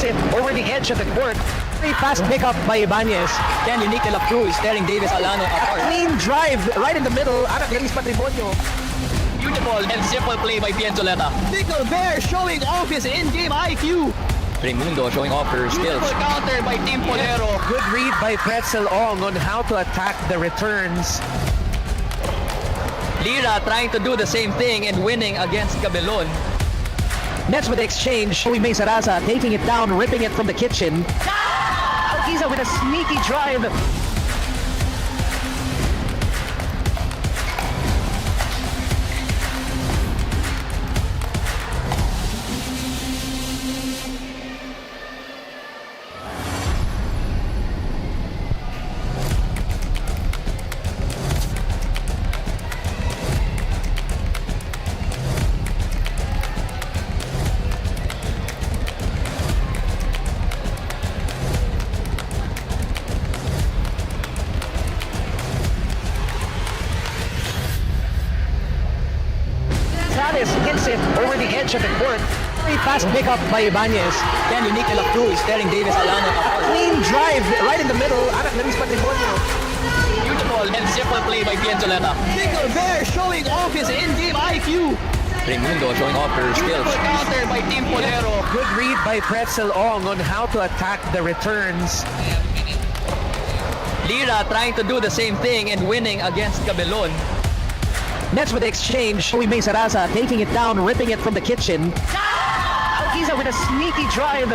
hits it over the edge of the court. Very fast pickup by Ibanez. Then unique de la Cruz, staring Davis Alano apart. Clean drive right in the middle. Anak Laris Patrimonio. Beautiful and simple play by Pienzoleta. Pickle there showing off his in-game IQ. Raimundo showing off her skills. Beautiful counter by Team Polero. Good read by Pretzel Ong on how to attack the returns. Lira trying to do the same thing and winning against Cabelon. Nets with the exchange. May Sarasa taking it down, ripping it from the kitchen. Alquiza with a sneaky drive. Hits it over the edge of the court. Very fast pickup by Ibanez. Then unique de la Cruz, staring Davis Alano apart. Clean drive right in the middle. Anak Laris Patrimonio. Beautiful and simple play by Pienzoleta. Pickle there showing off his in-game IQ. Raimundo showing off her skills. Beautiful counter by Team Polero. Good read by Pretzel Ong on how to attack the returns. Lira trying to do the same thing and winning against Cabelon. Nets with the exchange. May Sarasa taking it down, ripping it from the kitchen. Alquiza with a sneaky drive.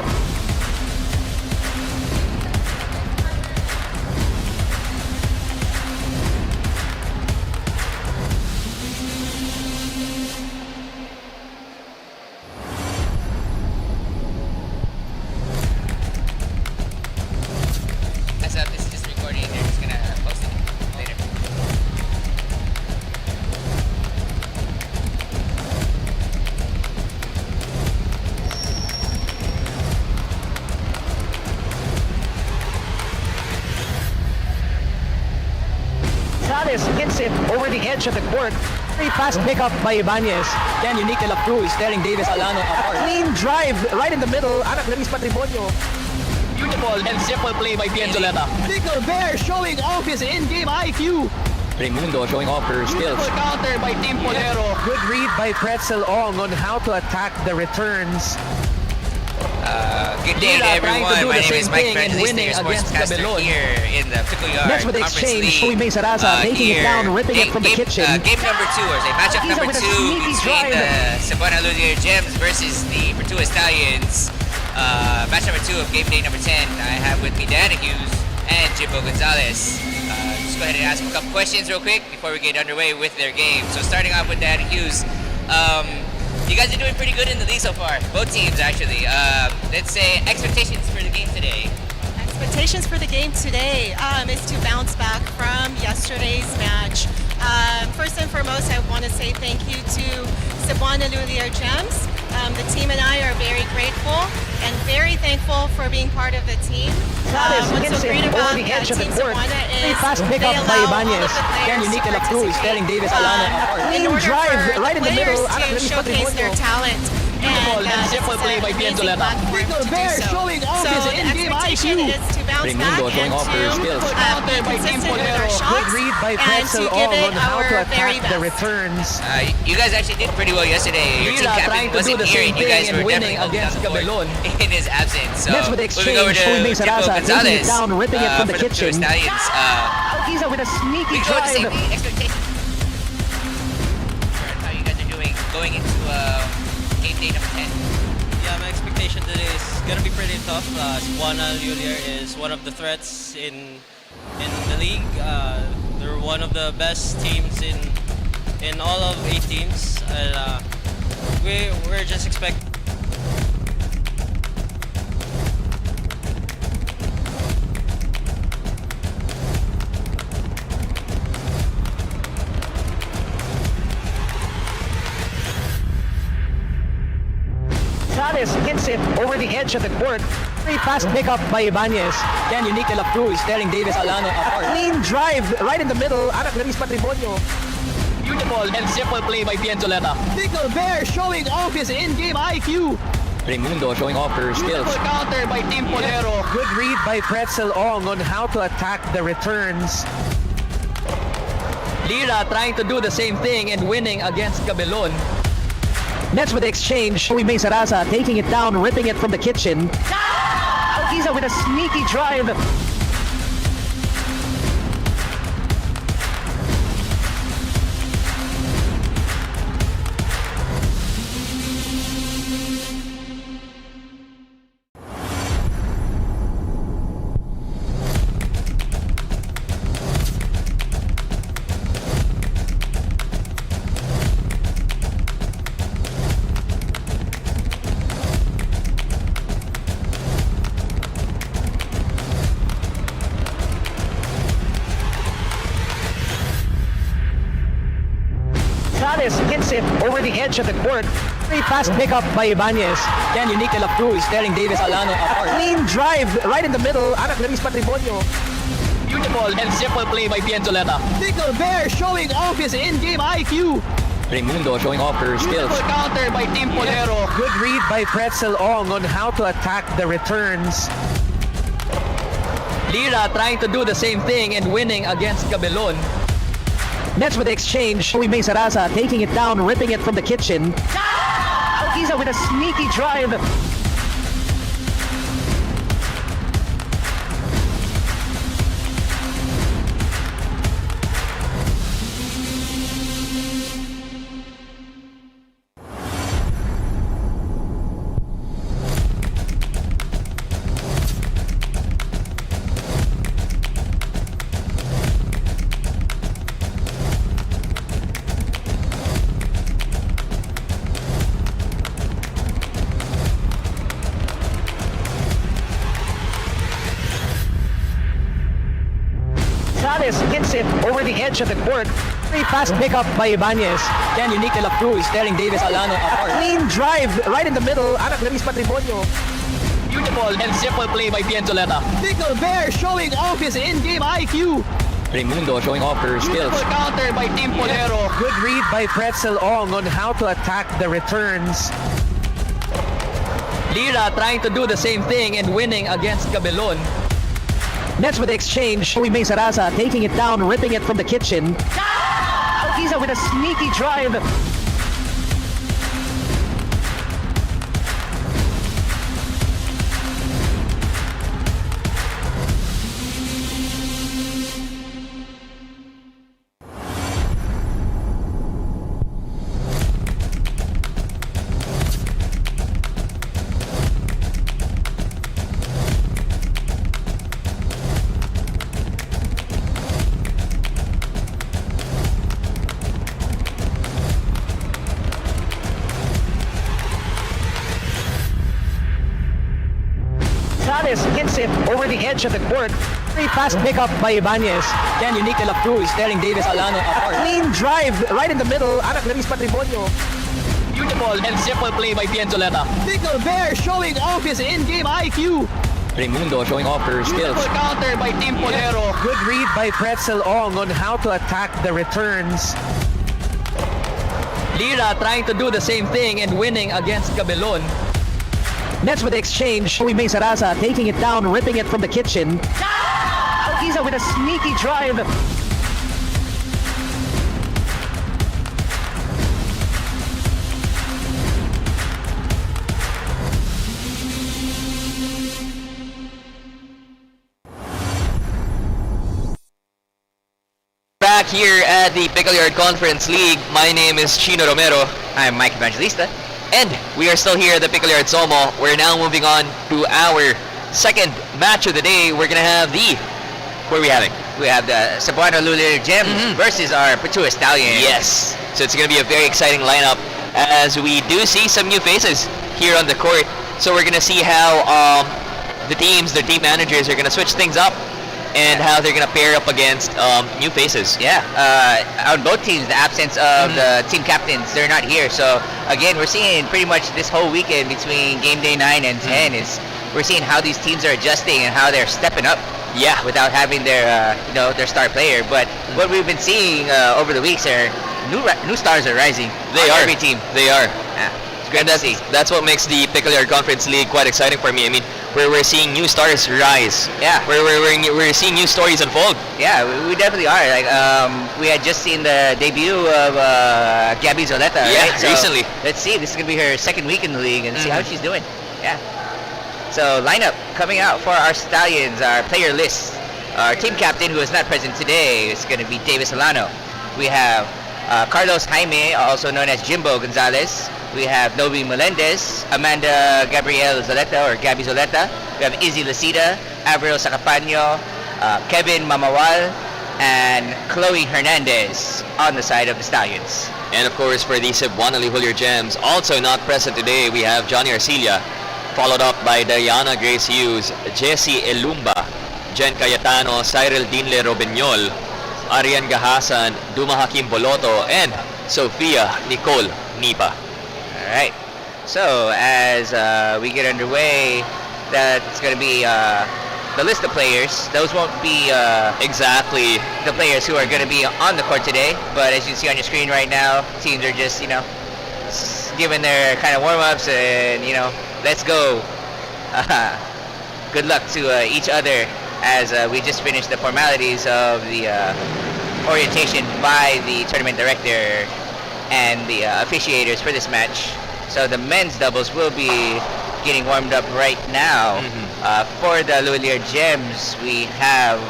That's up. This is just recording. They're just gonna post it later. Hits it over the edge of the court. Very fast pickup by Ibanez. Then unique de la Cruz, staring Davis Alano apart. Clean drive right in the middle. Anak Laris Patrimonio. Beautiful and simple play by Pienzoleta. Pickle there showing off his in-game IQ. Raimundo showing off her skills. Beautiful counter by Team Polero. Good read by Pretzel Ong on how to attack the returns. Good day to Lira everyone. trying to do My the name is same Mike thing and Francis, winning the against sportscaster Cabelon. here in the Pickle Yard Nets with the Conference exchange. League. May Sarasa taking it Here, down, ripping it from the kitchen. Game number 2, or say matchup Alquiza number with a 2 sneaky between drive. the Cebuana Lhuillier Gems versus the Pertua Stallions. Match number 2 of game day number 10. I have with me Diana Hughes and Jimbo Gonzalez. Just go ahead and ask them a couple questions real quick before we get underway with their game. So starting off with Diana Hughes. You guys are doing pretty good in the league so far. Both teams, actually. Let's say expectations for the game today. Expectations for the game today is to bounce back from yesterday's match. First and foremost, I want to say thank you to Cebuana Lhuillier Gems. The team and I are very grateful and very thankful for being part of the team. What's so great about Team Cebuana is fast they pickup by allow all Ibanez. of the Then players unique to de la Cruz, staring participate Davis Alano apart. in Clean order drive for right in the players middle. Anak to Laris showcase their Patrimonio. talent. Beautiful and this simple is play an by amazing Pienzoleta. platform Pickle to do there so. showing off So his the in-game expectation IQ. is to bounce Raimundo back showing and off her to skills. be consistent with our Good shots read by and to Pretzel give Ong it on how to our very attack the best. returns. You guys actually did pretty well yesterday. Your team Lira captain trying to do wasn't the here, same and you guys thing were and winning definitely holding down against the fort Cabelon. in his absence. So Nets with the moving over exchange. May to Jimbo Sarasa taking it Gonzalez down, ripping it from the for the kitchen. Pertua Stallions. Alquiza with a sneaky We go to drive. safety expectations. How you guys are doing going into game day number 10? Yeah, my expectation today is gonna be pretty tough. Cebuana Lhuillier is one of the threats in the league. They're one of the best teams in all of 8 teams. And, we're just expecting. Hits it over the edge of the court. Very fast pickup by Ibanez. Then unique de la Cruz, staring Davis Alano apart. Clean drive right in the middle. Anak Laris Patrimonio. Beautiful and simple play by Pienzoleta. Pickle there showing off his in-game IQ. Raimundo showing off her skills. Beautiful counter by Team Polero. Good read by Pretzel Ong on how to attack the returns. Lira trying to do the same thing and winning against Cabelon. Nets with the exchange. May Sarasa taking it down, ripping it from the kitchen. Alquiza with a sneaky drive. Hits it over the edge of the court. Very fast pickup by Ibanez. Then Unique de la Cruz staring Davis Alano apart. Clean drive right in the middle. Anak Laris Patrimonio. Beautiful and simple play by Pienzoleta. Pickle Bear showing off his in-game IQ. Raimundo showing off her skills. Beautiful counter by Team Polero. Good read by Pretzel Ong on how to attack the returns. Lira trying to do the same thing and winning against Cabelon. Nets with the exchange. May Sarasa taking it down, ripping it from the kitchen. Alquiza with a sneaky drive. Hits it over the edge of the court. Very fast pickup by Ibanez. Then Unique de la Cruz staring Davis Alano apart. Clean drive right in the middle. Anak Laris Patrimonio. Beautiful and simple play by Pienzoleta. Pickle Bear showing off his in-game IQ. Raimundo showing off her skills. Beautiful counter by Team Polero. Good read by Pretzel Ong on how to attack the returns. Lira trying to do the same thing and winning against Cabelon. Nets with the exchange. May Sarasa taking it down, ripping it from the kitchen. Alquiza with a sneaky drive. Hits it over the edge of the court. Very fast pickup by Ibanez. Then Unique de la Cruz staring Davis Alano apart. Clean drive right in the middle. Anak Laris Patrimonio. Beautiful and simple play by Pienzoleta. Pickle Bear showing off his in-game IQ. Raimundo showing off her skills. Beautiful counter by Team Polero. Good read by Pretzel Ong on how to attack the returns. Lira trying to do the same thing and winning against Cabelon. Nets with the exchange. May Sarasa taking it down, ripping it from the kitchen. Alquiza with a sneaky drive. Back here at the Pickle Yard Conference League, my name is Chino Romero. I'm Mike Evangelista. And we are still here at the Pickle Yard SOMO. We're now moving on to our second match of the day. We're gonna have who are we having? We have the Cebuana Lhuillier Gems versus our Pertua Stallions. Yes. So it's gonna be a very exciting lineup as we do see some new faces here on the court. So we're gonna see how the team managers are gonna switch things up and how they're gonna pair up against new faces. Yeah, on both teams, the absence of the team captains, they're not here. So again, we're seeing pretty much this whole weekend between game day 9 and 10 is we're seeing how these teams are adjusting and how they're stepping up. Yeah. Without having their their star player. But what we've been seeing over the weeks are new stars are rising. They on are. every team. They are. Yeah. Great to see. that's what makes the Pickle Yard Conference League quite exciting for me. I mean, we're seeing new stars rise. Yeah. We're seeing new stories unfold. Yeah, we definitely are. Like, we had just seen the debut of Gabby Zoleta, Yeah, right? So recently. let's see. This is gonna be her second week in the league, and see how she's doing. Yeah. So lineup coming out for our Stallions, our player list. Our team captain, who is not present today, is gonna be Davis Alano. We have Carlos Jaime, also known as Jimbo Gonzalez. We have Nobi Melendez, Amanda Gabrielle Zoleta, or Gabby Zoleta. We have Izzy Lasida, Avril Sacapaño, Kevin Mamawal, and Chloe Hernandez on the side of the Stallions. And of course, for the Cebuana Lhuillier Gems, also not present today, we have Johnny Arcilla, followed up by Diana Grace Hughes, Jessie Elumba, Jen Cayetano, Cyril Dinle Robiñol, Arian Gahasan, Duma Hakim Boloto, and Sofia Nicole Nipa. Alright, so as we get underway, that's going to be the list of players. Those won't be Exactly. the players who are going to be on the court today, but as you can see on your screen right now, teams are just, giving their kind of warm-ups and, let's go. Good luck to each other as we just finished the formalities of the orientation by the tournament director and the officiators for this match. So the men's doubles will be getting warmed up right now. For the Lhuillier Gems, we have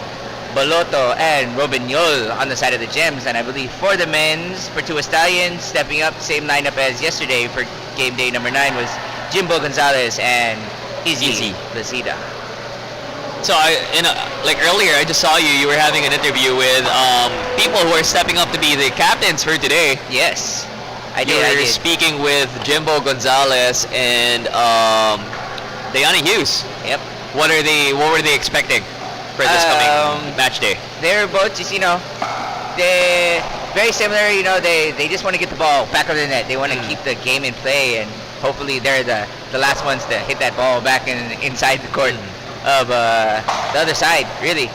Boloto and Robiñol on the side of the Gems, and I believe for the men's, Pertua Stallions, stepping up, same lineup as yesterday for game day number 9 was Jimbo Gonzalez and Izzy Lasida. So earlier, I just saw you were having an interview with people who are stepping up to be the captains for today. Yes, I You did. were speaking with Jimbo Gonzalez and Diana Hughes. Yep. What were they expecting for this coming match day? They're both just, they're very similar. They just want to get the ball back over the net. They want to keep the game in play, and hopefully they're the last ones to hit that ball back inside the court of the other side, really.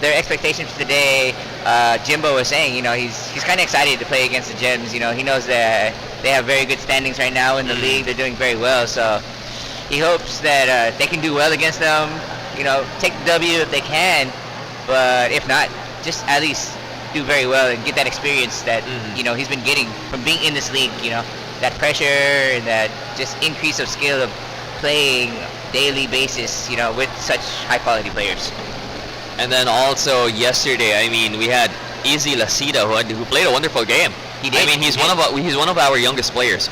Their expectations for today, Jimbo was saying, he's kind of excited to play against the Gems. He knows that they have very good standings right now in the league. They're doing very well, so he hopes that they can do well against them. Take the W if they can, but if not, just at least do very well and get that experience that he's been getting from being in this league. That pressure and that just increase of skill of playing daily basis, with such high quality players. And then also yesterday, we had Izzy Lasida who played a wonderful game. He did. He's one of our youngest players.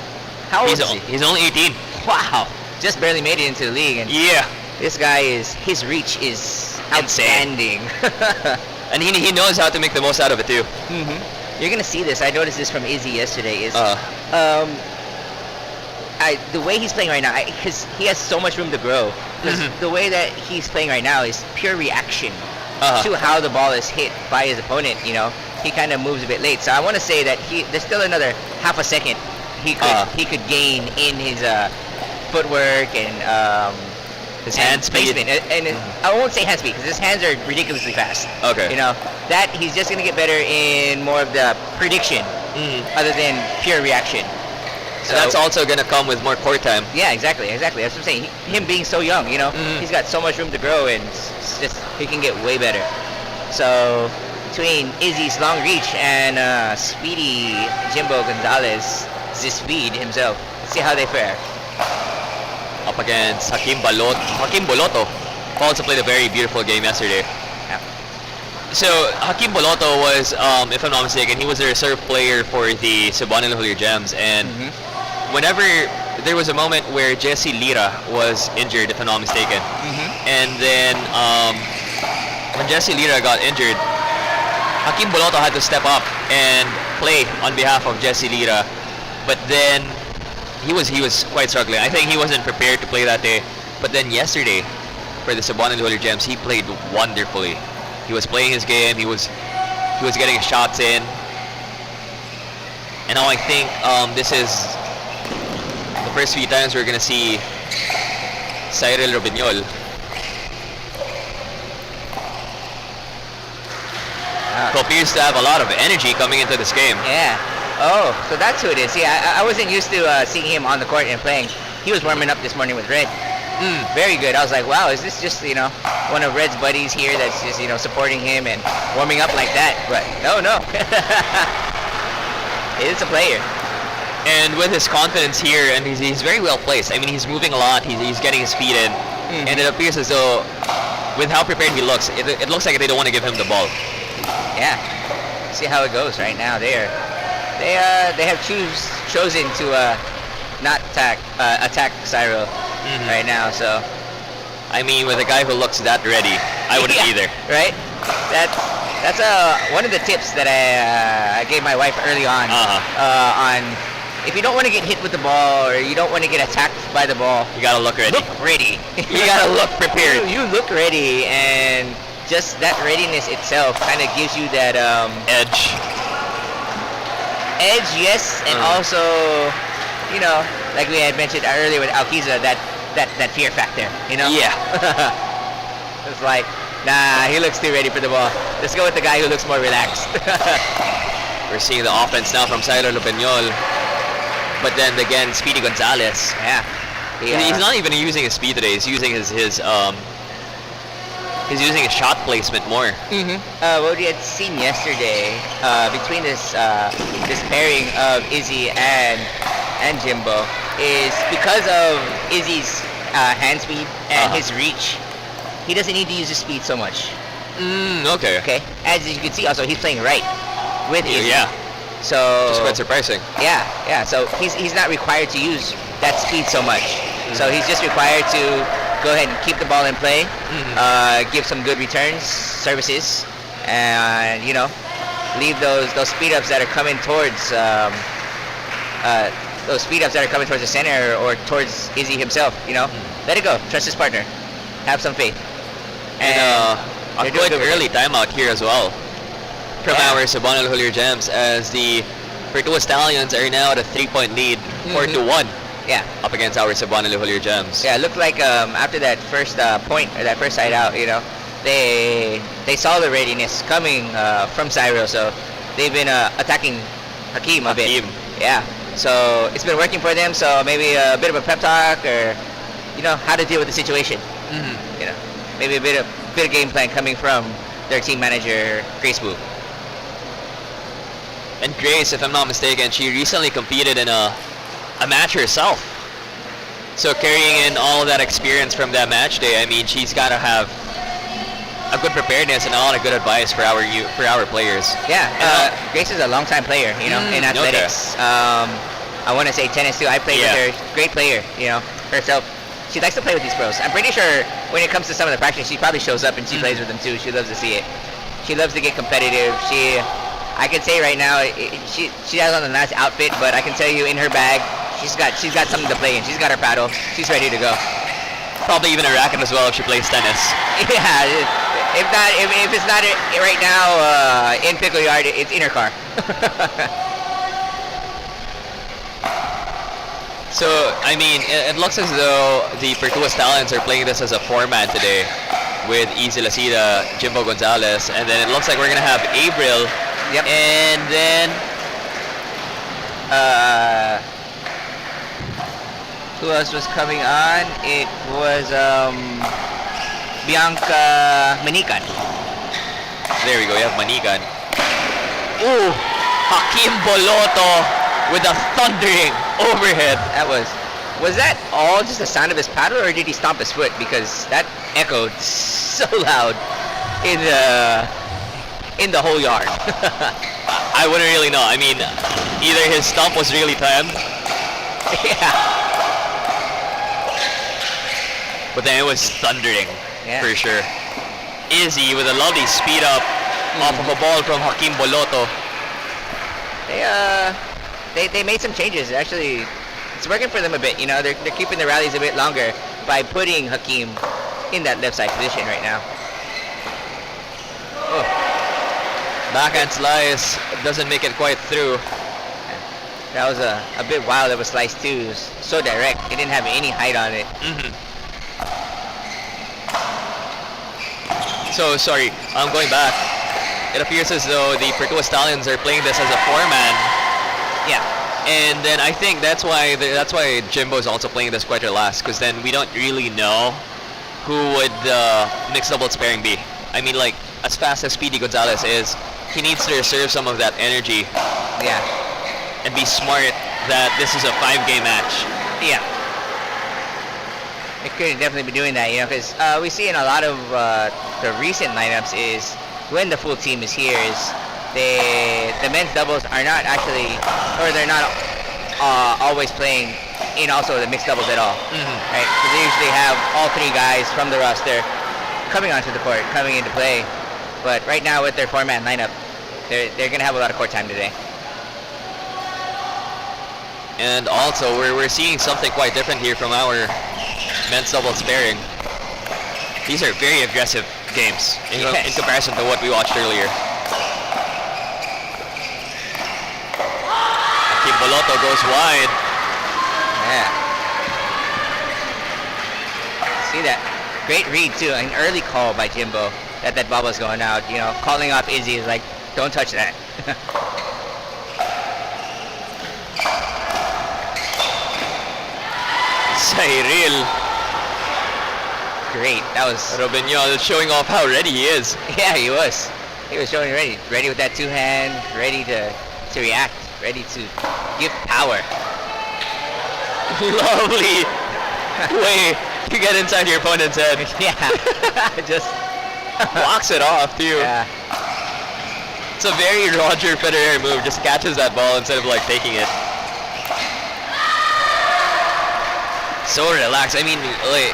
How old is he? He's only 18. Wow, just barely made it into the league, and Yeah. this guy his reach is outstanding. And he knows how to make the most out of it too. You're gonna see this. I noticed this from Izzy yesterday. The way he's playing right now, because he has so much room to grow. Because the way that he's playing right now is pure reaction to how the ball is hit by his opponent. He kind of moves a bit late. So I want to say that there's still another half a second he could gain in his footwork and His hand speed. placement. And I won't say hand speed because his hands are ridiculously fast. Okay. That he's just gonna get better in more of the prediction other than pure reaction. So that's also gonna come with more court time. Yeah, exactly. That's what I'm saying. Him being so young, he's got so much room to grow, and it's just he can get way better. So between Izzy's long reach and speedy Jimbo Gonzalez, the speed himself, let's see how they fare. Up against Hakim Boloto, who also played a very beautiful game yesterday. Yeah. So Hakim Boloto was, if I'm not mistaken, he was a reserve player for the Cebuana Lhuillier Gems, and whenever there was a moment where Jesse Lira was injured, if I'm not mistaken, and then when Jesse Lira got injured, Hakim Boloto had to step up and play on behalf of Jesse Lira, but then he was quite struggling. I think he wasn't prepared to play that day, but then yesterday for the Cebuana Lhuillier Gems, he played wonderfully. He was playing his game. He was getting his shots in, and now I think this is the first few times we're gonna see Cyril Robiñol. Who appears to have a lot of energy coming into this game. Yeah. Oh, so that's who it is. Yeah, I wasn't used to seeing him on the court and playing. He was warming up this morning with Red. Very good. I was like, wow, is this just, one of Red's buddies here that's just, supporting him and warming up like that? But no. It's a player. And with his confidence here, and he's very well placed. I mean, he's moving a lot. He's getting his feet in, and it appears as though, with how prepared he looks, it looks like they don't want to give him the ball. Yeah. See how it goes right now. They have chosen to not attack Cyro right now. So, I mean, with a guy who looks that ready, I wouldn't either. Right? That's one of the tips that I gave my wife early on. On if you don't want to get hit with the ball or you don't want to get attacked by the ball, You gotta look ready. look ready. You gotta look prepared. You look ready, and just that readiness itself kind of gives you that Edge. edge, yes, and also, like we had mentioned earlier with Alkiza, that fear factor, Yeah. It's like, nah, he looks too ready for the ball. Let's go with the guy who looks more relaxed. We're seeing the offense now from Cyro Lupeñol. But then again, Speedy Gonzalez. Yeah. He's not even using his speed today. He's using his shot placement more. What we had seen yesterday between this pairing of Izzy and Jimbo is because of Izzy's hand speed and his reach, he doesn't need to use his speed so much. Okay. Okay. As you can see, also he's playing right with Izzy. Yeah. So Just quite surprising. Yeah. So he's not required to use that speed so much. So he's just required to go ahead and keep the ball in play, give some good returns, services, and leave those speed ups that are coming towards the center or towards Izzy himself. Let it go. Trust his partner. Have some faith. And a they're doing quick good with early timeout here as well from our Cebuana Lhuillier Gems, as the Pertua Stallions are now at a 3-point lead, 4-1. Yeah. Up against our Cebuana Lhuillier Gems. Yeah, it looked like after that first point or that first side out, they saw the readiness coming from Cyro, so they've been attacking Hakeem a bit. Yeah. So it's been working for them. So maybe a bit of a pep talk, or how to deal with the situation. Maybe a bit of game plan coming from their team manager, Grace Wu. And Grace, if I'm not mistaken, she recently competed in a match herself. So carrying in all of that experience from that match day, I mean, she's got to have a good preparedness and a lot of good advice for our players. Yeah, Grace is a long-time player, in athletics. I want to say tennis too. I played with her. Great player, herself. She likes to play with these pros. I'm pretty sure when it comes to some of the practice, she probably shows up and she plays with them too. She loves to see it. She loves to get competitive. I can say right now, she has on a nice outfit, but I can tell you in her bag, she's got something to play in. She's got her paddle. She's ready to go. Probably even a racket as well if she plays tennis. Yeah, if it's not right now in Pickle Yard, it's in her car. So, I mean, it looks as though the Pertua Stallions are playing this as a 4-man today with Easy Lacida, Jimbo Gonzalez, and then it looks like we're going to have Abril. Yep. And then who else was coming on? It was Bianca Manikan. there we go, we have Manikan. Ooh, Hakeem Boloto with a thundering overhead. Was that all just the sound of his paddle, or did he stomp his foot? Because that echoed so loud in the whole yard. I wouldn't really know. I mean, either his stomp was really timed. Yeah. But then it was thundering, for sure. Izzy with a lovely speed up off of a ball from Hakeem Boloto. They made some changes. Actually, it's working for them a bit. They're keeping the rallies a bit longer by putting Hakeem in that left side position right now. Oh. Backhand slice doesn't make it quite through. That was a bit wild of a slice too. It was so direct. It didn't have any height on it. So, sorry, I'm going back. It appears as though the Pertua Stallions are playing this as a 4-man. Yeah. And then I think that's why Jimbo's also playing this quarter last, because then we don't really know who would mixed doubles pairing be. I mean, like, as fast as Speedy Gonzalez is, he needs to reserve some of that energy. Yeah. And be smart that this is a 5-game match. Yeah. It could definitely be doing that, because we see in a lot of the recent lineups is when the full team is here is the men's doubles are not actually, or they're not always playing in also the mixed doubles at all, right? So they usually have all 3 guys from the roster coming onto the court, coming into play. But right now with their format and lineup, they're gonna have a lot of court time today. And also we're seeing something quite different here from our men's doubles pairing. These are very aggressive games in comparison to what we watched earlier. Akim Boloto goes wide. Yeah. See that? Great read too. An early call by Jimbo that ball was going out. Calling off Izzy is like, don't touch that. Cyril. Great. That was Robinho showing off how ready he is. Yeah, he was. He was showing ready. Ready with that 2-hand, ready to react, ready to give power. Lovely way to get inside your opponent's head. Yeah. Just walks it off too. Yeah. It's a very Roger Federer move. Just catches that ball instead of like taking it. So relaxed. I mean,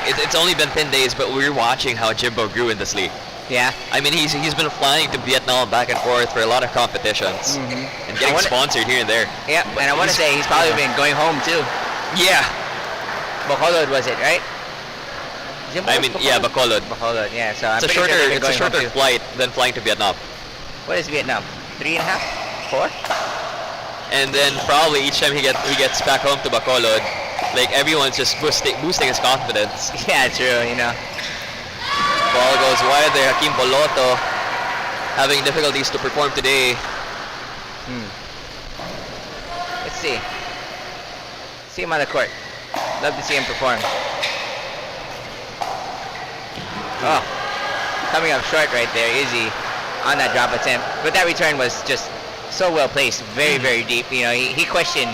it's only been 10 days, but we're watching how Jimbo grew in this league. Yeah. I mean, he's been flying to Vietnam back and forth for a lot of competitions and getting sponsored here and there. Yeah, and I want to say he's probably been going home too. Yeah. Bacolod was it, right? I mean, yeah, Bacolod. Bacolod, yeah. So It's a shorter flight than flying to Vietnam. What is Vietnam? 3.5? 4? And then probably each time he gets back home to Bacolod, like everyone's just boosting his confidence. Yeah, true. Ball goes wide there. Hakeem Boloto having difficulties to perform today. Let's see. See him on the court. Love to see him perform. Oh, coming up short right there, Izzy, on that drop attempt. But that return was just so well placed, very, very deep. He questioned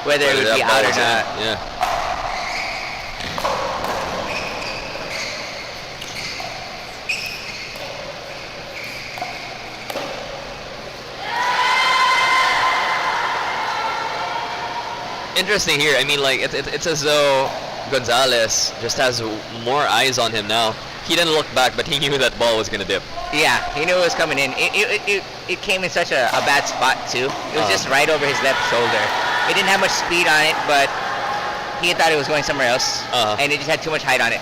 whether it would be out or not. Yeah. Interesting here. I mean, like it's as though Gonzalez just has more eyes on him now. He didn't look back, but he knew that ball was gonna dip. Yeah, he knew it was coming in. It came in such a bad spot too. It was just right over his left shoulder. It didn't have much speed on it, but he thought it was going somewhere else, and it just had too much height on it.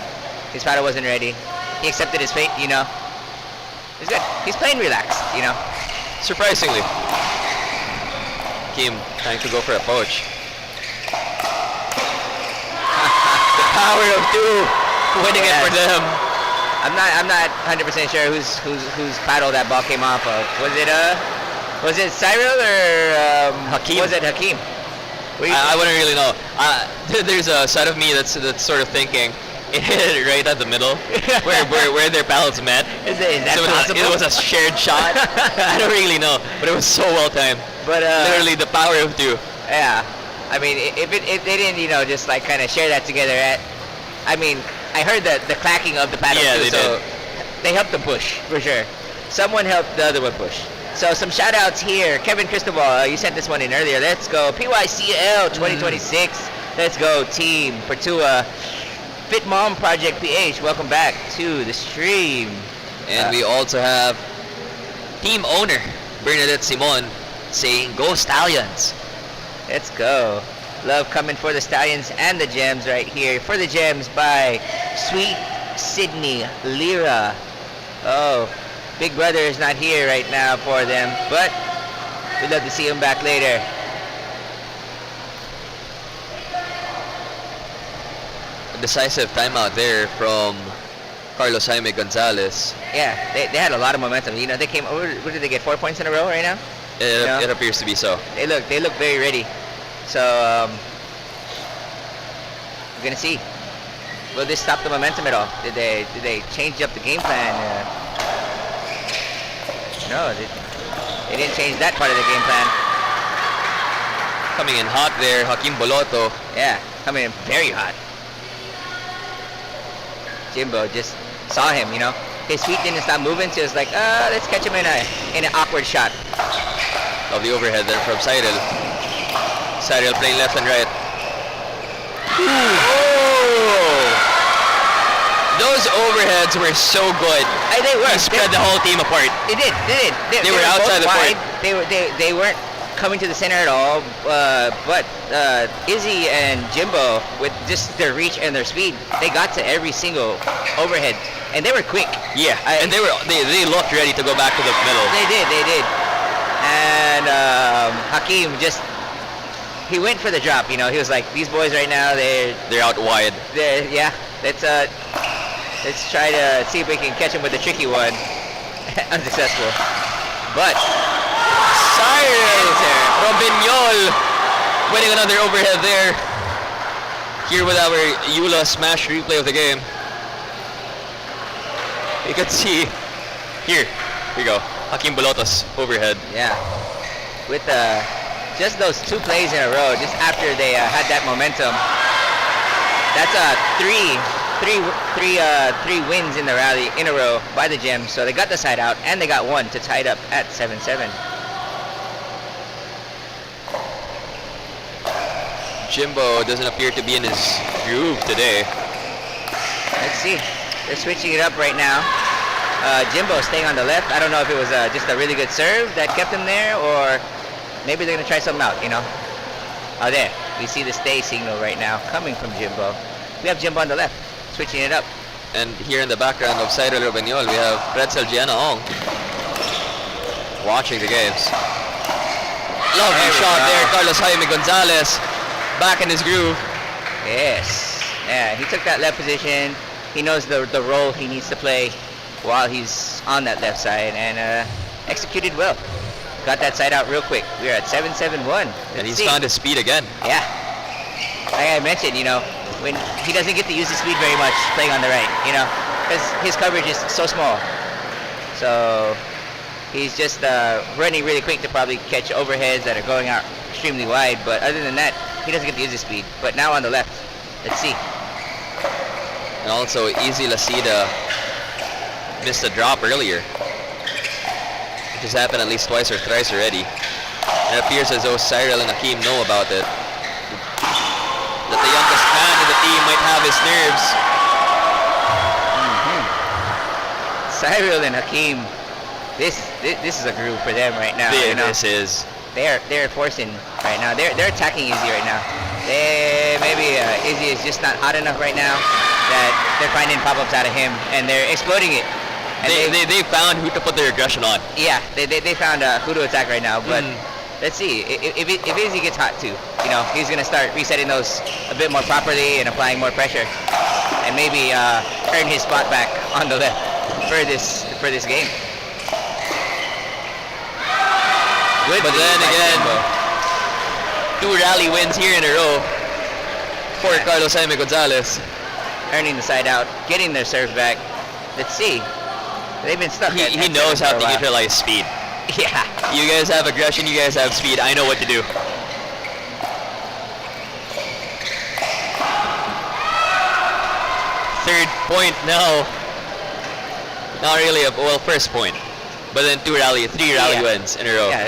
His paddle wasn't ready. He accepted his fate. It's good. He's playing relaxed. Surprisingly, Kim trying to go for a poach. The power of 2 winning it for them. I'm not 100% sure whose paddle that ball came off of. Was it Cyril or Hakeem? Was it Hakeem? I wouldn't really know. There's a side of me that's sort of thinking it hit right at the middle where their paddles met. Is that possible? It was a shared shot. I don't really know, but it was so well timed. But literally the power of 2. Yeah. I mean, if they didn't, just like kind of share that together. I heard the clacking of the paddle too, so they helped them push for sure. Someone helped the other one push. So some shout outs here. Kevin Cristobal, you sent this one in earlier. Let's go. PYCL 2026. Let's go team. Pertua. Fit Mom Project PH. Welcome back to the stream. And we also have team owner Bernadette Simon saying, "Go Stallions." Let's go. Love coming for the Stallions and the Gems right here. For the Gems by Sweet Sydney Lira. Oh, Big Brother is not here right now for them, but we'd love to see him back later. A decisive timeout there from Carlos Jaime Gonzalez. Yeah, they had a lot of momentum. They came over. What did they get? 4 points in a row right now? It appears to be so. They look very ready. So we're gonna see. Will this stop the momentum at all? Did they change up the game plan? No, they didn't change that part of the game plan. Coming in hot there, Hakeem Boloto. Yeah, coming in very hot. Jimbo just saw him, you know. His feet didn't stop moving, so it was like, let's catch him in an awkward shot. Of the overhead there from Cyril. Cyril playing left and right. Oh! Those overheads were so good. They were. He spread the whole team apart. They did. They were outside the court. They weren't coming to the center at all. But Izzy and Jimbo, with just their reach and their speed, they got to every single overhead, and they were quick. Yeah, and they looked ready to go back to the middle. They did. And Hakeem he went for the drop. You know, he was like, these boys right now, they're out wide. Yeah. Let's try to see if we can catch him with a tricky one. Unsuccessful. But Cyril from Binyol winning another overhead there. Here with our Eula smash replay of the game. You can see here we go. Hakeem Boloto's overhead. Yeah. With just those 2 plays in a row, just after they had that momentum. That's three wins in the rally in a row by the Gems. So they got the side out, and they got one to tie it up at 7-7. Jimbo doesn't appear to be in his groove today. Let's see. They're switching it up right now. Jimbo staying on the left. I don't know if it was just a really good serve that kept him there, or maybe they're going to try something out, you know. Oh, there. We see the stay signal right now coming from Jimbo. We have Jimbo on the left, switching it up. And here in the background of Cyril Robeniol, we have Pretzel Gianna Ong watching the games. Lovely shot there, Carlos Jaime Gonzalez back in his groove. Yes. Yeah, he took that left position. He knows the role he needs to play while he's on that left side, and executed well. Got that side out real quick. We're at 7-7-1. And he's found his speed again. Yeah. Like I mentioned, you know, when he doesn't get to use his speed very much playing on the right, you know, because his coverage is so small. So he's just running really quick to probably catch overheads that are going out extremely wide. But other than that, he doesn't get to use his speed. But now on the left, let's see. And also, Easy Lacida missed a drop earlier. It has happened at least twice or thrice already. It appears as though Cyril and Hakeem know about it. That the youngest man in the team might have his nerves. Cyril and Hakeem, this is a groove for them right now. You know? This is. They're forcing right now. They're attacking Izzy right now. Maybe Izzy is just not hot enough right now that they're finding pop-ups out of him, and they're exploding it. And they found who to put their aggression on. Yeah, they found who to attack right now. But let's see if Izzy gets hot too. You know, he's gonna start resetting those a bit more properly and applying more pressure, and maybe earn his spot back on the left for this game. Good, but then again, 2 rally wins here in a row for Carlos Jaime Gonzalez. Earning the side out, getting their serve back. Let's see. They've been stuck. He knows how to utilize speed. Yeah. You guys have aggression, you guys have speed. I know what to do. Third point now. Not really first point. But then 3 rally wins in a row. Yeah,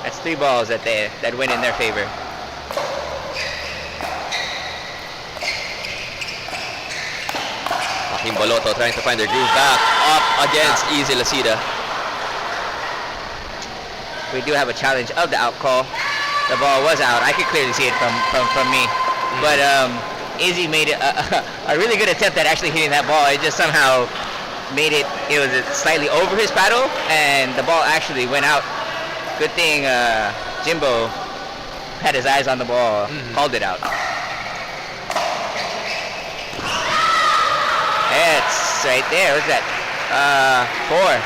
that's 3 balls that went in their favor. Hakeem Boloto trying to find their groove back up against Easy Lacida. We do have a challenge of the out call. The ball was out. I could clearly see it from me. But Izzy made a really good attempt at actually hitting that ball. It just somehow made it was slightly over his paddle, and the ball actually went out. Good thing Jimbo had his eyes on the ball, called it out. It's right there. What's that? 4.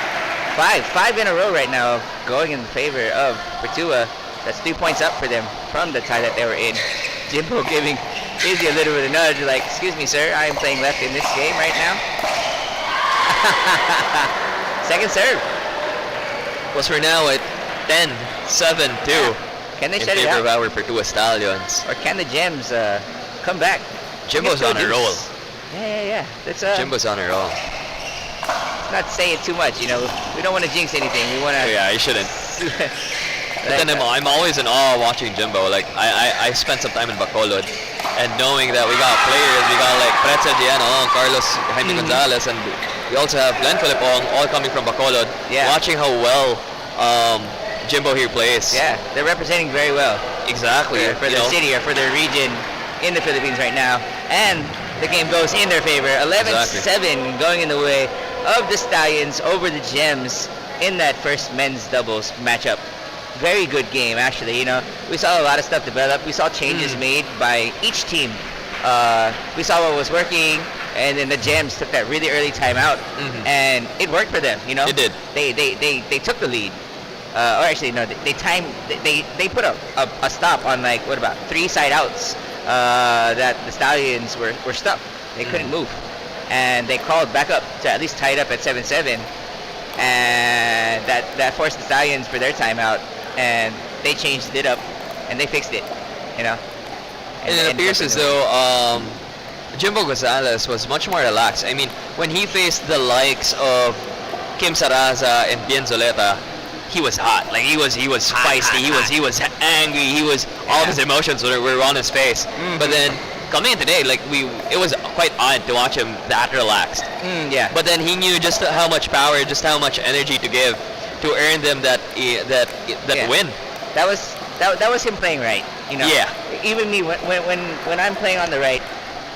Five in a row right now, going in favor of Pertua. That's 3 points up for them from the tie that they were in. Jimbo giving Izzy a little bit of a nudge, like, excuse me, sir, I am playing left in this game right now. Second serve. Plus we're now at 10-7-2 Can they in shut it favor of out? our Pertua Stallions. Or can the Gems come back? Jimbo's on a roll. Yeah. Let's Jimbo's on a roll. not say it too much, you know. We don't want to jinx anything. We want to... Yeah, I shouldn't. But then I'm always in awe watching Jimbo. Like, I spent some time in Bacolod, and knowing that we got players, we got like Pretzel Giano, Carlos Jaime Gonzalez, and we also have Glenn Filipong, all coming from Bacolod. Yeah. Watching how well Jimbo here plays. Yeah, they're representing very well Exactly. for their city or for their region in the Philippines right now. And the game goes in their favor. 11-7 going in the way of the Stallions over the Gems in that first men's doubles matchup. Very good game, actually. You know, we saw a lot of stuff develop. We saw changes made by each team. We saw what was working, and then the Gems took that really early timeout, and it worked for them. You know, It did. They took the lead. Or actually, no, they put a stop on like what about 3 side outs that the Stallions were stuck. They couldn't move, and they crawled back up to at least tie it up at 7-7, and that forced the Stallions for their timeout, and they changed it up, and they fixed it, you know. And it appears as though Jimbo Gonzalez was much more relaxed. I mean, when he faced the likes of Kim Saraza and Bien Zoleta, he was hot. Like he was feisty. He was angry. He was all of his emotions were on his face. But then coming in today, like it was quite odd to watch him that relaxed. Yeah. But then he knew just how much power, just how much energy to give to earn them that win. That was him playing right. You know. Yeah. Even me when I'm playing on the right,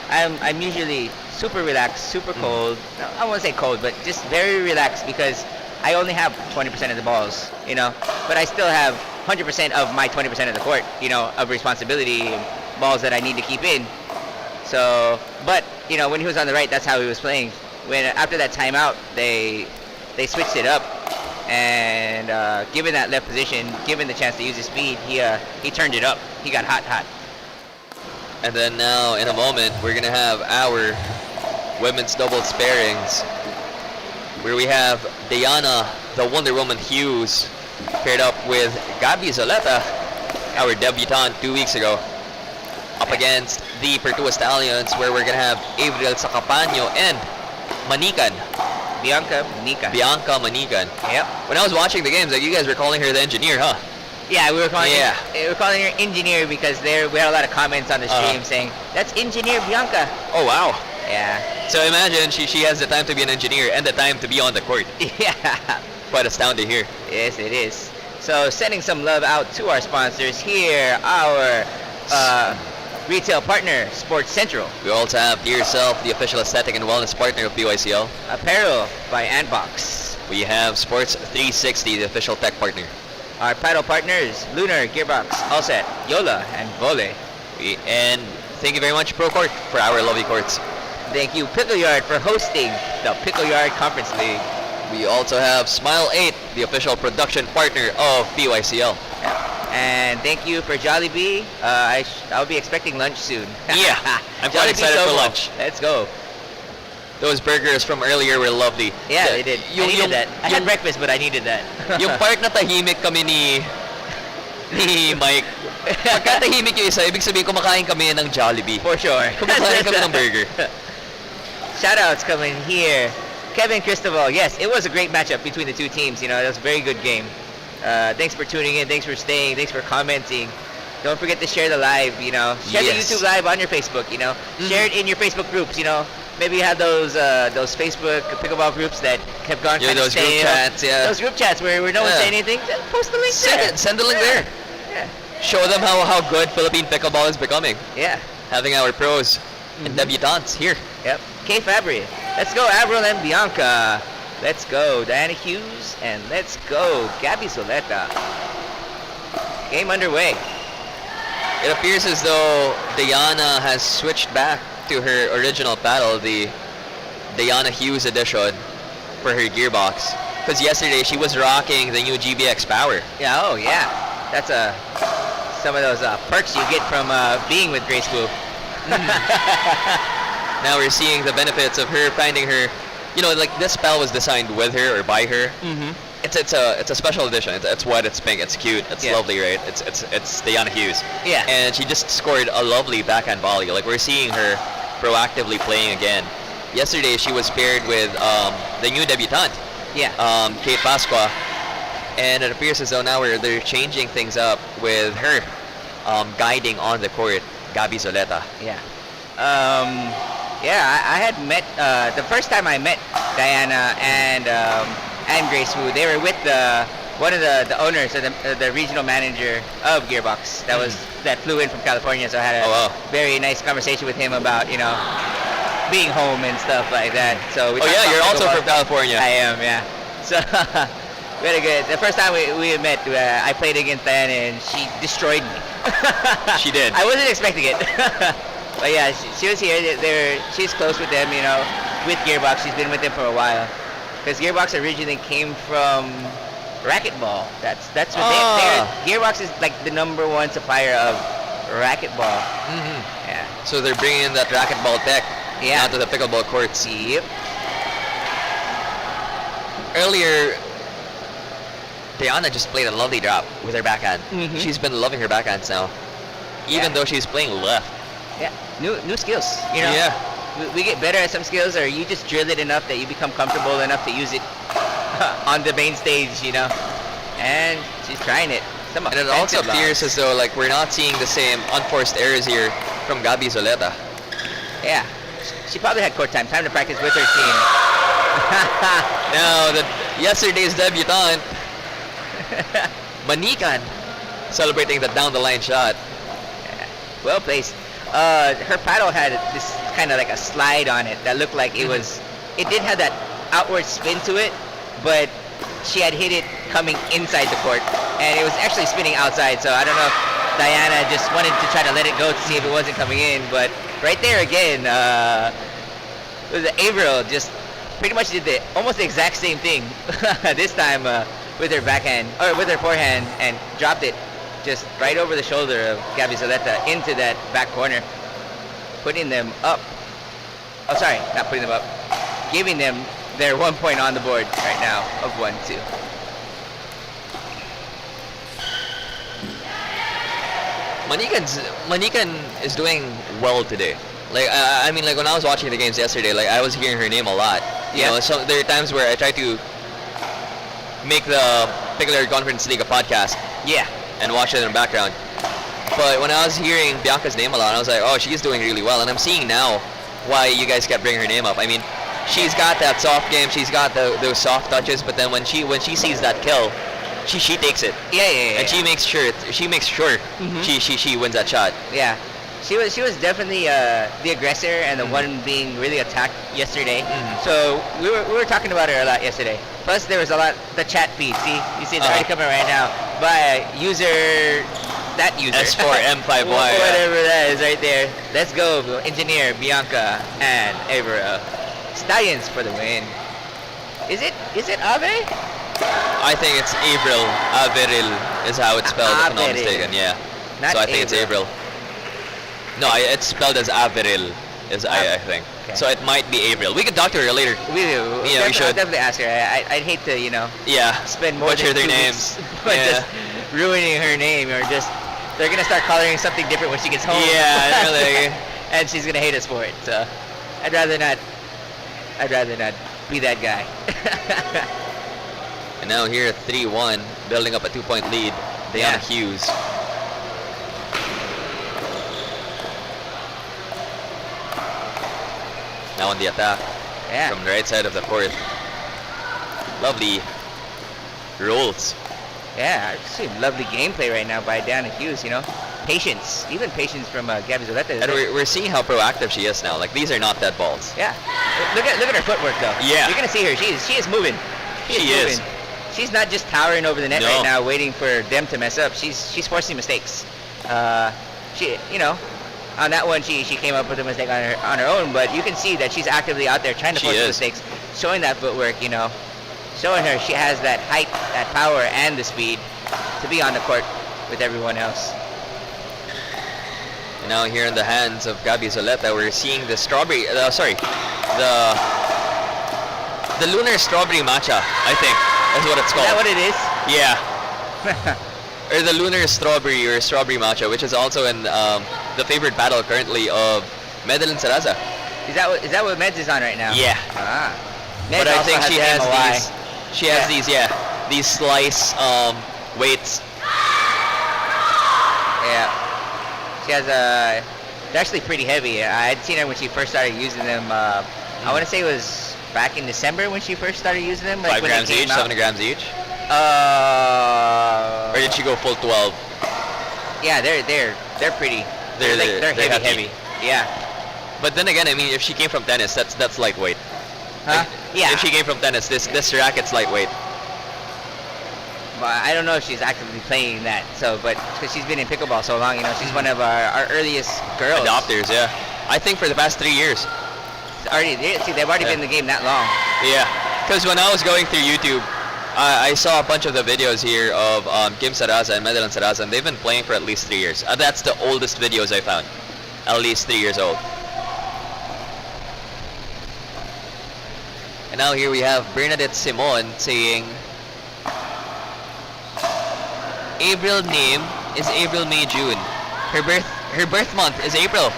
I'm usually super relaxed, super cold. No, I won't say cold, but just very relaxed because I only have 20% of the balls, you know, but I still have 100% of my 20% of the court, you know, of responsibility and balls that I need to keep in. So, but, you know, when he was on the right, that's how he was playing. When after that timeout, they switched it up, and given that left position, given the chance to use his speed, he turned it up. He got hot. And then now, in a moment, we're gonna have our women's doubles pairings, where we have Diana, the Wonder Woman Hughes, paired up with Gabby Zoleta, our debutante 2 weeks ago, up against the Pertua Stallions, where we're gonna have Avril Sacapaño and Manikan. Bianca Manikan. Yep. When I was watching the games, like, you guys were calling her the engineer, huh? Yeah, we were calling her engineer because we had a lot of comments on the stream saying, that's engineer Bianca. Oh, wow. Yeah. So imagine she has the time to be an engineer and the time to be on the court. Yeah. Quite astounding here. Yes, it is. So sending some love out to our sponsors here, our retail partner, Sports Central. We also have Dear Self, the official aesthetic and wellness partner of PYCL. Apparel by Antbox. We have Sports 360, the official tech partner. Our paddle partners, Lunar, Gearbox, Allset, Yola, and Vole. And thank you very much, Pro Court, for our lovely courts. Thank you, Pickle Yard, for hosting the Pickle Yard Conference League. We also have Smile 8, the official production partner of PYCL. And thank you for Jollibee. I'll be expecting lunch soon. Yeah, I'm quite excited for SOMO. lunch. Let's go. Those burgers from earlier were lovely. Yeah, they did. I needed that. I had breakfast, but I needed that. Yung part na tahimik kami ni Mike. Pagka tahimik yung isa, ibig sabihin kumakain kami ng Jollibee. For sure. Kumakain kami ng burger. Shoutouts coming here. Kevin Cristobal. Yes, it was a great matchup between the two teams. You know, it was a very good game. Thanks for tuning in. Thanks for staying. Thanks for commenting. Don't forget to share the live, you know. Share the YouTube live on your Facebook, you know. Share it in your Facebook groups, you know. Maybe you have those Facebook pickleball groups that have gone kind of those group stale. chats, Those group chats where no one's saying anything. Just post the link there. Send the link there. Yeah. Show them how good Philippine pickleball is becoming. Yeah. Having our pros and debutantes here. Yep. K Fabry. Let's go, Avril and Bianca. Let's go, Diana Hughes. And let's go, Gabby Zoleta. Game underway. It appears as though Diana has switched back to her original paddle, the Diana Hughes edition, for her gearbox. because yesterday she was rocking the new GBX Power. Yeah, oh yeah. That's some of those perks you get from being with Grace Wu. Now we're seeing the benefits of her finding her. You know, like this spell was designed with her or by her. Mm-hmm. It's a special edition. It's white. It's pink. It's cute. It's lovely, right? It's Diana Hughes. Yeah. And she just scored a lovely backhand volley. Like we're seeing her proactively playing again. Yesterday she was paired with the new debutante. Yeah. Kate Pasqua, and it appears as though now they're changing things up with her guiding on the court, Gabby Zoleta. Yeah. I had met the first time I met Diana and Grace Wu. They were with one of the owners or the regional manager of Gearbox that flew in from California. So I had a very nice conversation with him about being home and stuff like that. So we You're also from California. I am, yeah. So very good. The first time we met, I played against Diana and she destroyed me. She did. I wasn't expecting it. But yeah, she was here. She's close with them, with Gearbox. She's been with them for a while. Because Gearbox originally came from racquetball. That's what Gearbox is like the #1 supplier of racquetball. Mm-hmm. Yeah. So they're bringing in that racquetball tech out to the pickleball courts. Yep. Earlier, Diana just played a lovely drop with her backhand. Mm-hmm. She's been loving her backhands now, even though she's playing left. Yeah. New skills. Yeah. We get better at some skills, or you just drill it enough that you become comfortable enough to use it on the main stage, And she's trying it. And it also appears as though like we're not seeing the same unforced errors here from Gabby Zoleta. Yeah. She probably had court time to practice with her team. Now, yesterday's debutante, Manikan, celebrating the down-the-line shot. Yeah. Well placed. Her paddle had this kind of like a slide on it that looked like it did have that outward spin to it, but she had hit it coming inside the court, and it was actually spinning outside, so I don't know if Diana just wanted to try to let it go to see if it wasn't coming in, but right there again, Averill just pretty much did almost the exact same thing this time with her backhand, or with her forehand, and dropped it just right over the shoulder of Gabby Zoleta into that back corner, putting them up. Oh, sorry, not putting them up. Giving them their 1 point on the board right now of 1-2. Manikan is doing well today. Like I mean, like when I was watching the games yesterday, like I was hearing her name a lot. So there are times where I try to make the Pickle Yard Conference League a podcast. Yeah. And watch it in the background. But when I was hearing Bianca's name a lot, I was like, oh, she's doing really well. And I'm seeing now why you guys kept bringing her name up. I mean, she's got that soft game, she's got those soft touches, but then when she sees that kill, she takes it. Yeah. And she makes sure she wins that shot. Yeah. She was definitely the aggressor and the one being really attacked yesterday. Mm-hmm. So we were talking about her a lot yesterday. Plus there was a lot the chat feed. You see it's already coming right now by that user S4M5Y. Whatever that is right there. Let's go, engineer Bianca and Averill. Stallions for the win. Is it Ave? I think it's Averill. Averill is how it's spelled, if I'm not mistaken. Yeah. Not so I think it's Averill. No, it's spelled as Averill, I think. Okay. So it might be Averill. We can talk to her later. We do. We should. I'll definitely ask her. I'd hate to, spend more butcher than their 2 names. weeks just ruining her name, or just they're gonna start calling her something different when she gets home. Yeah, really. And she's gonna hate us for it. So I'd rather not be that guy. And now here at 3-1, building up a 2-point lead, Diana Hughes. Now on the attack from the right side of the court. Lovely rolls. Yeah, actually lovely gameplay right now by Diana Hughes, Patience, even patience from Gabby Zoleta. And we're seeing how proactive she is now. Like, these are not dead balls. Yeah. Look at her footwork, though. Yeah. You're going to see her. She is moving. She is. She's not just towering over the net right now, waiting for them to mess up. She's forcing mistakes. On that one, she came up with a mistake on her own, but you can see that she's actively out there trying to force mistakes, showing that footwork, showing her she has that height, that power, and the speed to be on the court with everyone else. And now here in the hands of Gabby Zoleta, we're seeing the strawberry, the lunar strawberry matcha, I think, is what it's Is called. that what it is? Yeah. Or the lunar strawberry or strawberry matcha, which is also in the favorite battle currently of Medel and Saraza. Is that what Meds is on right now? Yeah. Ah. But Meds I also think she has MOI. these. She has these slice weights. Yeah. She has they're actually pretty heavy. I had seen her when she first started using them. I want to say it was back in December when she first started using them. Like 5 when they grams came each, out. 7 grams each. Uh, Or did she go full 12? Yeah, they're pretty. They're They're hefty. heavy. Yeah. But then again, I mean, if she came from tennis, that's lightweight. Huh? Yeah. If she came from tennis, this racket's lightweight. But I don't know if she's actively playing that. So, but because she's been in pickleball so long, she's one of our earliest girls. Adopters, yeah. I think for the past 3 years. They've already been in the game that long. Yeah. Because when I was going through YouTube, I saw a bunch of the videos here of Kim Saraza and Medelan Saraza, and they've been playing for at least 3 years. That's the oldest videos I found. At least 3 years old. And now here we have Bernadette Simon saying, April name is April, May, June. Her birth month is April.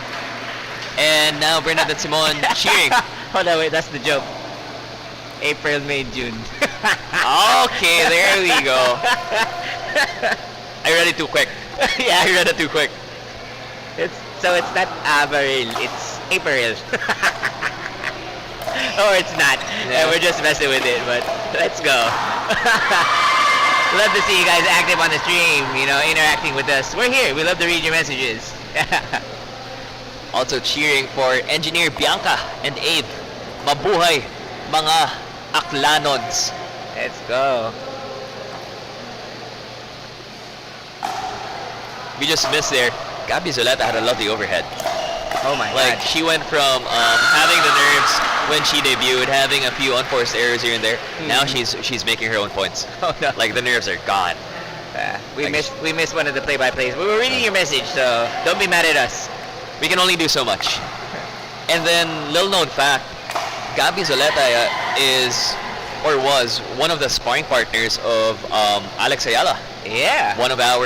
And now Bernadette Simon cheering. Hold on, wait, that's the joke. April, May, June. Okay, there we go. I read it too quick. Yeah. I read it too quick. It's not April, it's April. Or it's not. Yeah. And we're just messing with it, but let's go. Love to see you guys active on the stream, interacting with us. We're here. We love to read your messages. Also cheering for Engineer Bianca and Abe. Mabuhay, mga Aklanons. Let's go. We just missed there. Gabby Zoleta had a lovely overhead. Oh my Like, god. she went from having the nerves when she debuted, having a few unforced errors here and there. Now she's making her own points. Oh no. Like, the nerves are gone. We Like- missed one of the play-by-plays. We were reading your message, so don't be mad at us. We can only do so much. And then, little known fact, Gabby Zoleta was one of the sparring partners of Alex Ayala, Yeah. one of our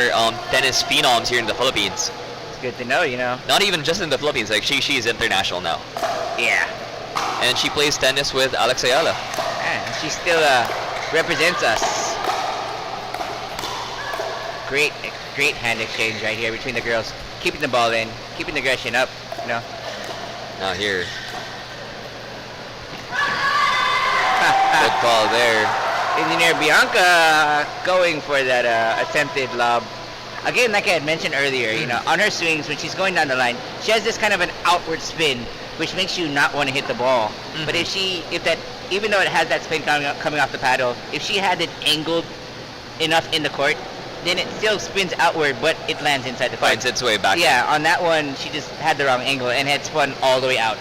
tennis phenoms here in the Philippines. It's good to know, Not even just in the Philippines, like she's international now. Yeah. And she plays tennis with Alex Ayala. Yeah, she still represents us. Great hand exchange right here between the girls. Keeping the ball in, keeping the aggression up, Now here. Good call there. Engineer Bianca going for that attempted lob. Again, like I had mentioned earlier, on her swings when she's going down the line, she has this kind of an outward spin, which makes you not want to hit the ball. But even though it has that spin coming off the paddle, if she had it angled enough in the court, then it still spins outward, but it lands inside the court. Finds its way back. Yeah, on that one, she just had the wrong angle and had spun all the way out.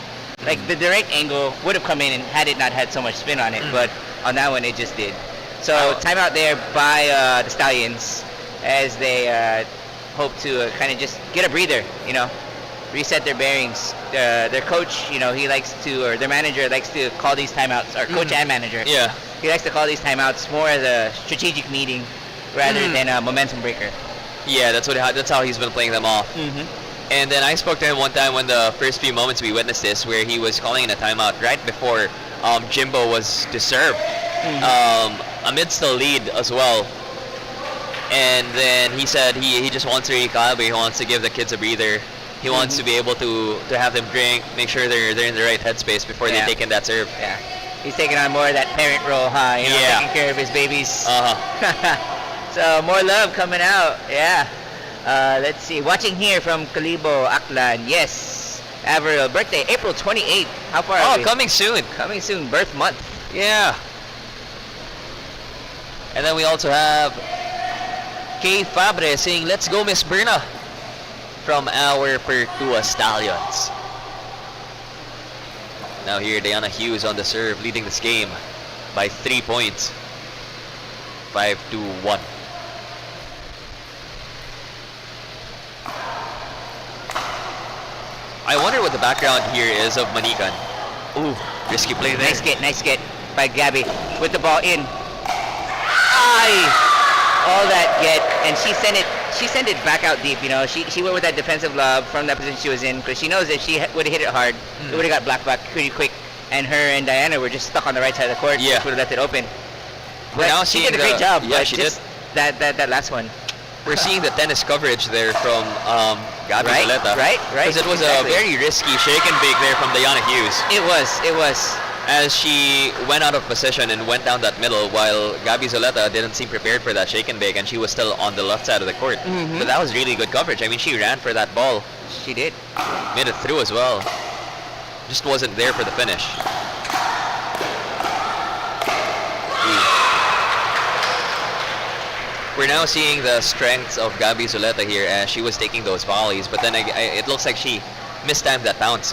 Like, the direct angle would have come in and had it not had so much spin on it, but on that one, it just did. So, timeout there by the Stallions as they hope to kind of just get a breather, reset their bearings. Their coach, he likes to, or their manager likes to call these timeouts, or coach and manager. Yeah. He likes to call these timeouts more as a strategic meeting rather than a momentum breaker. Yeah, that's how he's been playing them off. And then I spoke to him one time when the first few moments we witnessed this, where he was calling in a timeout right before Jimbo was to serve, amidst the lead as well. And then he said he just wants to recall, but he wants to give the kids a breather. He wants to be able to have them drink, make sure they're in the right headspace before they take in that serve. Yeah. He's taking on more of that parent role, huh? Yeah. Taking care of his babies. Uh-huh. So more love coming out. Yeah. Let's see. Watching here from Kalibo, Aklan. Yes. Avril. Birthday, April 28th. How far are Oh, we? coming soon. Coming soon. Birth month. Yeah. And then we also have Kay Fabre saying, "Let's go, Miss Berna," from our Pertua Stallions. Now here, Diana Hughes on the serve, leading this game by 3 points. 5-2-1. I wonder what the background here is of Manikan. Ooh, risky play there. Nice get by Gabby with the ball in. Aye! All that get, and she sent it back out deep, you know. She went with that defensive lob from that position she was in, because she knows if she would have hit it hard, it would have got blocked back pretty quick, and her and Diana were just stuck on the right side of the court. Yeah. Which would have left it open. We're now she seeing did a great job. Yeah, but she just did. That last one. We're seeing the tennis coverage there from Gabby Zoleta. Right. Because it was exactly. a very risky shake and bake there from Diana Hughes. It was. As she went out of position and went down that middle, while Gabby Zoleta didn't seem prepared for that shake and bake, and she was still on the left side of the court. But that was really good coverage. I mean, she ran for that ball. She did. Made it through as well. Just wasn't there for the finish. We're now seeing the strengths of Gabby Zoleta here as she was taking those volleys, but then it looks like she mistimed that bounce.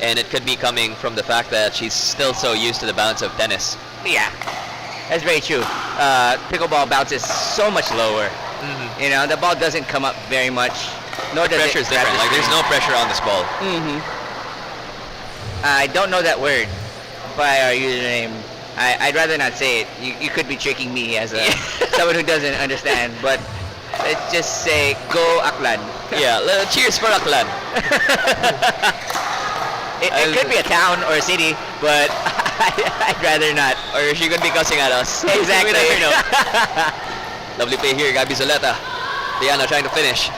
And it could be coming from the fact that she's still so used to the bounce of tennis. Yeah, that's very true. Pickleball bounces so much lower. You know, the ball doesn't come up very much. Nor does Pressure's it grab different. the Like, there's screen. no pressure on this ball. I don't know that word by our username. I'd rather not say it. You could be tricking me as someone who doesn't understand. But let's just say go Aklan. Yeah, cheers for Aklan. It could be a town or a city, but I'd rather not. Or she could be cussing at us. Exactly. We never know. Lovely play here, Gabby Zoleta. Diana trying to finish.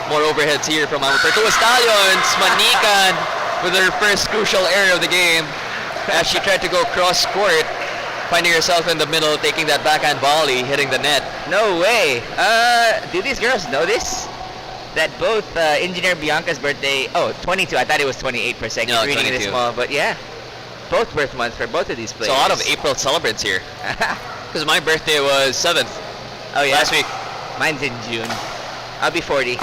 More overheads here from our Pertua Stallions. Manikan with her first crucial error of the game as she tried to go cross court, finding herself in the middle, taking that backhand volley, hitting the net. No way. Do these girls know this? That both Engineer Bianca's birthday, 22, I thought it was 28 per second, No, reading it 22. small, but yeah, both birth months for both of these players. So a lot of April celebrants here. Because my birthday was 7th. Oh yeah? Last week. Mine's in June. I'll be 40.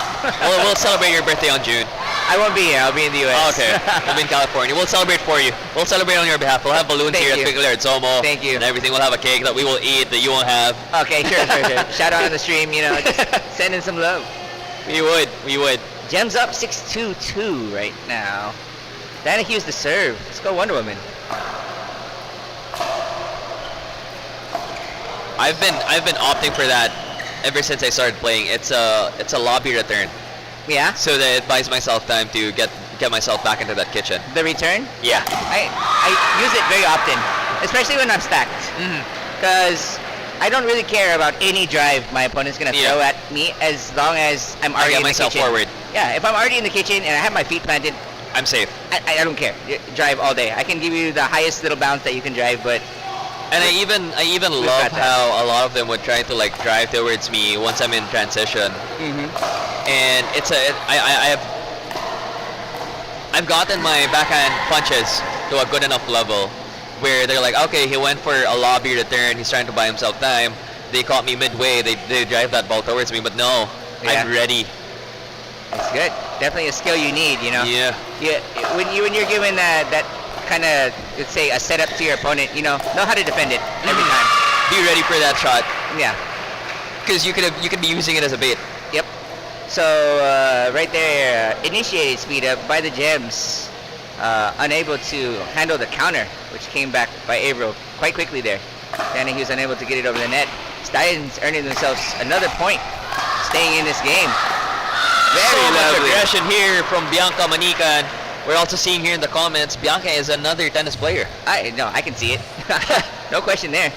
We'll celebrate your birthday on June. I won't be here, I'll be in the US. Oh, okay. I'm in California. We'll celebrate for you. We'll celebrate on your behalf. We'll have balloons Thank here you. at Pickle Yard SOMO. Thank you. And everything. We'll have a cake that we will eat that you won't have. Okay, sure. Shout out on the stream, you know, just send in some love. We would. Gems up 6-2-2 right now. Diana Hughes to serve. Let's go Wonder Woman. I've been opting for that ever since I started playing. It's a lobby return, Yeah? so that it buys myself time to get myself back into that kitchen. The return? Yeah. I use it very often, especially when I'm stacked. Because I don't really care about any drive my opponent's going to throw at me as long as I'm already get in the myself kitchen. forward. Yeah, if I'm already in the kitchen and I have my feet planted, I'm safe. I don't care. Drive all day. I can give you the highest little bounce that you can drive, but And I even We've love got that. how a lot of them would try to like drive towards me once I'm in transition. And I've gotten my backhand punches to a good enough level where they're like, okay, he went for a lobby return, he's trying to buy himself time. They caught me midway, they drive that ball towards me, but no, Yeah. I'm ready. it's good. Definitely a skill you need, you know? Yeah. Yeah, when you're given that kind of, let's say, a setup to your opponent, you know how to defend it every time. Be ready for that shot, Yeah. because you could be using it as a bait. Yep. So right there, initiated speed up by the Gems, unable to handle the counter, which came back by Averill quite quickly there. And he was unable to get it over the net. Stallions earning themselves another point, staying in this game. Very So much lovely. aggression here from Bianca Manikan. We're also seeing here in the comments, Bianca is another tennis player. I can see it. No question there.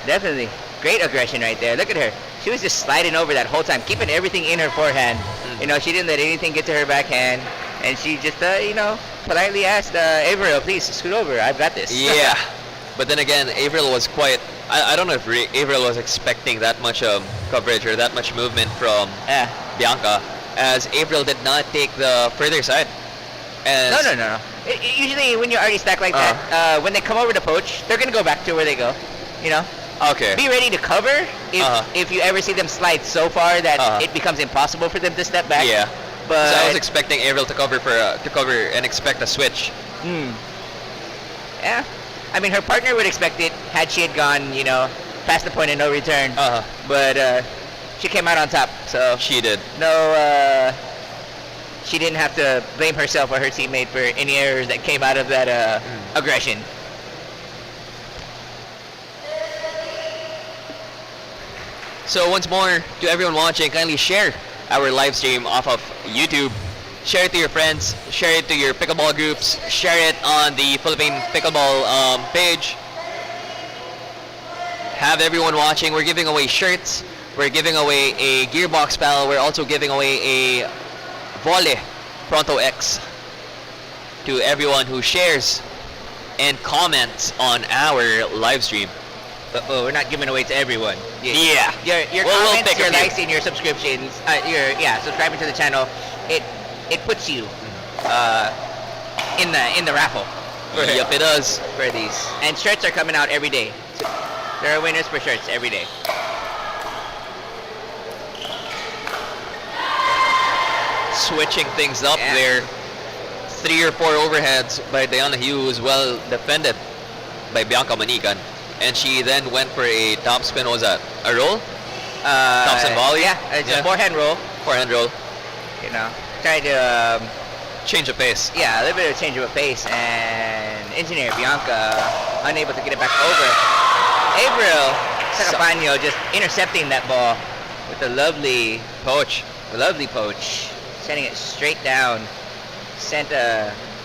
Definitely. Great aggression right there. Look at her. She was just sliding over that whole time, keeping everything in her forehand. You know, she didn't let anything get to her backhand. And she just, politely asked Averill, please scoot over. I've got this. Yeah. But then again, Averill was quite... I don't know if Averill was expecting that much coverage or that much movement from Yeah. Bianca, as Averill did not take the further side. As No. Usually when you're already stacked like that, when they come over to poach, they're going to go back to where they go. You know? Okay. Be ready to cover if you ever see them slide so far that it becomes impossible for them to step back. Yeah. But So I was expecting Averill to cover and expect a switch. yeah. I mean, her partner would expect it had she had gone, past the point of no return. Uh-huh. But she came out on top, so She did. no, she didn't have to blame herself or her teammate for any errors that came out of that aggression. So once more, to everyone watching, kindly share our live stream off of YouTube. Share it to your friends, share it to your pickleball groups, share it on the Philippine Pickleball page. Have everyone watching. We're giving away shirts. We're giving away a gearbox pal. We're also giving away a Volley Pronto X to everyone who shares and comments on our live stream. But we're not giving away to everyone. Yeah. Your We'll comments, pick a your few. likes, and your subscriptions, subscribing to the channel, it puts you in the raffle Yep, it does. for these. And shirts are coming out every day. So there are winners for shirts every day. Switching things up Yeah. there. 3 or 4 overheads by Diana Hughes, well defended by Bianca Manican. And she then went for a top spin. What was that? A roll? Thompson volley? Yeah, it's a forehand roll. Forehand roll. You know, trying to Change of pace. a little bit of change of a pace, and engineer Bianca unable to get it back over. Avril Sacapano just intercepting that ball with a lovely poach, sending it straight down. Sent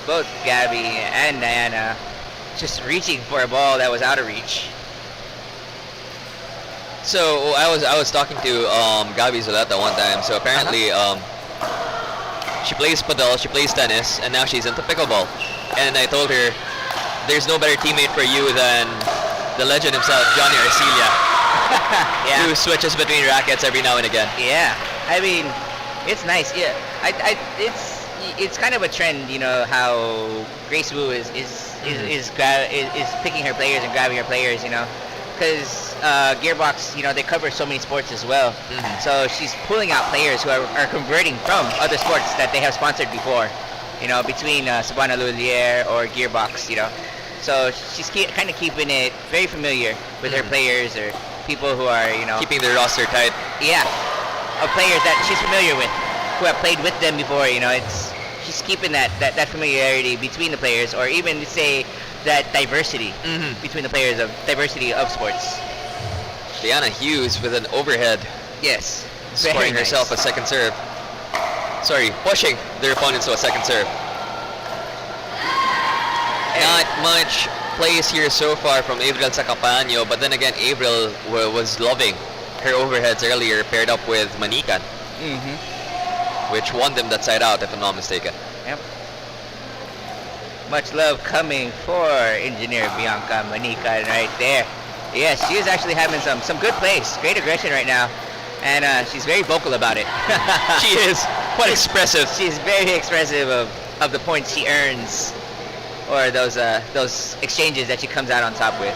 both Gabby and Diana just reaching for a ball that was out of reach. So I was talking to Gabby Zuleta one time. So apparently she plays padel, she plays tennis, and now she's into pickleball. And I told her, there's no better teammate for you than the legend himself, Johnny Arcilia, Yeah. who switches between rackets every now and again. Yeah, I mean, it's nice. Yeah, it's kind of a trend, you know, how Grace Wu is picking her players and grabbing her players, you know, because Gearbox, you know, they cover so many sports as well. So she's pulling out players who are converting from other sports that they have sponsored before, you know, between Cebuana Lhuillier or Gearbox, you know. So she's kind of keeping it very familiar with her players or people who are, you know, Keeping their roster tight. of players that she's familiar with, who have played with them before. You know, she's keeping that familiarity between the players, or even say that diversity between the players of diversity of sports. Diana Hughes with an overhead, Yes, scoring herself a second serve. Sorry, pushing their opponents to a second serve. Not much plays here so far from Avril Sacapano, but then again, Avril was loving her overheads earlier, paired up with Manican, which won them that side out, if I'm not mistaken. Yep. Much love coming for engineer Bianca Manican right there. Yes, she is actually having some good plays, great aggression right now, and she's very vocal about it. She is quite expressive. She's very expressive of the points she earns, or those exchanges that she comes out on top with.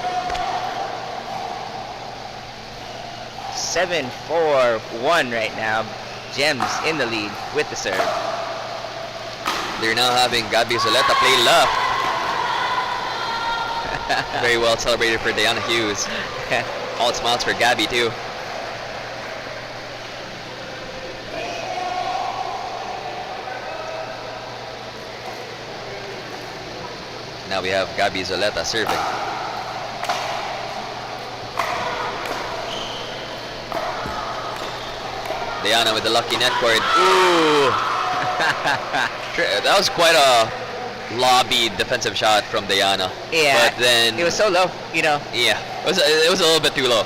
7-4-1 right now. Gems in the lead with the serve. They're now having Gabby Zuleta play left. Very well celebrated for Diana Hughes. All smiles for Gabby too. Now we have Gabby Zuleta serving. Diana with the lucky net cord. Ooh! That was quite a lobby defensive shot from Diana. Yeah, but then it was so low, you know. yeah, it was a little bit too low.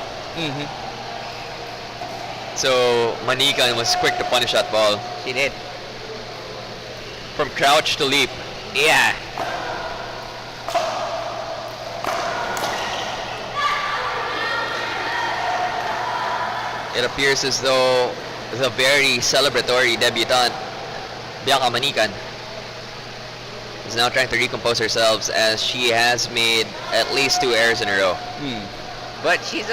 So Manican was quick to punish that ball. She did. From crouch to leap. Yeah. It appears as though the very celebratory debutante, Bianca Manican, is now trying to recompose herself as she has made at least 2 errors in a row. But she's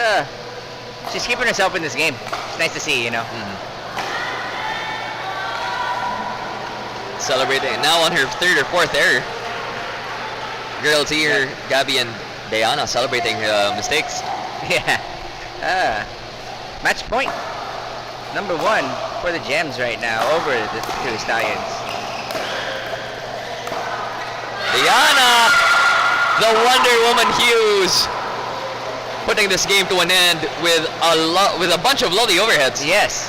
keeping herself in this game. It's nice to see, you know. Celebrating now on her 3rd or 4th error. Girls here, Gabby and Diana celebrating mistakes. Yeah. Match point number 1 for the Gems right now over the Pertua Stallions. Diana, the Wonder Woman Hughes, putting this game to an end with a bunch of lovely overheads. Yes.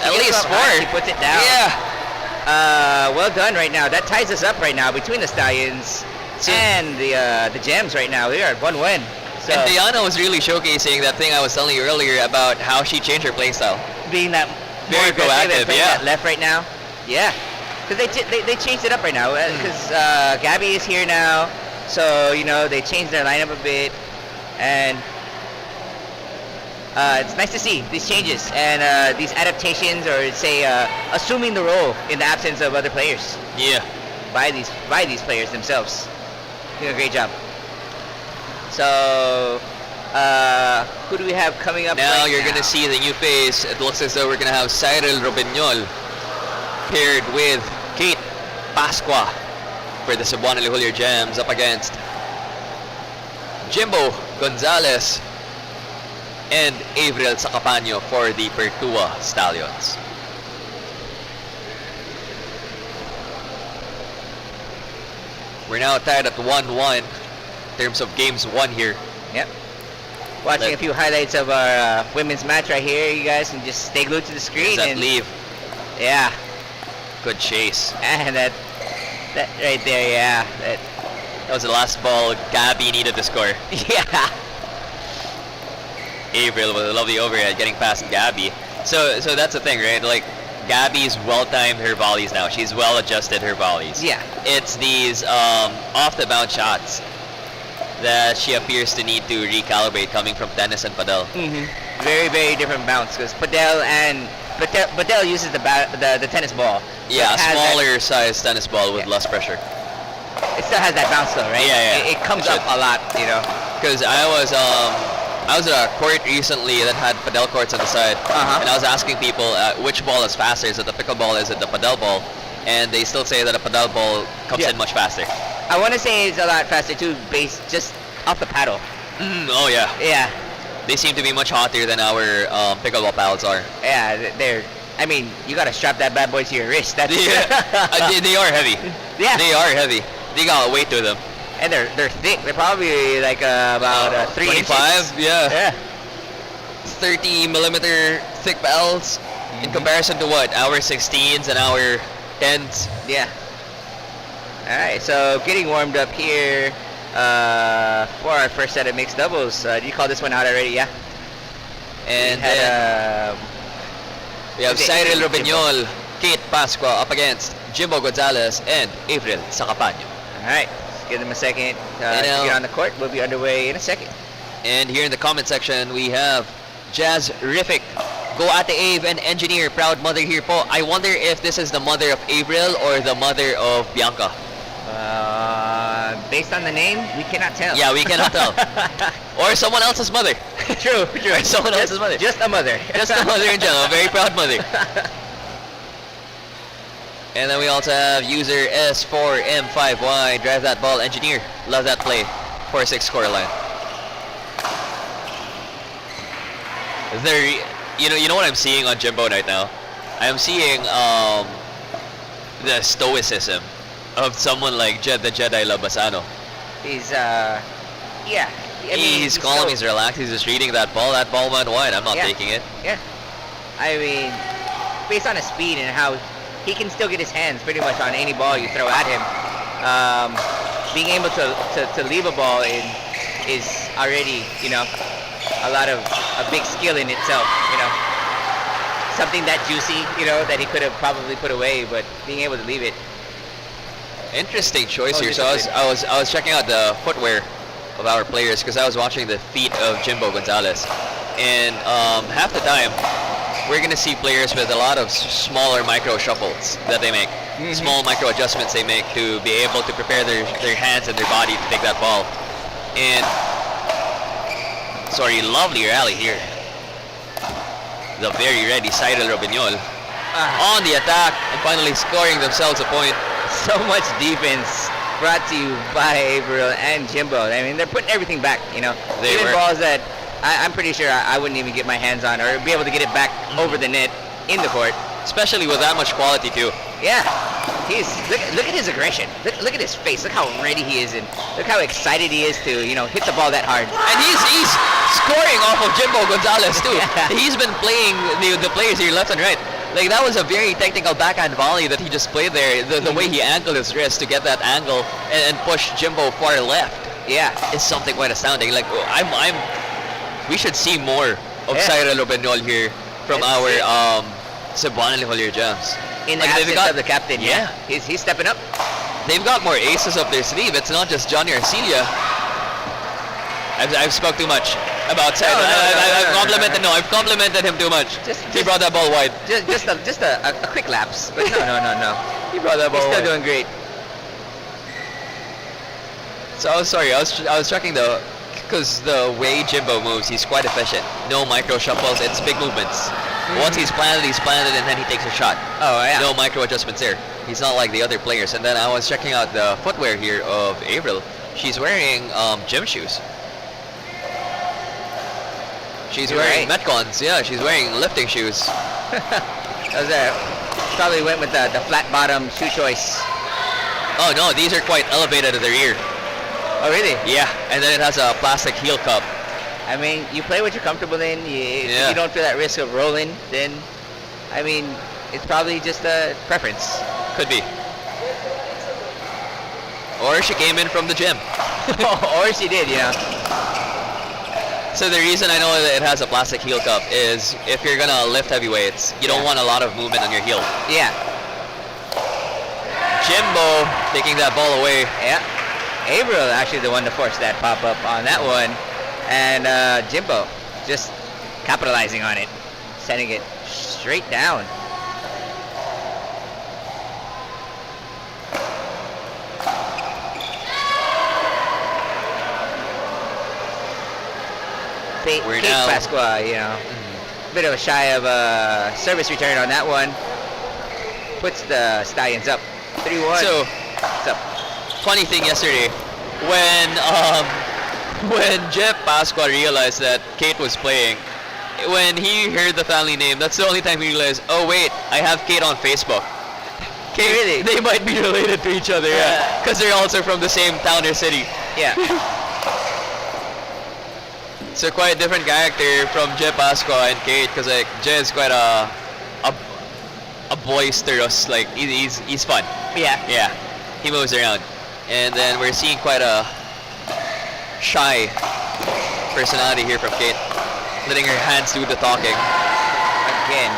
At She least gets up high, 4. She puts it down. Yeah. Well done right now. That ties us up right now between the Stallions and the Gems right now. We are at 1 win. So And Diana was really showcasing that thing I was telling you earlier about how she changed her playstyle. being that Very more aggressive and proactive, playing yeah. that left right now. Yeah. Because they changed it up right now. Because Gabby is here now. So, they changed their lineup a bit. And it's nice to see these changes and these adaptations, or say assuming the role in the absence of other players Yeah. by these players themselves. Doing a great job. So who do we have coming up? Now right you're gonna see the new face. It looks as though we're gonna have Cyril Robiñol paired with Kate Pascua for the Cebuana Lhuillier Gems up against Jimbo Gonzalez and Avril Sacapaño for the Pertua Stallions. We're now tied at 1-1 in terms of games won here. Yep. Watching a few highlights of our women's match right here. You guys can just stay glued to the screen. There's that and leave. Yeah. Good chase. And that right there, yeah. That was the last ball Gabby needed to score. Yeah. Avril with a lovely overhead getting past Gabby. So that's the thing, right? Like, Gabby's well-timed her volleys now. She's well-adjusted her volleys. Yeah. It's these off-the-bounce shots that she appears to need to recalibrate coming from tennis and padel. Mm-hmm. Very, very different bounce, because Padel uses the tennis ball. So Yeah, it a has smaller size tennis ball with Yeah. less pressure. it still has that bounce though, right? Yeah. It comes It up should. a lot, Because I was at a court recently that had padel courts on the side, Uh-huh. and I was asking people which ball is faster. Is it the pickleball? Is it the padel ball? And they still say that a padel ball comes Yeah. in much faster. I want to say it's a lot faster too, based just off the paddle. Oh yeah, Yeah, they seem to be much hotter than our pickleball paddles are. yeah, they're. I mean, you gotta strap that bad boy to your wrist. That's They are heavy. Yeah. They are heavy. They got a weight to them. and they're thick. They're probably like about 3 25, inches. yeah. Yeah. 30 millimeter thick paddles in comparison to what? Our 16s and our 10s. Yeah. All right, so getting warmed up here for our first set of mixed doubles. Did you call this one out already? Yeah. And We had, we have okay, Cyril Jimbo. Robiñol, Kate Pascua up against Jimbo Gonzalez and Avril Sacapaño. all right, let's give them a second to now- get on the court. We'll be underway in a second. And here in the comment section, we have Jazz Riffic. Go Ate Ave and Engineer, proud mother here po. I wonder if this is the mother of Avril or the mother of Bianca. Based on the name, we cannot tell. Yeah, we cannot tell. Or someone else's mother. True. Or someone else's mother. Just a mother. Just a mother in general, a very proud mother. And then we also have user S4M5Y, drive that ball, engineer. Love that play. 4-6 scoreline. You know what I'm seeing on Jimbo right now? I'm seeing the stoicism of someone like the Jedi Labasano. He's yeah. I mean, He's calm, so- he's relaxed, he's just reading that ball. That ball went wide. I'm not Yeah. taking it. Yeah. I mean, based on his speed and how he can still get his hands pretty much on any ball you throw at him, being able to leave a ball is already, a big skill in itself, Something that juicy, that he could have probably put away, but being able to leave it. Interesting choice Oh, here. So I was checking out the footwear of our players because I was watching the feet of Jimbo Gonzalez, and half the time we're gonna see players with a lot of smaller micro shuffles that they make, small micro adjustments they make to be able to prepare their hands and their body to take that ball. And sorry, lovely rally here. The very ready Cyril Robiñol on the attack and finally scoring themselves a point. So much defense brought to you by Avril and Jimbo. I mean, they're putting everything back, They Even were. balls that I'm pretty sure I wouldn't even get my hands on or be able to get it back over the net in the court. Especially with that much quality too. Yeah, look at his aggression. Look at his face. Look how ready he is, and look how excited he is to hit the ball that hard. And he's scoring off of Jimbo Gonzalez too. Yeah. He's been playing the players here left and right. Like that was a very technical backhand volley that he just played there. The way he angled his wrist to get that angle and push Jimbo far left. Yeah, Is something quite astounding. Like we should see more of Yeah. Cyril Obeñol here from Let's our see. Cebuana Lhuillier Gems. in the Like, they've absence got- of the captain. Yeah. He's stepping up. They've got more aces up their sleeve. It's not just Johnny Arcelia. I've spoke too much about Cyril. I've complimented him too much. He brought that ball wide. Just a quick lapse, but no. He brought that ball He's still wide. doing great. So I was checking though, because the way Jimbo moves, he's quite efficient. No micro shuffles, it's big movements. Once he's planted, and then he takes a shot. Oh yeah. No micro adjustments there. He's not like the other players. And then I was checking out the footwear here of Avril. She's wearing gym shoes. She's You're wearing right. Metcons. Yeah, she's wearing lifting shoes. Probably went with the flat bottom shoe choice. Oh no, these are quite elevated at their ear. Oh really? Yeah, and then it has a plastic heel cup. I mean, you play what you're comfortable in. If Yeah. you don't feel that risk of rolling, then, I mean, it's probably just a preference. Could be. Or she came in from the gym. Or she did, So the reason I know that it has a plastic heel cup is if you're gonna lift heavy weights, you don't Yeah. want a lot of movement on your heel. Yeah. Jimbo taking that ball away. Yeah. Avril actually the one to force that pop up on that one, and Jimbo just capitalizing on it, sending it straight down. We're Kate now- Pasqua, bit of a shy of a service return on that one. Puts the Stallions up 3-1. So, What's up? funny thing yesterday, when Jeff Pasqua realized that Kate was playing, when he heard the family name, that's the only time he realized, oh wait, I have Kate on Facebook. Kate, Really? They might be related to each other, yeah, because they're also from the same town or city. Yeah. So quite a different character from Jeff Pasqua and Kate, because like Jay is quite a boisterous, like he's fun. Yeah. Yeah, he moves around, and then we're seeing quite a shy personality here from Kate, letting her hands do the talking. Again,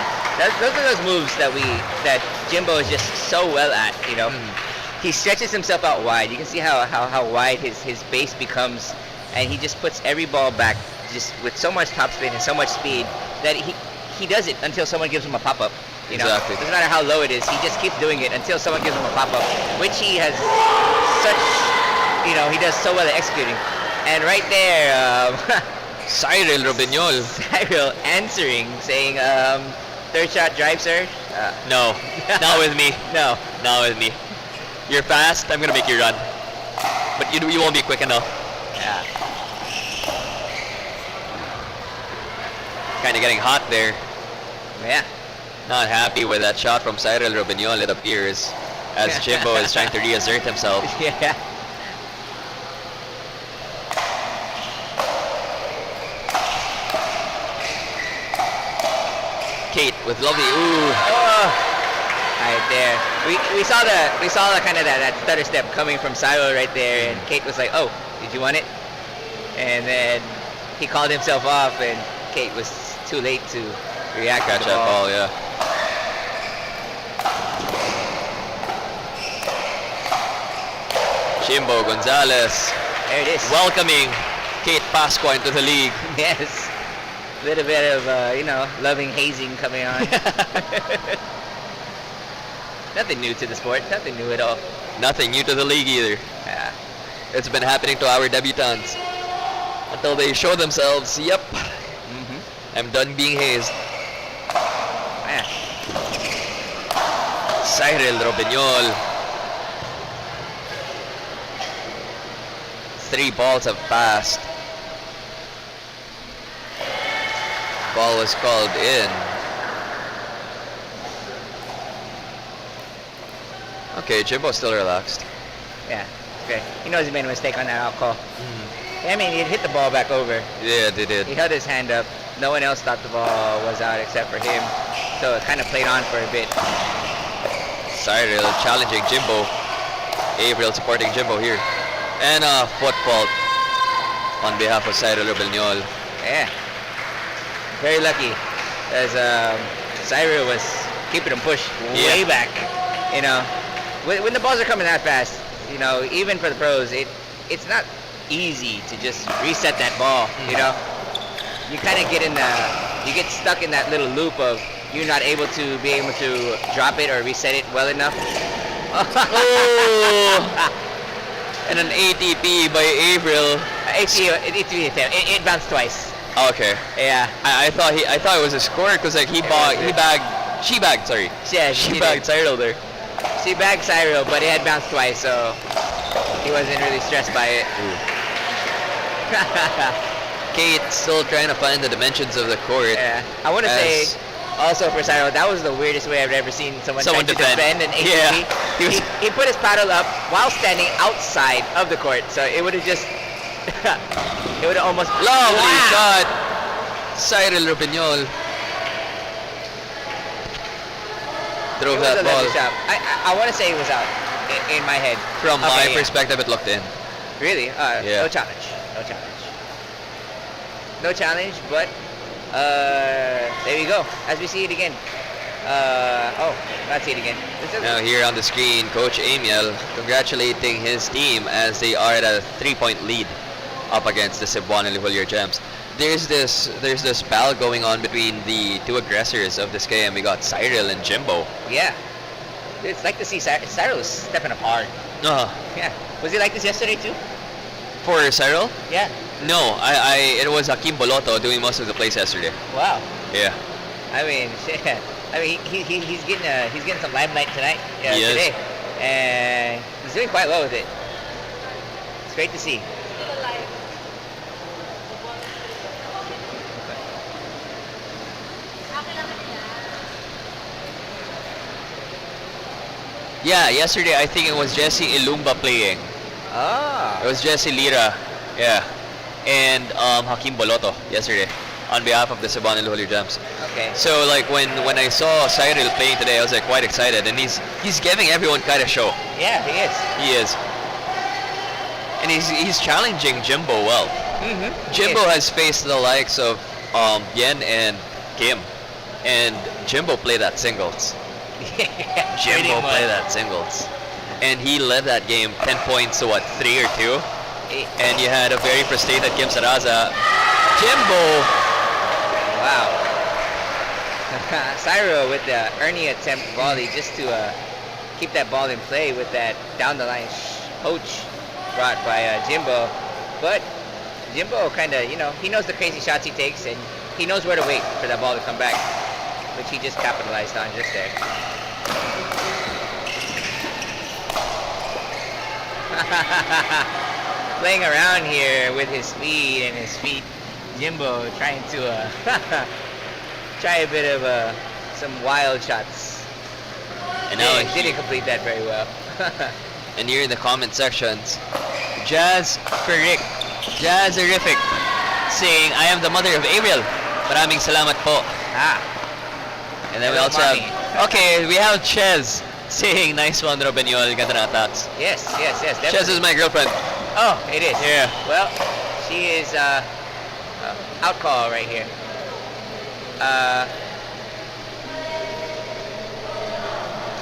those are those moves that Jimbo is just so well at. He stretches himself out wide. You can see how wide his base becomes, and he just puts every ball back just with so much topspin and so much speed that he does it until someone gives him a pop-up. Exactly. Doesn't matter how low it is, he just keeps doing it until someone gives him a pop-up, which he has he does so well at executing. And right there, Cyril Obeñol. Cyril answering, saying, third shot drive, sir? No, not with me. No. Not with me. You're fast, I'm gonna make you run. But you won't be quick enough. Yeah. Kind of getting hot there. Yeah. Not happy with that shot from Cyril Obeñol, it appears, as Jimbo is trying to reassert himself. Yeah. Kate with lovely, ooh. Oh. Right there. We saw the kind of that stutter step coming from Cyril right there, and Kate was like, "Oh, did you want it?" And then he called himself off, and Kate was too late to react Catch to the that ball, yeah. Jimbo Gonzalez There it is. welcoming Kate Pasqua into the league. Yes. A little bit of loving hazing coming on. Nothing new to the sport. Nothing new at all. Nothing new to the league either. Yeah. It's been happening to our debutants until they show themselves, yep, I'm done being hazed. Yeah. Cyril Obeñol. 3 balls have passed. foul was called in. Okay, Jimbo's still relaxed. Yeah, okay. He knows he made a mistake on that out call. I mean, he hit the ball back over. Yeah, they did. He held his hand up. No one else thought the ball was out except for him. So it kind of played on for a bit. Cyril challenging Jimbo. April supporting Jimbo here. And a foot fault on behalf of Cyril Rubiñol. Yeah. Very lucky, as Cyril was keeping him pushed way back. You know, when the balls are coming that fast, you know, even for the pros, it's not easy to just reset that ball. You know, you kind of get you get stuck in that little loop of you're not able to be able to drop it or reset it well enough. Oh! And an ATP by April. It bounced twice. Okay. Yeah. I thought it was a score because like she bagged Cyril there. She bagged Cyril, but it had bounced twice, so he wasn't really stressed by it. Kate still trying to find the dimensions of the court. Yeah. I want to say also for Cyril, that was the weirdest way I've ever seen someone try to defend an ATP. Yeah. He put his paddle up while standing outside of the court, so it would have just it would have almost lovely shot. Cyril Rubiñol drove that ball. I want to say it was out in my head. From my perspective, it looked in. Really? Yeah. No challenge. No challenge, but there you go. As we see it again. Let's see it again. Now here on the screen, Coach Amiel congratulating his team as they are at a 3-point lead up against the Cebuana Lhuillier Gems. There's this battle going on between the two aggressors of this game. We got Cyril and Jimbo. Yeah. It's like to see Cyril is stepping up hard. Yeah. Was he like this yesterday too? For Cyril? Yeah. No, it was Hakim Boloto doing most of the plays yesterday. Wow. Yeah. I mean, he's getting some limelight tonight. Yeah, he today, is. and he's doing quite well with it. It's great to see. Yeah, yesterday I think it was Jesse Ilumba playing. Ah. It was Jesse Lira, yeah, and Hakim Boloto yesterday on behalf of the Cebuana Lhuillier Gems. Okay. So like when I saw Cyril playing today, I was like quite excited, and he's giving everyone kind of show. Yeah, he is. He is, and he's challenging Jimbo well. Mm-hmm. Jimbo has faced the likes of Yen and Kim, and Jimbo played that singles. Jimbo played that singles, and he led that game 10 points to what, 3 or 2, and you had a very frustrated Kim Saraza. Jimbo. Wow. Cyril with the Ernie attempt volley just to keep that ball in play with that down the line poach brought by Jimbo, but Jimbo kind of, he knows the crazy shots he takes, and he knows where to wait for that ball to come back, which he just capitalized on just there. Playing around here with his speed and his feet, Jimbo trying to try a bit of some wild shots. And now he didn't complete that very well. And here in the comment sections, Jazzerific saying, I am the mother of Ariel. Maraming salamat po. And then we also have, we have Ches saying, nice one, Rubiñol, ganda na attacks. Yes, definitely. Ches is my girlfriend. Oh, it is? Yeah. Well, she is out call right here.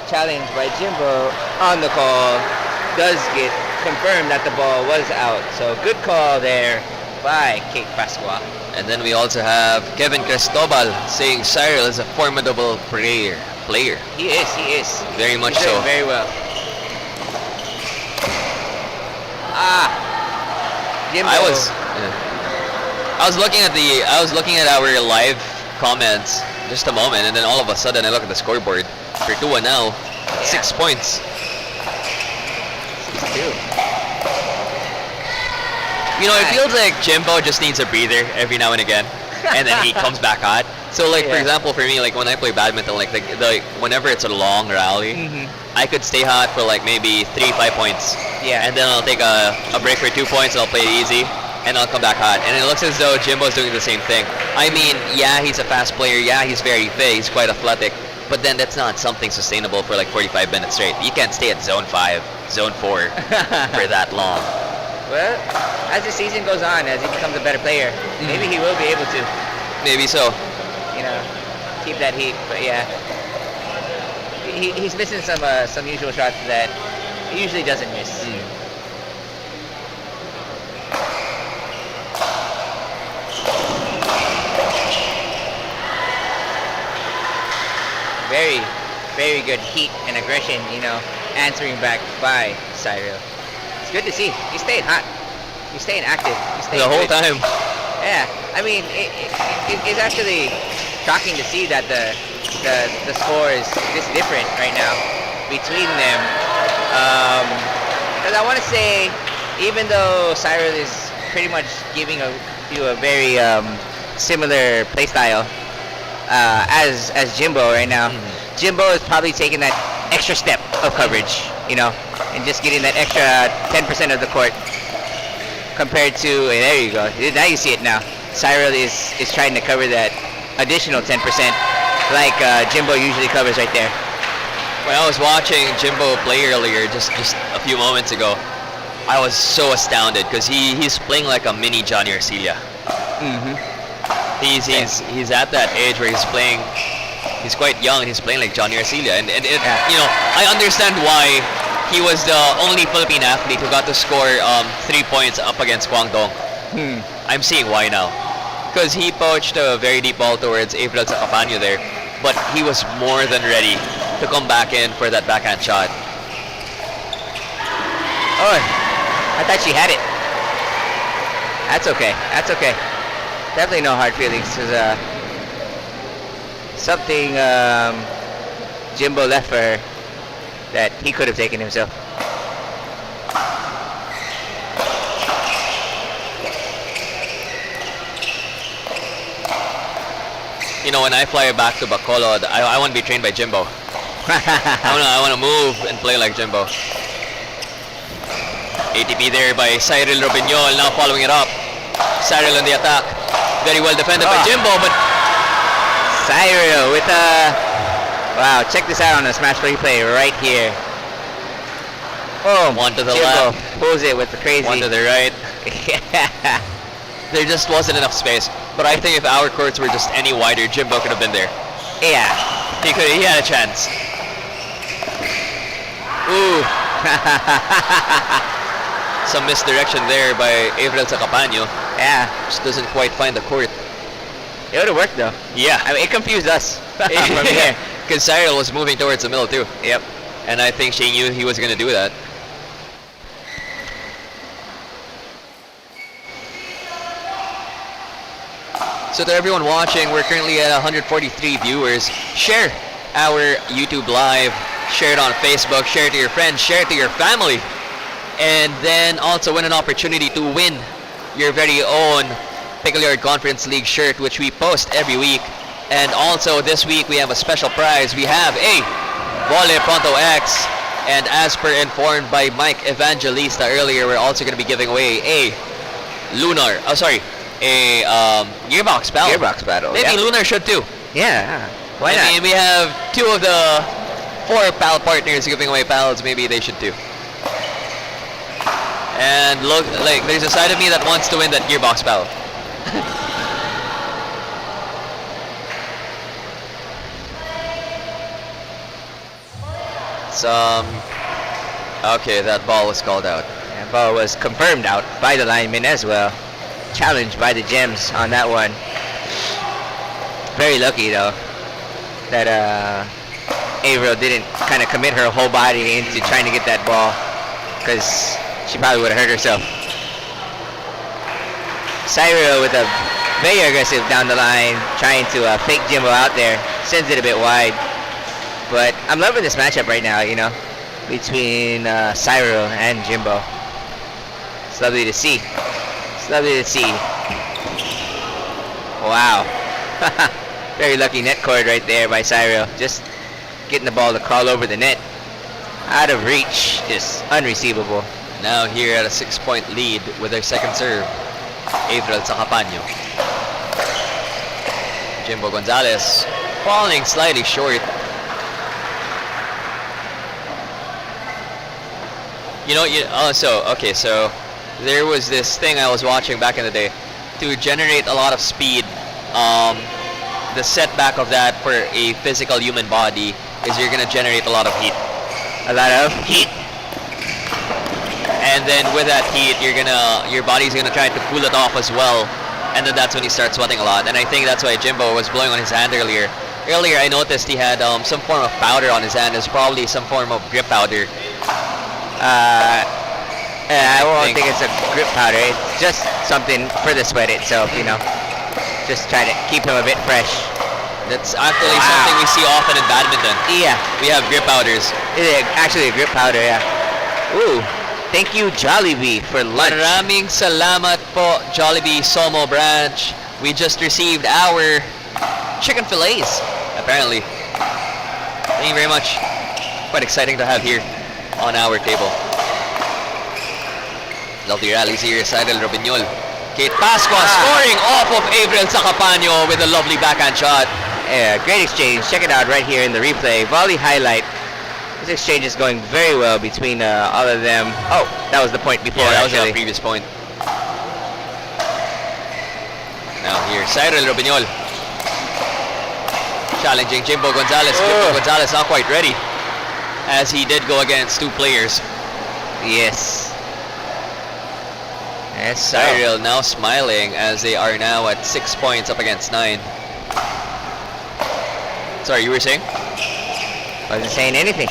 Challenge by Jimbo on the call does get confirmed that the ball was out. So good call there by Kate Pasqua. And then we also have Kevin Cristobal saying Cyril is a formidable player. He is. Very much He's so. doing very well. Jimbo. I was looking at our live comments just a moment, and then all of a sudden I look at the scoreboard. Pertua now, 6 points. 6-2. It feels like Jimbo just needs a breather every now and again. and then he comes back hot. So like for Yeah. example, for me, like when I play badminton, like the whenever it's a long rally, I could stay hot for like maybe 3-5 points. Yeah. And then I'll take a break for 2 points and I'll play it easy. And I'll come back hot. And it looks as though Jimbo's doing the same thing. I mean, yeah, he's a fast player. Yeah, he's very fit. He's quite athletic. But then that's not something sustainable for like 45 minutes straight. You can't stay at zone 5, zone 4 for that long. Well, as the season goes on, as he becomes a better player, maybe he will be able to, Maybe so. you know, keep that heat. But yeah, he's missing some usual shots that he usually doesn't miss. Very, very good heat and aggression, you know, answering back by Cyril. It's good to see. He's staying hot. He's staying active. He's staying The whole good. time. Yeah, I mean, it's actually shocking to see that the score is this different right now between them. Because I want to say, even though Cyril is pretty much giving you a very similar play style as Jimbo right now, Jimbo is probably taking that extra step of coverage, you know, and just getting that extra 10% of the court. Compared to, there you go. Now you see it now. Cyril is trying to cover that additional 10%, like Jimbo usually covers right there. When I was watching Jimbo play earlier, just a few moments ago, I was so astounded because he's playing like a mini Johnny Arcilla. He's at that age where he's playing. He's quite young. He's playing like Johnny Arcilla, and it, you know, I understand why. He was the only Philippine athlete who got to score 3 points up against Guangdong. I'm seeing why now. Because he poached a very deep ball towards April Zacapanyo there, but he was more than ready to come back in for that backhand shot. Oh, I thought she had it. That's okay. That's okay. Definitely no hard feelings. Cause, something Jimbo left for her that he could have taken himself. You know, when I fly back to Bacolod, I want to be trained by Jimbo. I want to move and play like Jimbo. ATP there by Cyril Robignol, now following it up. Cyril on the attack. Very well defended by Jimbo, but Cyril with a... Wow, check this out on the smash replay right here. Oh, one to the Jimbo left, pulls it with the crazy. one to the right. Yeah. There just wasn't enough space. But I think if our courts were just any wider, Jimbo could have been there. Yeah. He had a chance. Ooh. Some misdirection there by Avril Zacapanyo. Yeah. Just doesn't quite find the court. It would have worked though. Yeah. I mean, it confused us from here. Because Cyril was moving towards the middle too. Yep. And I think she knew he was going to do that. So to everyone watching, we're currently at 143 viewers. Share our YouTube live, share it on Facebook, share it to your friends, share it to your family, and then also win an opportunity to win your very own Pickle Yard Conference League shirt, which we post every week. And also this week we have a special prize. We have a Volley Pronto X, and as per informed by Mike Evangelista earlier, we're also going to be giving away a Gearbox Battle. Gearbox Battle. Maybe Yeah. Lunar should too. Yeah. Why I not? mean, we have 2 of the 4 PAL partners giving away pals. Maybe they should too. And look, like, there's a side of me that wants to win that Gearbox Battle. Okay, that ball was called out. That ball was confirmed out by the lineman as well. Challenged by the Gems on that one. Very lucky though that Avril didn't kind of commit her whole body into trying to get that ball, because she probably would have hurt herself. Cyril with a very aggressive down the line, trying to fake Jimbo out there. Sends it a bit wide. But I'm loving this matchup right now, you know, between Cyril and Jimbo. It's lovely to see. It's lovely to see. Wow. Very lucky net cord right there by Cyril. Just getting the ball to crawl over the net. Out of reach. Just unreceivable. Now here at a 6-point lead with their second serve. Avril Sacapaño. Jimbo Gonzalez falling slightly short. So there was this thing I was watching back in the day. To generate a lot of speed, the setback of that for a physical human body is you're gonna generate a lot of heat. A lot of heat. And then with that heat, your body's gonna try to cool it off as well. And then that's when you start sweating a lot. And I think that's why Jimbo was blowing on his hand earlier. Earlier, I noticed he had some form of powder on his hand. It's probably some form of grip powder. I won't think it's a grip powder. It's just something for the sweat itself, Just try to keep him a bit fresh. That's actually something we see often in badminton. Yeah. We have grip powders. It's actually a grip powder, yeah. Ooh. Thank you, Jollibee, for lunch. Maraming salamat po, Jollibee SOMO branch. We just received our chicken fillets, apparently. Thank you very much. Quite exciting to have here on our table. Lovely rallies here, Cyril Robiñol. Kate Pascua scoring off of Avril Sacapaño with a lovely backhand shot. Yeah, great exchange. Check it out right here in the replay. Volley highlight. This exchange is going very well between all of them. Oh, that was the point before. Yeah, that was actually. our previous point. Now here, Cyril Robiñol challenging Jimbo Gonzalez. Jimbo Gonzalez not quite ready, as he did go against two players. Yes. Yes, Cyril now smiling as they are now at 6 points up against 9. Sorry, you were saying? Wasn't saying anything.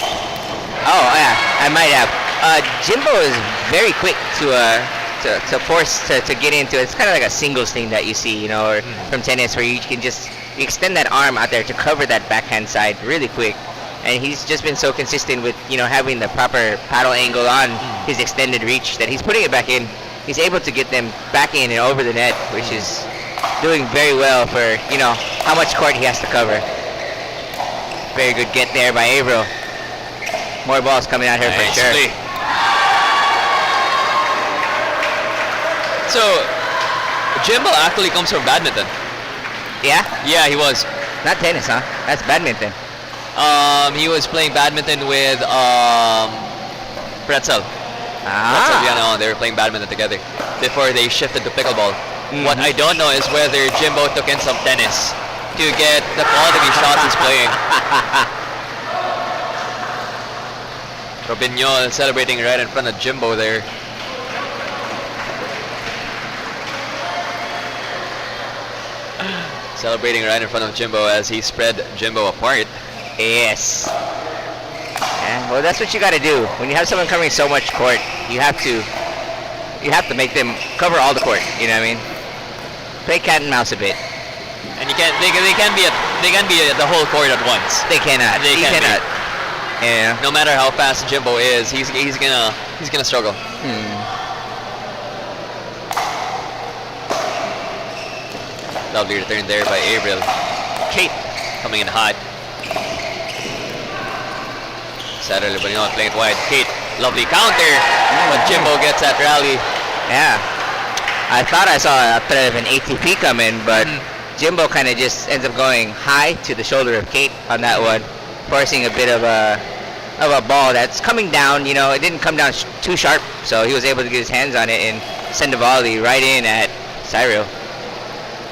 Oh, yeah, I might have. Jimbo is very quick to force to get into. It's kind of like a singles thing that you see, or from tennis, where you can just extend that arm out there to cover that backhand side really quick. And he's just been so consistent with having the proper paddle angle on his extended reach that he's putting it back in. He's able to get them back in and over the net, which is doing very well for how much court he has to cover. Very good get there by Avril. More balls coming out here for sure. So, Jimbo actually comes from badminton. Yeah? Yeah, he was. Not tennis, huh? That's badminton. He was playing badminton with Pretzel. They were playing badminton together before they shifted to pickleball. What I don't know is whether Jimbo took in some tennis to get the quality shots he's playing. Robiñol celebrating right in front of Jimbo there. Celebrating right in front of Jimbo as he spread Jimbo apart. Yes. Yeah, well, that's what you got to do. When you have someone covering so much court, you have to make them cover all the court. You know what I mean? Play cat and mouse a bit. And they can be at the whole court at once. They cannot. They cannot. Yeah. No matter how fast Jimbo is, he's gonna struggle. Lovely return there by Avril. Kate coming in hot. Cyril Robiñol playing it wide. Kate, lovely counter, but Jimbo gets that rally. Yeah. I thought I saw a threat of an ATP come in, but Jimbo kind of just ends up going high to the shoulder of Kate on that one, forcing a bit of a ball that's coming down. It didn't come down too sharp, so he was able to get his hands on it and send a volley right in at Cyril,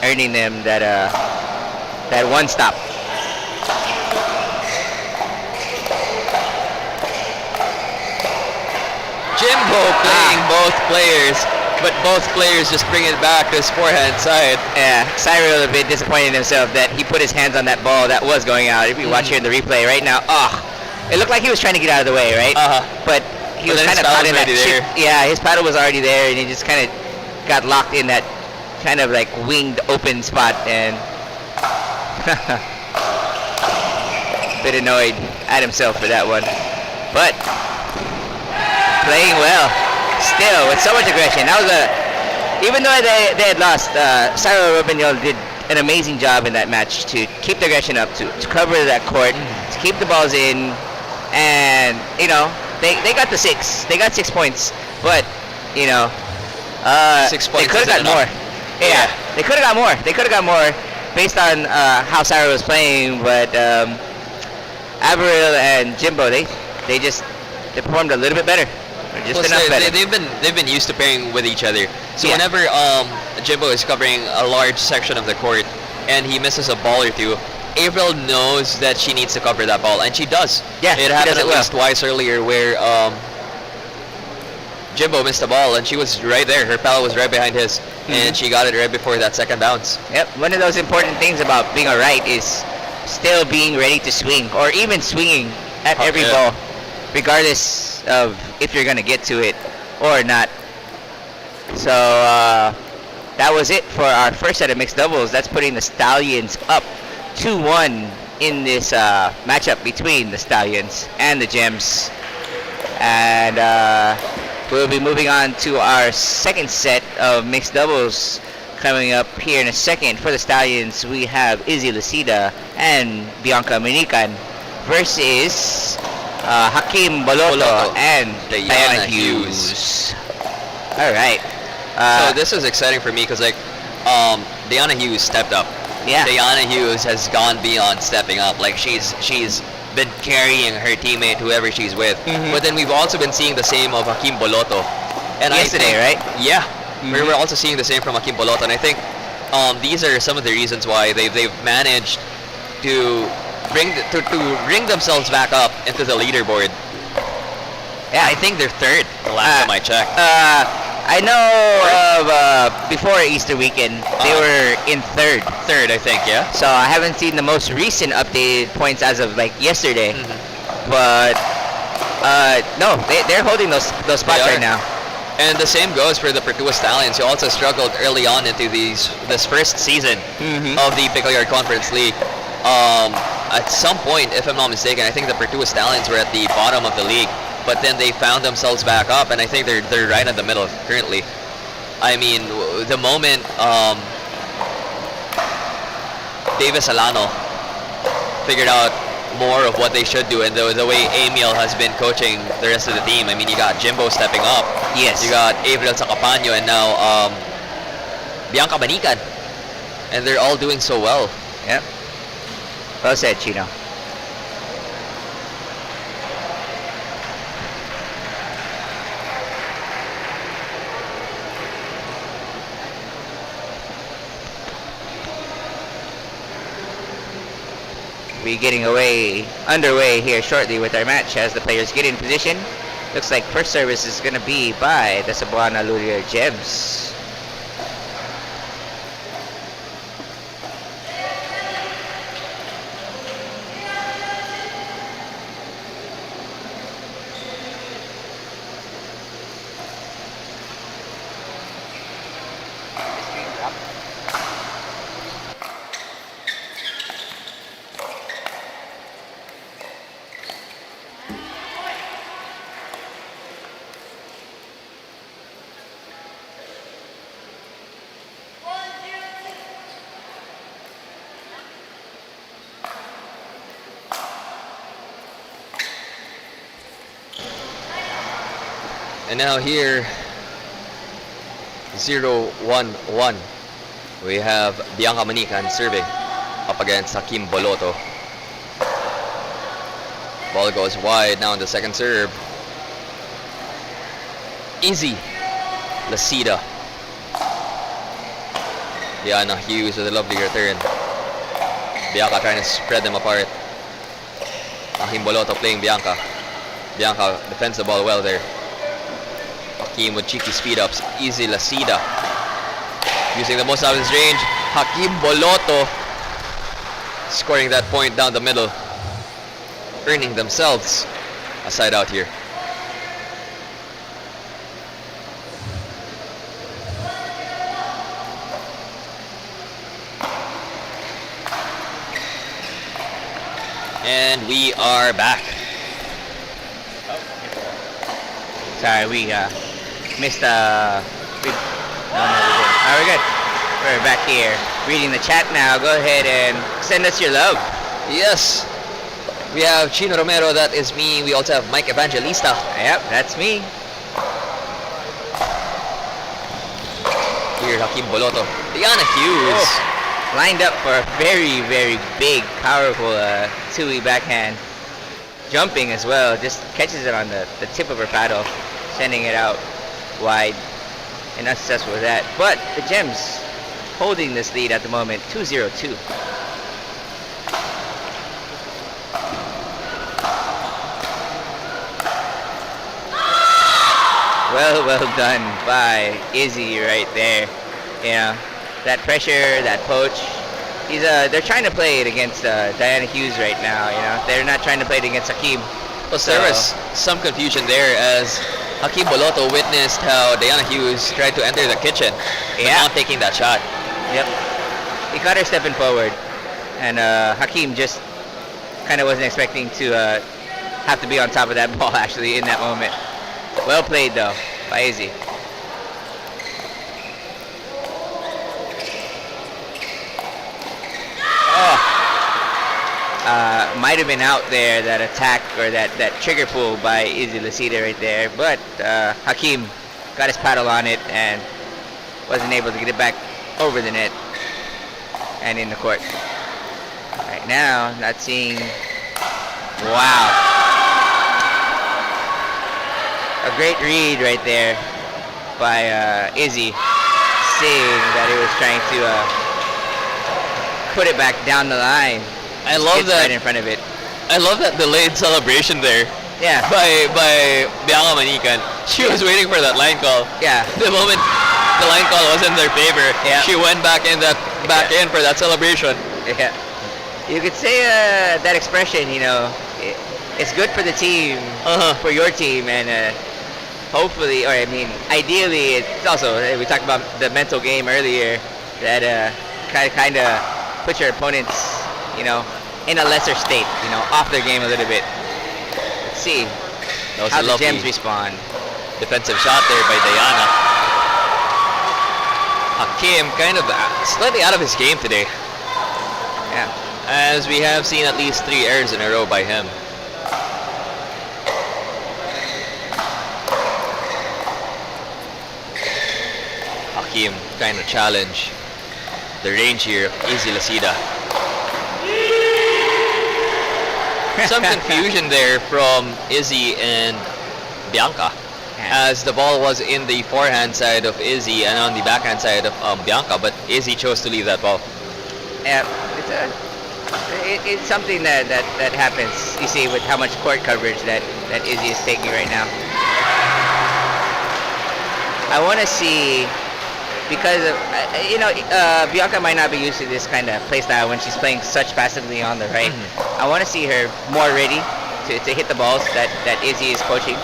earning them that one stop. Jimbo playing both players, but both players just bring it back to his forehand side. Yeah, Cyril a bit disappointed in himself that he put his hands on that ball that was going out. If you watch here in the replay right now, it looked like he was trying to get out of the way, right? But he was kind of caught in that chip. Yeah, his paddle was already there, and he just kind of got locked in that kind of like winged open spot, and a bit annoyed at himself for that one. But playing well, still with so much aggression. That was even though they had lost, Cyril Robiñol did an amazing job in that match to keep the aggression up, to cover that court, to keep the balls in, and they got the 6. They got 6 points, but 6 they points could have got isn't enough. more. Yeah, they could have got more. They could have got more based on how Sarah was playing, but Avril and Jimbo, they performed a little bit better. Just Plus, enough better. they've been used to playing with each other. So Yeah. whenever Jimbo is covering a large section of the court and he misses a ball or two, April knows that she needs to cover that ball, and she does. Yeah, it she happened does it at well. least twice earlier where Jimbo missed the ball and she was right there. Her pal was right behind his, and she got it right before that second bounce. Yep, one of those important things about being a right is still being ready to swing, or even swinging at every Yeah. ball, regardless of if you're gonna get to it or not. So that was it for our first set of mixed doubles. That's putting the Stallions up 2-1 in this matchup between the Stallions and the Gems. And we'll be moving on to our second set of mixed doubles coming up here in a second. For the Stallions, we have Izzy Lucida and Bianca Minican versus Hakim Boloto and Diana Hughes. All right. So this is exciting for me because Diana Hughes stepped up. Yeah. Diana Hughes has gone beyond stepping up. Like she's been carrying her teammate, whoever she's with. But then we've also been seeing the same of Hakim Boloto. And Yesterday, I think, right? Yeah. We're also seeing the same from Hakim Boloto, and I think these are some of the reasons why they've managed to bring themselves back up into the leaderboard. Yeah, I think they're third. The last time I checked. I know of before Easter weekend, they were in third. Third, I think. Yeah. So I haven't seen the most recent updated points as of yesterday, but no, they're holding those spots right now. And the same goes for the Pertua Stallions, who also struggled early on into this first season of the Pickle Yard Conference League. At some point, if I'm not mistaken, I think the Pertua Stallions were at the bottom of the league, but then they found themselves back up, and I think they're right in the middle currently. I mean, the moment Davis Alano figured out more of what they should do, and the way Emil has been coaching the rest of the team. I mean, you got Jimbo stepping up. Yes. You got Avril Sacapaño, and now Bianca Banican, and they're all doing so well. Yep. Well said, Chino. Be getting underway here shortly with our match as the players get in position. Looks like first service is going to be by the Cebuana Lhuillier Gems. And now here, 0-1-1. We have Bianca Manican serving up against Hakim Boloto. Ball goes wide now in the second serve. Easy. Lucida. Diana Hughes with a lovely return. Bianca trying to spread them apart. Hakim Boloto playing Bianca. Bianca defends the ball well there. Hakim with cheeky speed ups. Easy Lucida. Using the most out of his range. Hakim Boloto scoring that point down the middle. Earning themselves a side out here. And we are back. Sorry, we missed no, we didn't. Alright, we're good. We're back here reading the chat now. Go ahead and send us your love. Yes. We have Chino Romero, that is me. We also have Mike Evangelista. Yep, that's me. Here, Hakim Boloto. Diana Hughes. Lined up for a very, very big, powerful two-way backhand. Jumping as well. Just catches it on the tip of her paddle, sending it out wide. And unsuccessful with that. But the Gems holding this lead at the moment, 2-0-2. Well done by Izzy right there. You know, that pressure, that poach. They're trying to play it against Diana Hughes right now. You know, they're not trying to play it against Hakim. Plus, there was some confusion there as Hakim Boloto witnessed how Diana Hughes tried to enter the kitchen, but not taking that shot. Yep. He caught her stepping forward, and Hakim just kind of wasn't expecting to have to be on top of that ball actually in that moment. Well played though by Izzy. Might have been out there, that attack or that trigger pull by Izzy Lucida right there, but Hakim got his paddle on it and wasn't able to get it back over the net and in the court. Right now, not seeing. Wow. A great read right there by Izzy, seeing that he was trying to put it back down the line. I love that. Right in front of it. I love that delayed celebration there. Yeah. By Bianca Manikan. She was waiting for that line call. Yeah. The moment the line call was in their favor, she went back in for that celebration. Yeah. You could say that expression, you know, it's good for the team, for your team, and hopefully, or I mean, ideally, it's also, we talked about the mental game earlier, that kind of puts your opponents, you know, in a lesser state, you know, off their game a little bit. Let's see how the Gems respond. Defensive shot there by Diana. Hakim kind of slightly out of his game today. Yeah. As we have seen at least 3 errors in a row by him. Hakim kind of challenge the range here of Izzy Lucida. Some confusion there from Izzy and Bianca, as the ball was in the forehand side of Izzy and on the backhand side of Bianca, but Izzy chose to leave that ball. Yeah, it's something that happens, you see, with how much court coverage that Izzy is taking right now. I want to see, because of, you know, Bianca might not be used to this kind of play style when she's playing such passively on the right. I want to see her more ready to hit the balls that Izzy is coaching,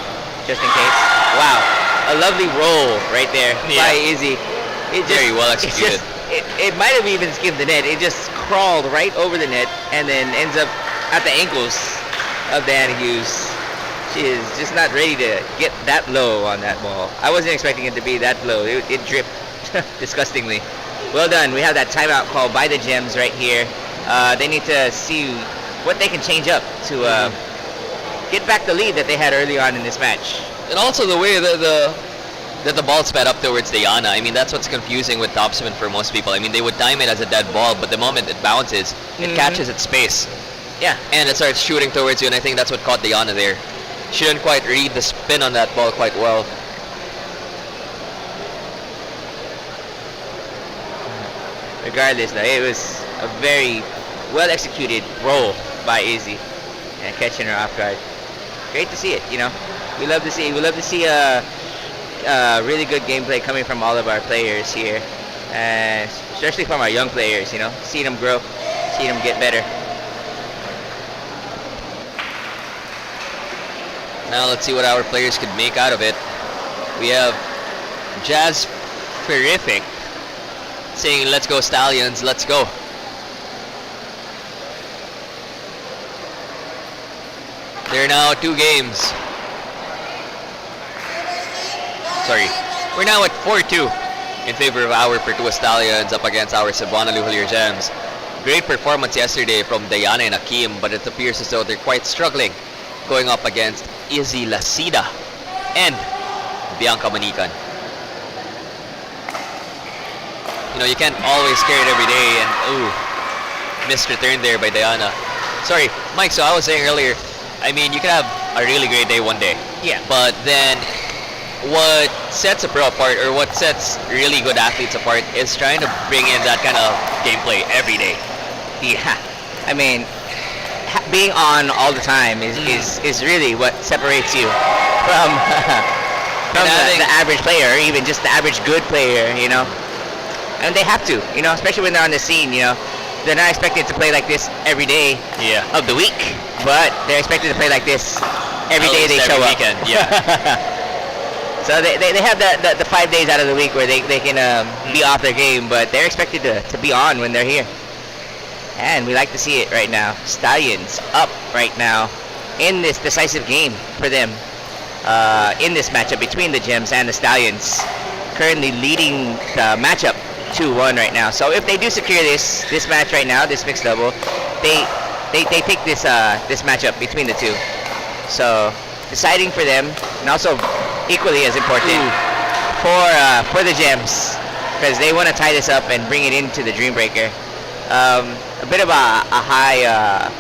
just in case. Wow, a lovely roll right there by Izzy. It just, very well executed. It might have even skimmed the net. It just crawled right over the net and then ends up at the ankles of Diana Hughes. She is just not ready to get that low on that ball. I wasn't expecting it to be that low. It dripped disgustingly. Well done. We have that timeout call by the Gems right here. They need to see what they can change up to get back the lead that they had early on in this match. And also the way that the ball sped up towards Diana. I mean, that's what's confusing with topspin for most people. I mean, they would time it as a dead ball, but the moment it bounces, it catches its space. Yeah. And it starts shooting towards you, and I think that's what caught Diana there. She didn't quite read the spin on that ball quite well. Regardless, though, it was a very well executed roll by Izzy and catching her off guard. Great to see it, you know. We love to see really good gameplay coming from all of our players here, and especially from our young players, you know, seeing them grow, seeing them get better. Now let's see what our players could make out of it. We have Jazz Terrific saying, "Let's go Stallions, let's go." There are now 2 games. Sorry, we're now at 4-2 in favor of our Pertua Stallions up against our Cebuana Lhuillier Gems. Great performance yesterday from Diana and Akim, but it appears as though they're quite struggling going up against Izzy Lasida and Bianca Manikan. You know, you can't always carry it every day, and ooh, missed return there by Diana. Sorry, Mike, so I was saying earlier, I mean, you can have a really great day one day. Yeah. But then what sets a pro apart, or what sets really good athletes apart, is trying to bring in that kind of gameplay every day. Yeah. I mean, being on all the time is really what separates you from the average player, or even just the average good player, you know. And they have to, you know, especially when they're on the scene, you know. They're not expected to play like this every day of the week, but they're expected to play like this every day they show up. Weekend, yeah. So they have the 5 days out of the week where they can be off their game, but they're expected to be on when they're here. And we like to see it right now. Stallions up right now in this decisive game for them in this matchup between the Gems and the Stallions. Currently leading the matchup 2-1 right now. So if they do secure this match right now, this mixed double, they take this matchup between the two. So deciding for them, and also equally as important for the Gems, because they want to tie this up and bring it into the Dream Breaker. A bit of a high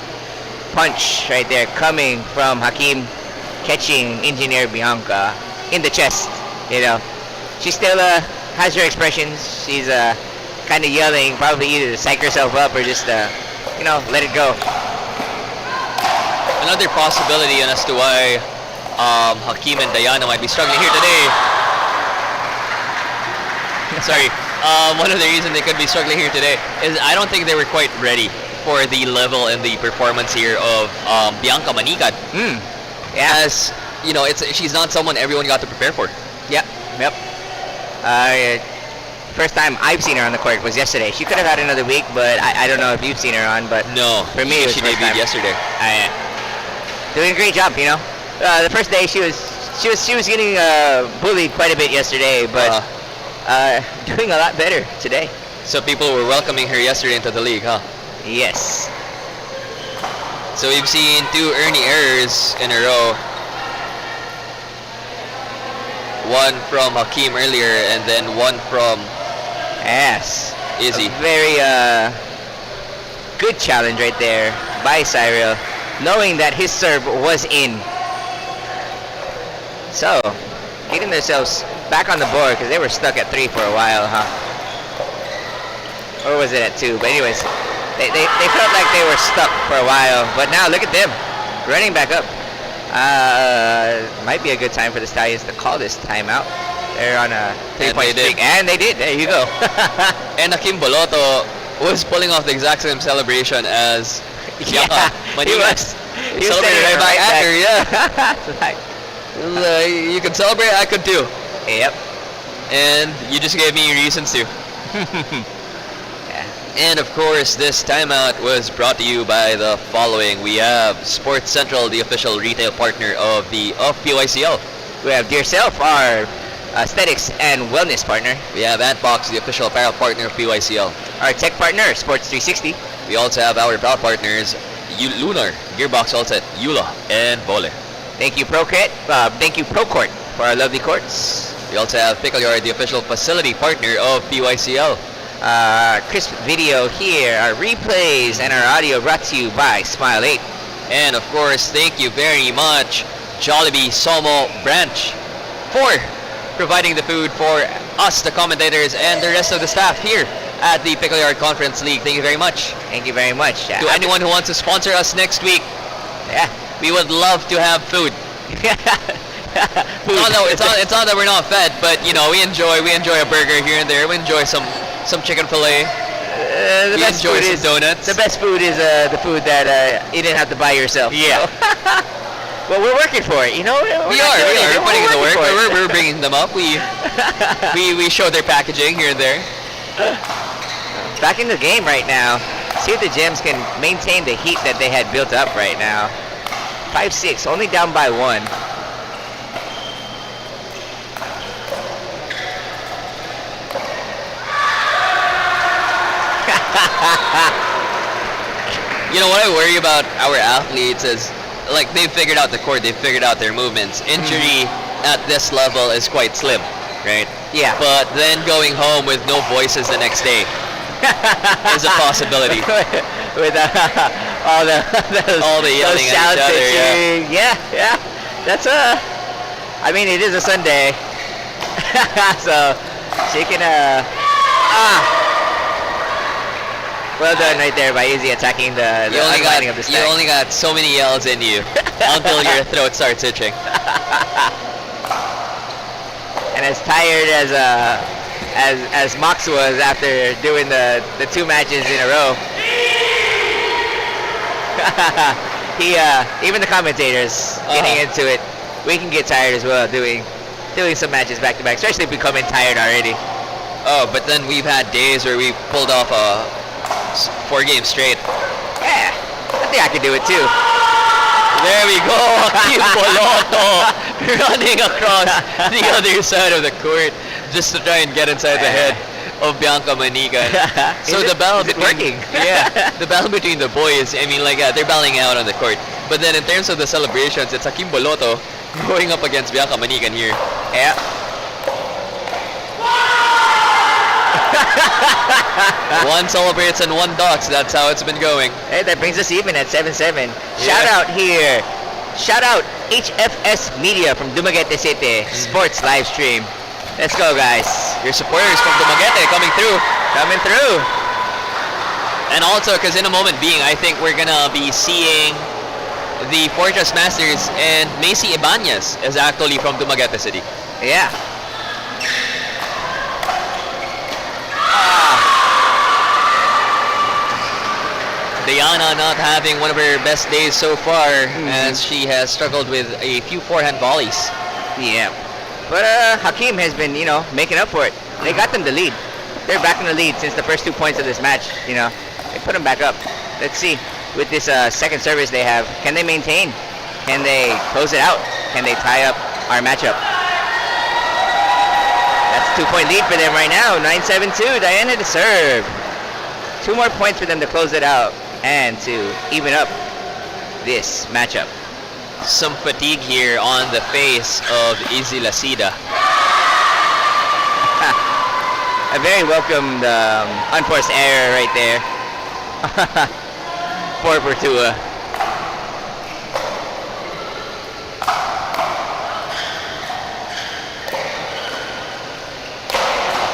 punch right there coming from Hakim, catching Engineer Bianca in the chest. You know, she still has her expressions. She's kind of yelling, probably either to psych herself up or just you know, let it go. Another possibility as to why Hakim and Diana might be struggling here today. Sorry. One of the reasons they could be struggling here today is I don't think they were quite ready for the level and the performance here of Bianca Manikan. Yeah. As you know, she's not someone everyone got to prepare for. Yep. First time I've seen her on the court was yesterday. She could have had another week, but I don't know if you've seen her on. But no, for me, she debuted yesterday. Doing a great job, you know. The first day she was getting bullied quite a bit yesterday, but doing a lot better today. So people were welcoming her yesterday into the league, huh? Yes. So we've seen 2 Ernie errors in a row. One from Hakim earlier, and then one from Izzy. A very good challenge right there by Cyril, knowing that his serve was in. So, getting themselves back on the board, because they were stuck at 3 for a while, huh? Or was it at 2? But anyways, they felt like they were stuck for a while, but now look at them running back up. Might be a good time for the Stallions to call this timeout. They're on a 3-point streak, and they did. There you go. And Hakim Boloto was pulling off the exact same celebration as Yeah, he was. He celebrated right back at her, yeah. Like, you can celebrate, I could too. yep. And you just gave me reasons to. And of course, this timeout was brought to you by the following. We have Sports Central, the official retail partner of PYCL. We have Dear Self, our aesthetics and wellness partner. We have Antbox, the official apparel partner of PYCL. Our tech partner, Sports 360. We also have our proud partners, Lunar, Gearbox Outset, Eula, and Vole. Thank you, Procourt. Thank you, Procourt, for our lovely courts. We also have Pickle Yard, the official facility partner of PYCL. Crisp video here, our replays and our audio brought to you by Smile 8. And of course, thank you very much, Jollibee SOMO branch, for providing the food for us, the commentators, and the rest of the staff here at the Pickle Yard Conference League. Thank you very much. Thank you very much. To anyone who wants to sponsor us next week, yeah, we would love to have food. Food. No, it's not that we're not fed, but you know, we enjoy a burger here and there. We enjoy some chicken fillet. The we best enjoy food some is donuts. The best food is the food that you didn't have to buy yourself. Yeah. So. Well, we're working for it, you know. We are putting in the work. We're bringing them up. We show their packaging here and there. Back in the game right now. See if the Gems can maintain the heat that they had built up right now. 5-6, only down by 1. You know what I worry about our athletes is, like, they've figured out the court, they've figured out their movements. Injury at this level is quite slim, right? Yeah. But then going home with no voices the next day is a possibility. With all the yelling those at shouts each other, yeah. That's I mean, it is a Sunday, so she can well done right there by Izzy attacking the unwinding of the stack. You only got so many yells in you until your throat starts itching. And as tired as Mox was after doing the 2 matches in a row, he even the commentators getting into it, we can get tired as well doing some matches back to back, especially if we come in tired already. Oh, but then we've had days where we pulled off 4 games straight. Yeah, I think I could do it too. There we go, Hakim Boloto running across the other side of the court just to try and get inside the head of Bianca Manigan. So the battle between the battle between the boys, I mean, like, they're battling out on the court. But then in terms of the celebrations, it's Hakim Boloto going up against Bianca Manigan here. Yeah. One celebrates and one ducks. That's how it's been going. Hey, that brings us even at 7-7. Shout out here. Shout out HFS Media from Dumaguete City. Sports live stream. Let's go, guys. Your supporters from Dumaguete coming through. Coming through. And also, because in a moment being, I think we're going to be seeing the Fortress Masters, and Macy Ibanez is actually from Dumaguete City. Yeah. Diana not having one of her best days so far, as she has struggled with a few forehand volleys. Yeah. But Hakim has been, making up for it. They got them the lead. They're back in the lead since the first 2 points of this match, They put them back up. Let's see. With this second service they have, can they maintain? Can they close it out? Can they tie up our matchup? That's a 2-point lead for them right now. 9-7-2. Diana to serve. 2 more points for them to close it out and to even up this matchup. Some fatigue here on the face of Izzy Lacida. A very welcomed unforced error right there for Pertua.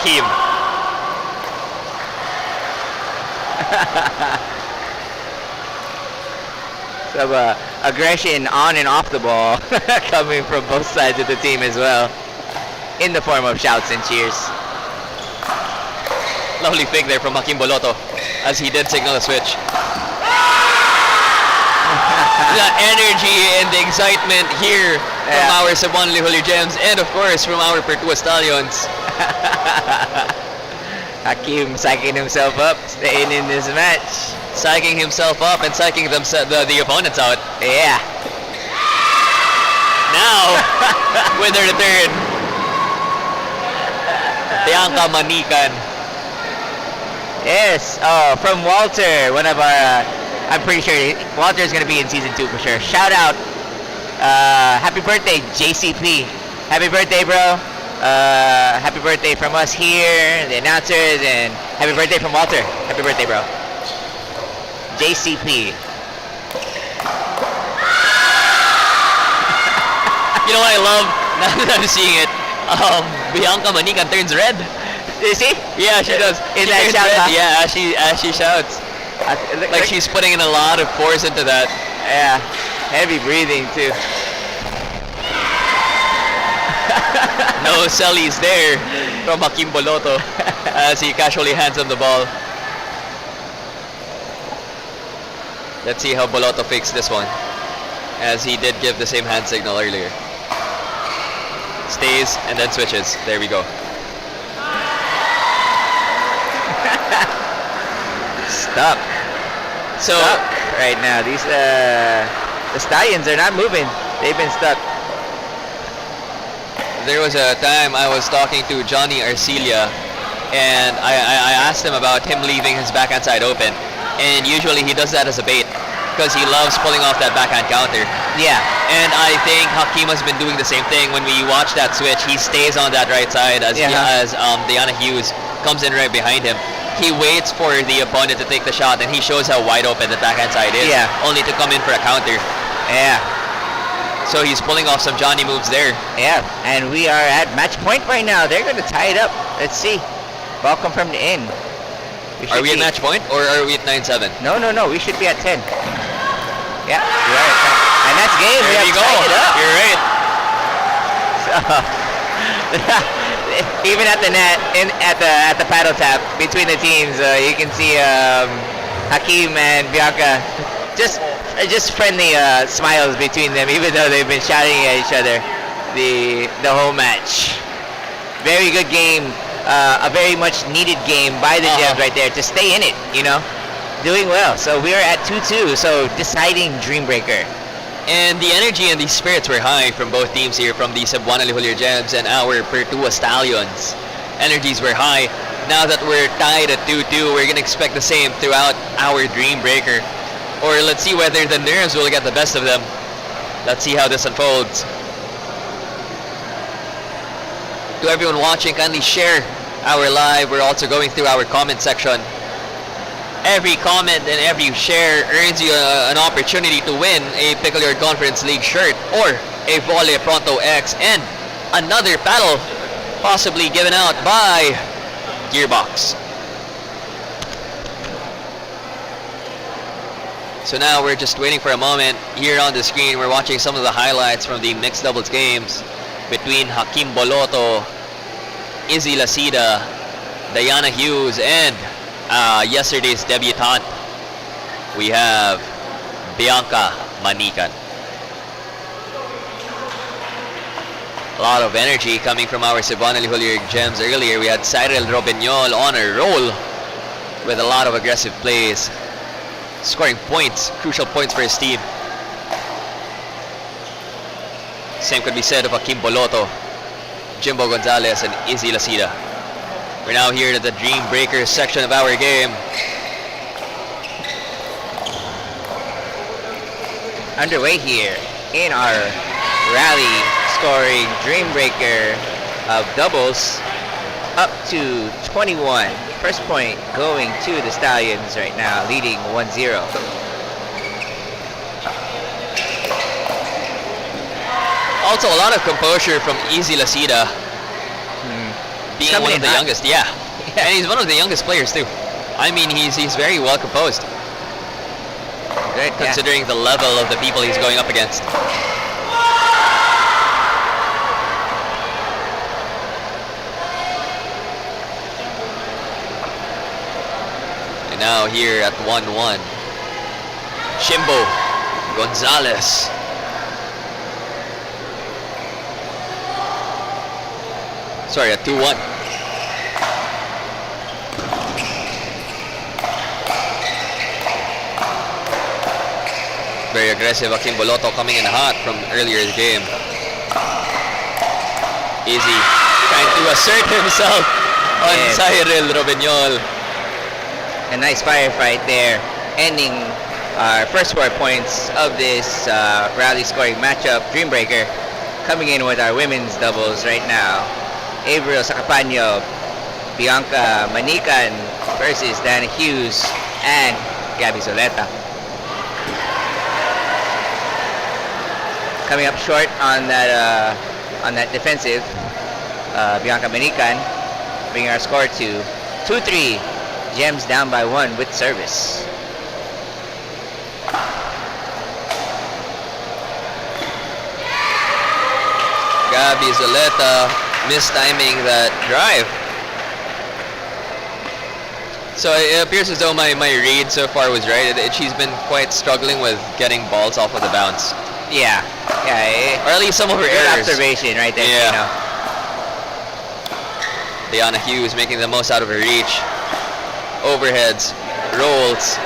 Kim. Some aggression on and off the ball coming from both sides of the team as well, in the form of shouts and cheers. Lovely fake there from Hakim Boloto as he did signal a switch. The energy and the excitement here from our Cebuana Lhuillier Gems, and of course from our Pertua Stallions. Hakim psyching himself up, staying in this match. Psyching himself up and psyching the opponents out. Yeah. Now, with the return, Bianca Manigan. Yes, from Walter, one of our, I'm pretty sure Walter is going to be in season 2 for sure. Shout out, happy birthday, JCP. Happy birthday, bro. Happy birthday from us here, the announcers, and happy birthday from Walter. Happy birthday, bro. JCP. You know what I love? Now that I'm seeing it, Bianca Manigan turns red. You see? Yeah, she does. In She that turns shout, red, huh? yeah, as she shouts. Like she's putting in a lot of force into that. Yeah, heavy breathing too. No sellies there from Hakim Boloto as he casually hands him the ball. Let's see how Boloto fakes this one, as he did give the same hand signal earlier. Stays and then switches. There we go. Stuck. Stuck right now. These the Stallions are not moving. They've been stuck. There was a time I was talking to Johnny Arcilia, and I asked him about him leaving his backhand side open, and usually he does that as a bait. because he loves pulling off that backhand counter. Yeah. And I think Hakim has been doing the same thing. When we watch that switch, he stays on that right side as Diana Hughes comes in right behind him. He waits for the opponent to take the shot, and he shows how wide open the backhand side is, only to come in for a counter. Yeah. So he's pulling off some Johnny moves there. Yeah, and we are at match point right now. They're going to tie it up. Let's see. Ball confirmed in. Are we at match point, or are we at 9-7? No. We should be at 10. Yeah, we are at 10. And that's game. There you go. Tied it up. You're right. So, even at the net, at the paddle tap between the teams, you can see Hakim and Bianca just friendly smiles between them, even though they've been shouting at each other the whole match. Very good game, a very much needed game by the Gems right there to stay in it. Doing well. So we are at 2-2. So deciding Dreambreaker. And the energy and the spirits were high from both teams here, from the Cebuana Lhuillier Gems and our Pertua Stallions. Energies were high. Now that we're tied at 2-2, we're going to expect the same throughout our Dreambreaker. Or let's see whether the nerves will get the best of them. Let's see how this unfolds. To everyone watching, kindly share our live. We're also going through our comment section. Every comment and every share earns you an opportunity to win a Pickle Yard Conference League shirt or a Volley Pronto X and another paddle possibly given out by Gearbox. So now we're just waiting for a moment. Here on the screen, we're watching some of the highlights from the mixed doubles games between Hakim Boloto, Izzy Lasida, Diana Hughes, and yesterday's debutante, we have Bianca Manican. A lot of energy coming from our Cebuana Lhuillier Gems earlier. We had Cyril Robignol on a roll with a lot of aggressive plays, scoring points, crucial points for his team. Same could be said of Hakim Boloto, Jimbo Gonzalez, and Izzy Lasida. We're now here at the Dream Breaker section of our game. Underway here in our rally scoring Dream Breaker of doubles up to 21. First point going to the Stallions right now, leading 1-0. Also a lot of composure from Izzy Lasida. Being one of the youngest, and he's one of the youngest players too. I mean, he's very well composed, good, considering the level of the people he's going up against. And now here at 1-1, Jimbo Gonzalez. Sorry, at 2-1. Very aggressive Hakim Boloto coming in hot from earlier in the game. Izzy trying to assert himself on Cyril Robignol. A nice firefight there, ending our first 4 points of this rally scoring matchup. Dreambreaker coming in with our women's doubles right now. Avril Sacapaño, Bianca Manican versus Diana Hughes and Gabby Zoleta. Coming up short on that defensive, Bianca Manican, bringing our score to 2-3. Gems down by 1 with service. Gabby Zoleta mistiming that drive. So it appears as though my read so far was right. She's been quite struggling with getting balls off of the bounce. Yeah. Or at least some of her Good errors. observation right there. Yeah. Diana Hughes making the most out of her reach. Overheads, rolls.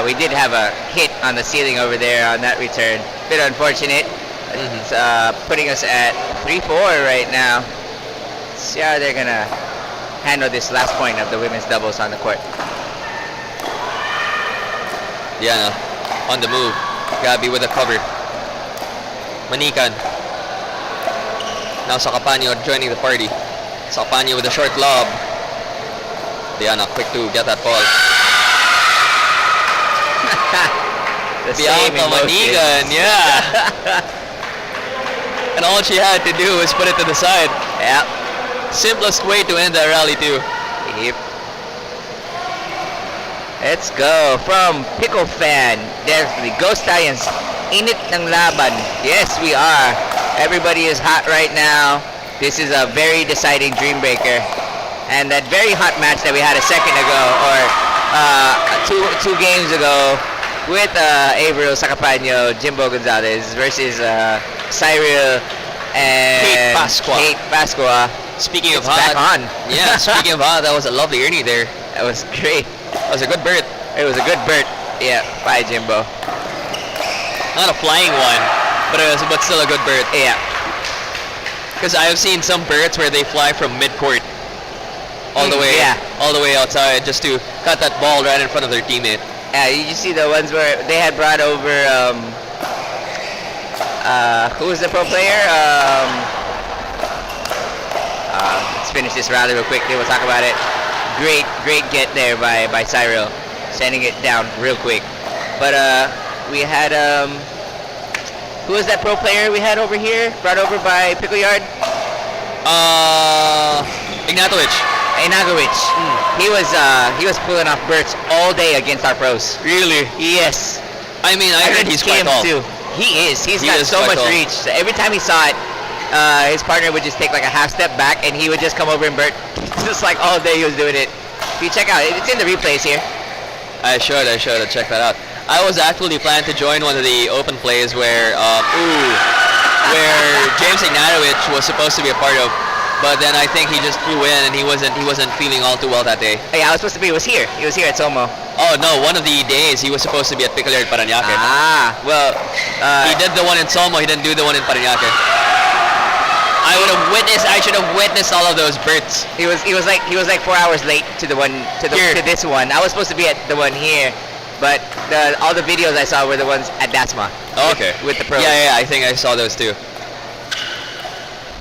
We did have a hit on the ceiling over there on that return. Bit unfortunate. It's putting us at 3-4 right now. Let's see how they're gonna handle this last point of the women's doubles on the court. Diana on the move. Gabby with a cover. Manikan. Now Sakapanyo joining the party. Sakapanyo with a short lob. Diana quick to get that ball. Bianca Manigan, yeah. And all she had to do was put it to the side. Yeah. Simplest way to end that rally too. Yep. Let's go from Pickle fan. Definitely. Go Stallions. Init ng laban. Yes, we are. Everybody is hot right now. This is a very deciding dream breaker. And that very hot match that we had a second ago, or two games ago, with Averill Sakapanyo, Jimbo Gonzalez versus Cyril and Kate Pasqua. Speaking of It's back hot, on. yeah. Speaking of hot, that was a lovely Ernie there. That was great. That was a good bird. It was a good bird. Yeah, bye Jimbo. Not a flying one, but still a good bird. Yeah. Because I have seen some birds where they fly from mid-court all the way outside just to cut that ball right in front of their teammate. Yeah, you just see the ones where they had brought over who was the pro player? Let's finish this rally real quick, then we'll talk about it. Great get there by Cyril, sending it down real quick. But we had who was that pro player we had over here, brought over by Pickle Yard? Ignatovic. He was pulling off birds all day against our pros. Really? Yes. I mean, I heard he's quite tall. too. He is. He's got is so quite much tall. reach. So every time he saw it, his partner would just take like a half step back, and he would just come over and bird. Just like all day he was doing it. If you check out, it's in the replays here. I should check that out. I was actually planning to join one of the open plays where James Ignatovic was supposed to be a part of, but then I think he just flew in and he wasn't feeling all too well that day. Hey, I was supposed to be. He was here at SOMO. Oh no, one of the days he was supposed to be at Pickle Yard Parañaque. Well, He did the one in SOMO, he didn't do the one in Parañaque. I should have witnessed all of those birds. he was like 4 hours late to the one to this one. I was supposed to be at the one here, but all the videos I saw were the ones at Dasma. Oh, okay. With the pros. Yeah, I think I saw those too.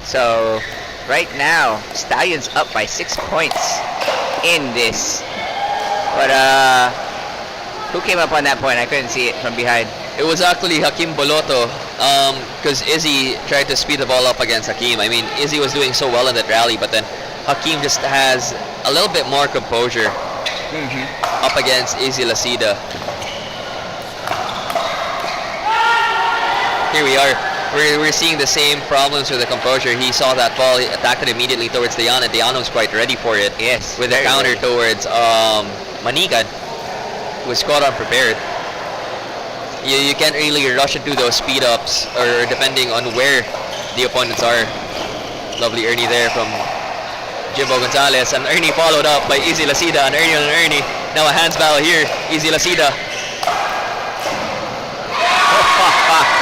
So right now, Stallions up by 6 points in this. But who came up on that point? I couldn't see it from behind. It was actually Hakim Boloto, because Izzy tried to speed the ball up against Hakim. I mean, Izzy was doing so well in that rally, but then Hakim just has a little bit more composure up against Izzy Lacida. Here we are. We're seeing the same problems with the composure. He saw that ball, he attacked it immediately towards Diana. Diana was quite ready for it. Yes. With a counter towards Manigan, who was caught unprepared. You can't really rush into those speed ups, or depending on where the opponents are. Lovely Ernie there from Jimbo Gonzalez, and Ernie followed up by Izzy Lacida, and Ernie. Now a hands battle here. Izzy Lacida.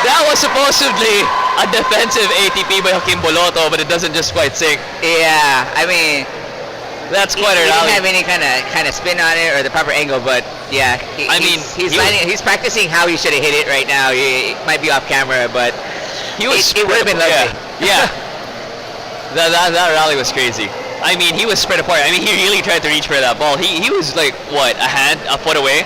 That was supposedly a defensive ATP by Hakim Boloto, but it doesn't just quite sink. Yeah, I mean, That's quite a he rally. didn't have any kind of spin on it or the proper angle, but yeah, he's practicing how he should have hit it right now. He might be off camera, but He was it would have been lovely. Yeah. that rally was crazy. I mean, he was spread apart. I mean, he really tried to reach for that ball. He was like, what, a foot away?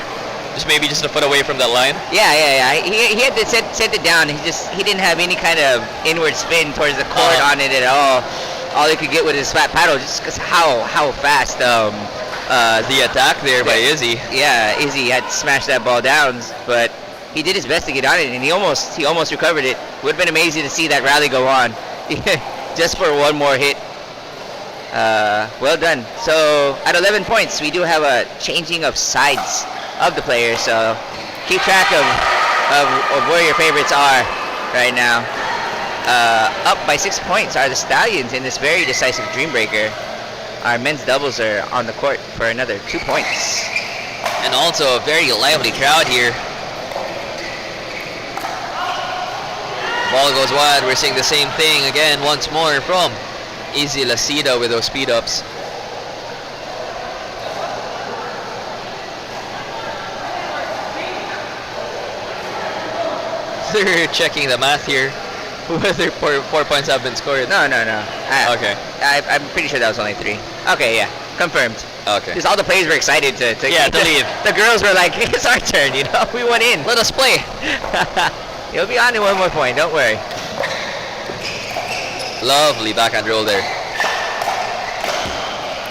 Maybe just a foot away from that line. Yeah. He had to set it down. He didn't have any kind of inward spin towards the court on it at all. All he could get with his flat paddle, just because how fast the attack there by Izzy. Yeah, Izzy had smashed that ball down, but he did his best to get on it, and he almost recovered it. Would have been amazing to see that rally go on, just for one more hit. Well done. So at 11 points, we do have a changing of sides of the players. So keep track of where your favorites are right now. Up by 6 points are the Stallions in this very decisive dream breaker. Our men's doubles are on the court for another 2 points. And also a very lively crowd here. Ball goes wide. We're seeing the same thing again once more from Izzy Lacida with those speed ups. they're checking the math here. Whether 4 points have been scored. No. Okay. I'm pretty sure that was only 3. Okay, yeah. Confirmed. Okay. Because all the players were excited to leave. The girls were like, it's our turn, you know? We went in. Let us play. You'll be on to one more point, don't worry. Lovely backhand roll there.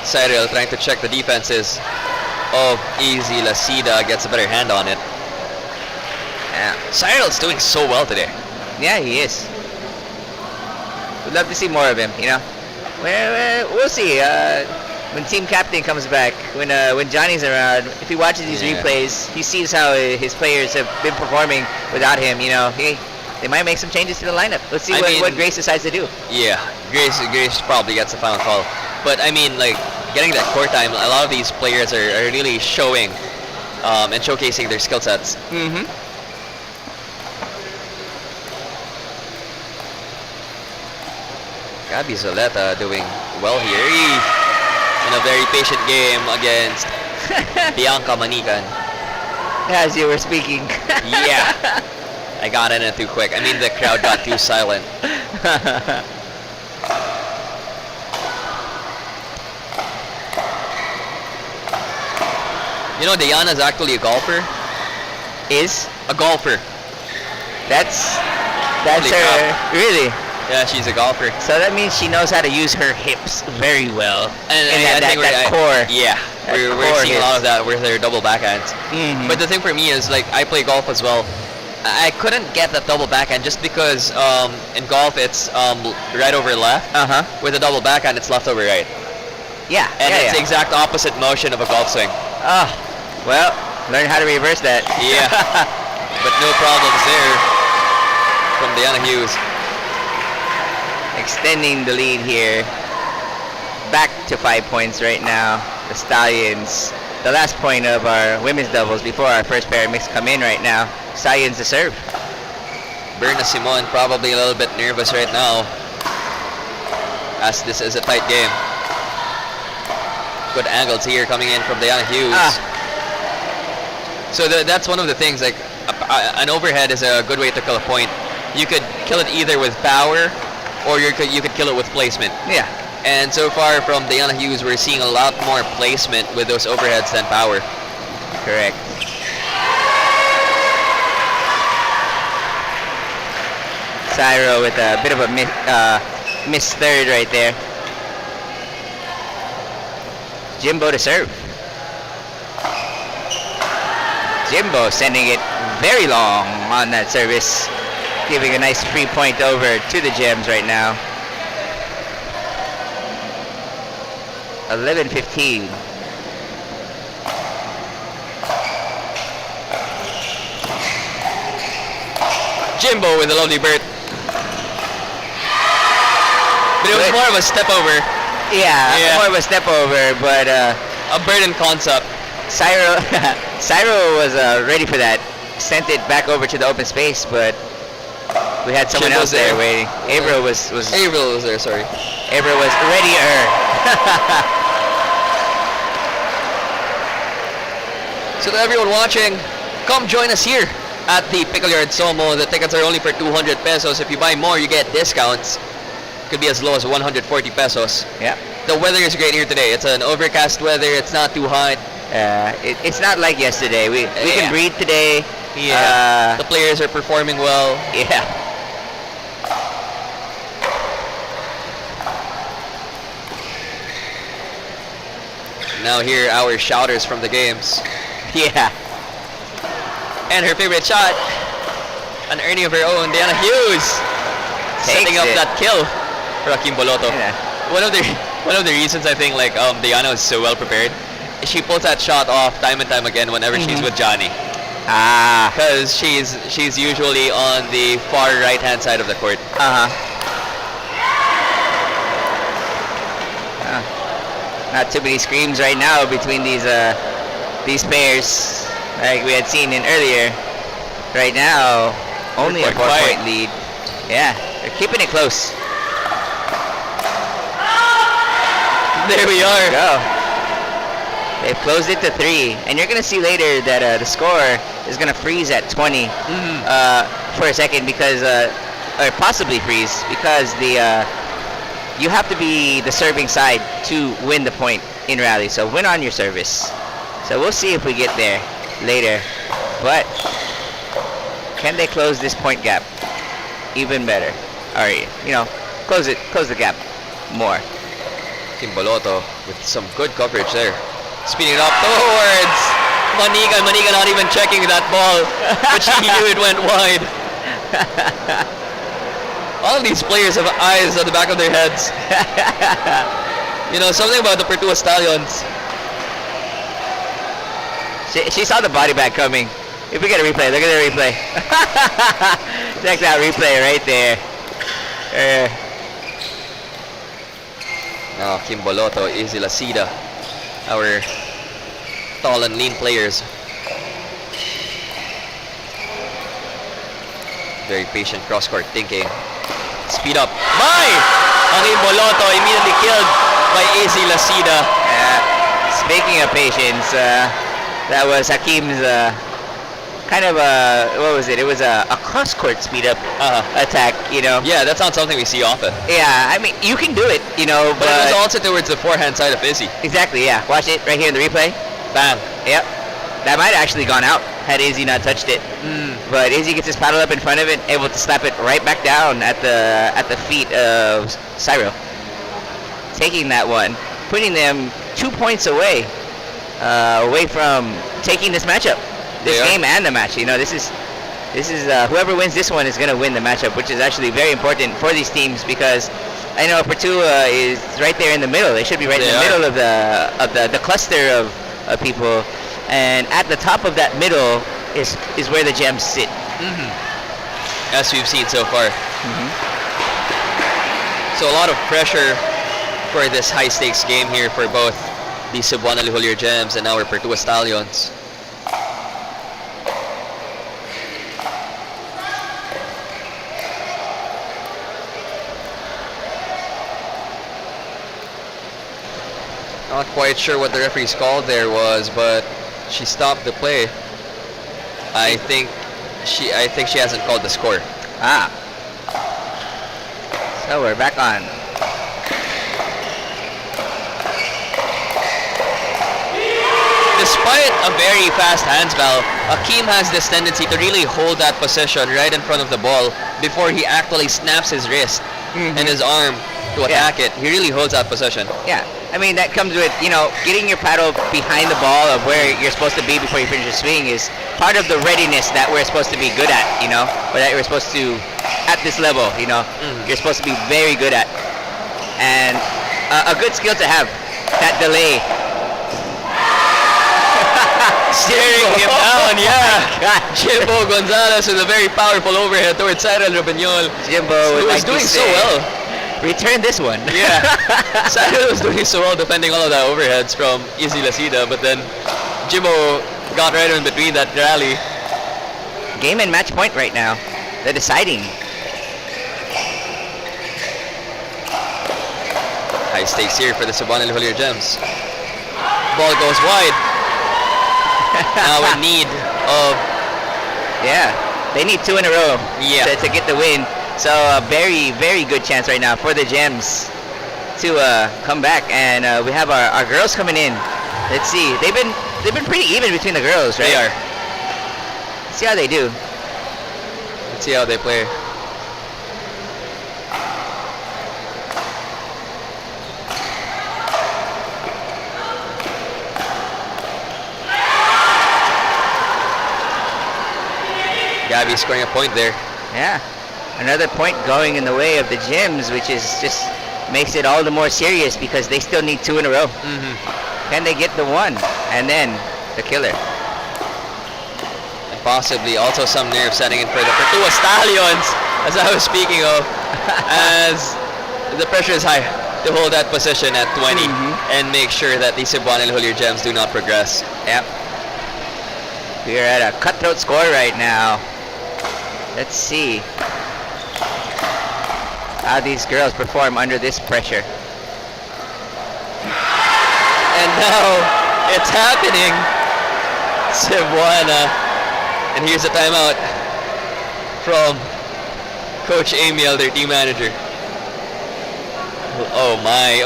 Cyril trying to check the defenses of Easy Lasida, gets a better hand on it. Yeah. Cyril's doing so well today. Yeah, he is. We'd love to see more of him, you know? We'll see. When team captain comes back, when Johnny's around, if he watches these replays, he sees how his players have been performing without him, you know? They might make some changes to the lineup. Let's see what Grace decides to do. Yeah, Grace probably gets the final call. But I mean, like, getting that court time, a lot of these players are really showing and showcasing their skill sets. Mm-hmm. Gabby Zoleta doing well here. In a very patient game against Bianca Manikan. As you were speaking. Yeah. I got in it too quick. I mean, the crowd got too silent. You know, Diana's actually a golfer. Is? A golfer. That's Holy her. crap. Really? Yeah, she's a golfer. So that means she knows how to use her hips very well. And that core. Yeah, That we're core seeing a lot hips. of that with their double backhands. Mhm. But the thing for me is, like, I play golf as well. I couldn't get that double backhand just because in golf it's right over left. Uh-huh. With a double backhand, it's left over right. Yeah. And yeah, it's the exact opposite motion of a golf swing. Oh, well, learn how to reverse that. Yeah. But no problems there from Diana Hughes. Extending the lead here. Back to 5 points right now. The Stallions. The last point of our women's doubles before our first pair of mix come in right now. Stallions to serve. Berna Simon probably a little bit nervous right now, as this is a tight game. Good angles here coming in from Diana Hughes. So that's one of the things, like an overhead is a good way to kill a point. You could kill it either with power or you could kill it with placement. Yeah. And so far from Diana Hughes, we're seeing a lot more placement with those overheads than power. Correct. Cyro with a bit of a missed third right there. Jimbo to serve. Jimbo sending it very long on that service, giving a nice free point over to the Gems right now. 11-15. Jimbo with a lovely bird. But it was Good. more of a step over. Yeah, more of a step over, but A bird in concept. Cyro was ready for that. Sent it back over to the open space, but we had someone Jimbo's else there there. waiting. Avro was Avril was there, sorry. Avro was readier. So to everyone watching, come join us here at the Pickle Yard SOMO. The tickets are only for 200 pesos. If you buy more, you get discounts. Could be as low as 140 pesos. Yeah. The weather is great here today. It's an overcast weather. It's not too hot. It's not like yesterday. We can breathe today. Yeah. The players are performing well. Yeah. Now here are our shouters from the games. Yeah. And her favorite shot, an earning of her own, Diana Hughes, setting up it. that kill for Hakim Boloto. Yeah. One of the reasons I think like Diana is so well prepared, she pulls that shot off time and time again whenever she's with Johnny, because she's usually on the far right hand side of the court. Not too many screams right now between these pairs, like we had seen in earlier. Right now, only a quite quiet. 4-point lead. Yeah, they're keeping it close. There we are. Go. They've closed it to 3, and you're gonna see later that the score is going to freeze at 20 for a second because, or possibly freeze because you have to be the serving side to win the point in rally. So win on your service. So we'll see if we get there later. But can they close this point gap even better? Or, close the gap more. Team Boloto with some good coverage there. Speeding it up towards Maniga. Maniga not even checking that ball, but she knew it went wide. All of these players have eyes on the back of their heads. Something about the Pertua Stallions. She saw the body bag coming. If we get a replay, look at the replay. Check that replay right there. Now Kim Boloto, Izzy Lacida, our tall and lean players. Very patient cross-court thinking. Speed up. Kim Boloto immediately killed by Izzy Lacida. Speaking of patience, that was Hakim's kind of what was it? It was a cross-court speed-up attack, Yeah, that's not something we see often. Yeah, I mean, you can do it, but it was also towards the forehand side of Izzy. Exactly, yeah. Watch it right here in the replay. Bam. Yep. That might have actually gone out had Izzy not touched it. But Izzy gets his paddle up in front of it, able to slap it right back down at the feet of Cyro. Taking that one, putting them 2 points away from taking this matchup. This game and the match. This is whoever wins this one is going to win the matchup, which is actually very important for these teams because I know Pertua is right there in the middle. They should be right in the middle of the cluster of people, and at the top of that middle is where the gems sit. As we've seen so far. So a lot of pressure for this high stakes game here for both the Cebuana Lhuillier Gems and our Pertua Stallions. Not quite sure what the referee's call there was, but she stopped the play. I think she hasn't called the score. So we're back on. Despite a very fast hands battle, Hakim has this tendency to really hold that position right in front of the ball before he actually snaps his wrist and his arm to attack it. He really holds that position. Yeah. I mean, that comes with, getting your paddle behind the ball of where you're supposed to be before you finish your swing is part of the readiness that we're supposed to be good at, or that we're supposed to, at this level, you're supposed to be very good at. And a good skill to have, that delay. Staring him down, Jimbo Gonzalez with a very powerful overhead towards Cyril Robinol. Jimbo was doing so well. Return this one. Yeah. Cyril was doing so well defending all of the overheads from Izzy Lacida, but then Jimbo got right in between that rally. Game and match point right now. They're deciding. High stakes here for the Cebuana Lhuillier Gems. Ball goes wide. Now in need of... Yeah, they need 2 in a row to get the win. So a very, very good chance right now for the Gems to come back. And we have our girls coming in. Let's see. They've been pretty even between the girls, right? They are. Let's see how they do. Let's see how they play. Gabby scoring a point there. Yeah. Another point going in the way of the Gems, which is just makes it all the more serious because they still need 2 in a row. Can they get the 1? And then the killer. And possibly also some nerve setting in for the Pertua Stallions, as I was speaking of, as the pressure is high to hold that position at 20 and make sure that the Cebuana Lhuillier Gems do not progress. Yep. We are at a cutthroat score right now. Let's see how these girls perform under this pressure. And now it's happening. Cebuana And here's a timeout from Coach Emil, their team manager. Oh my.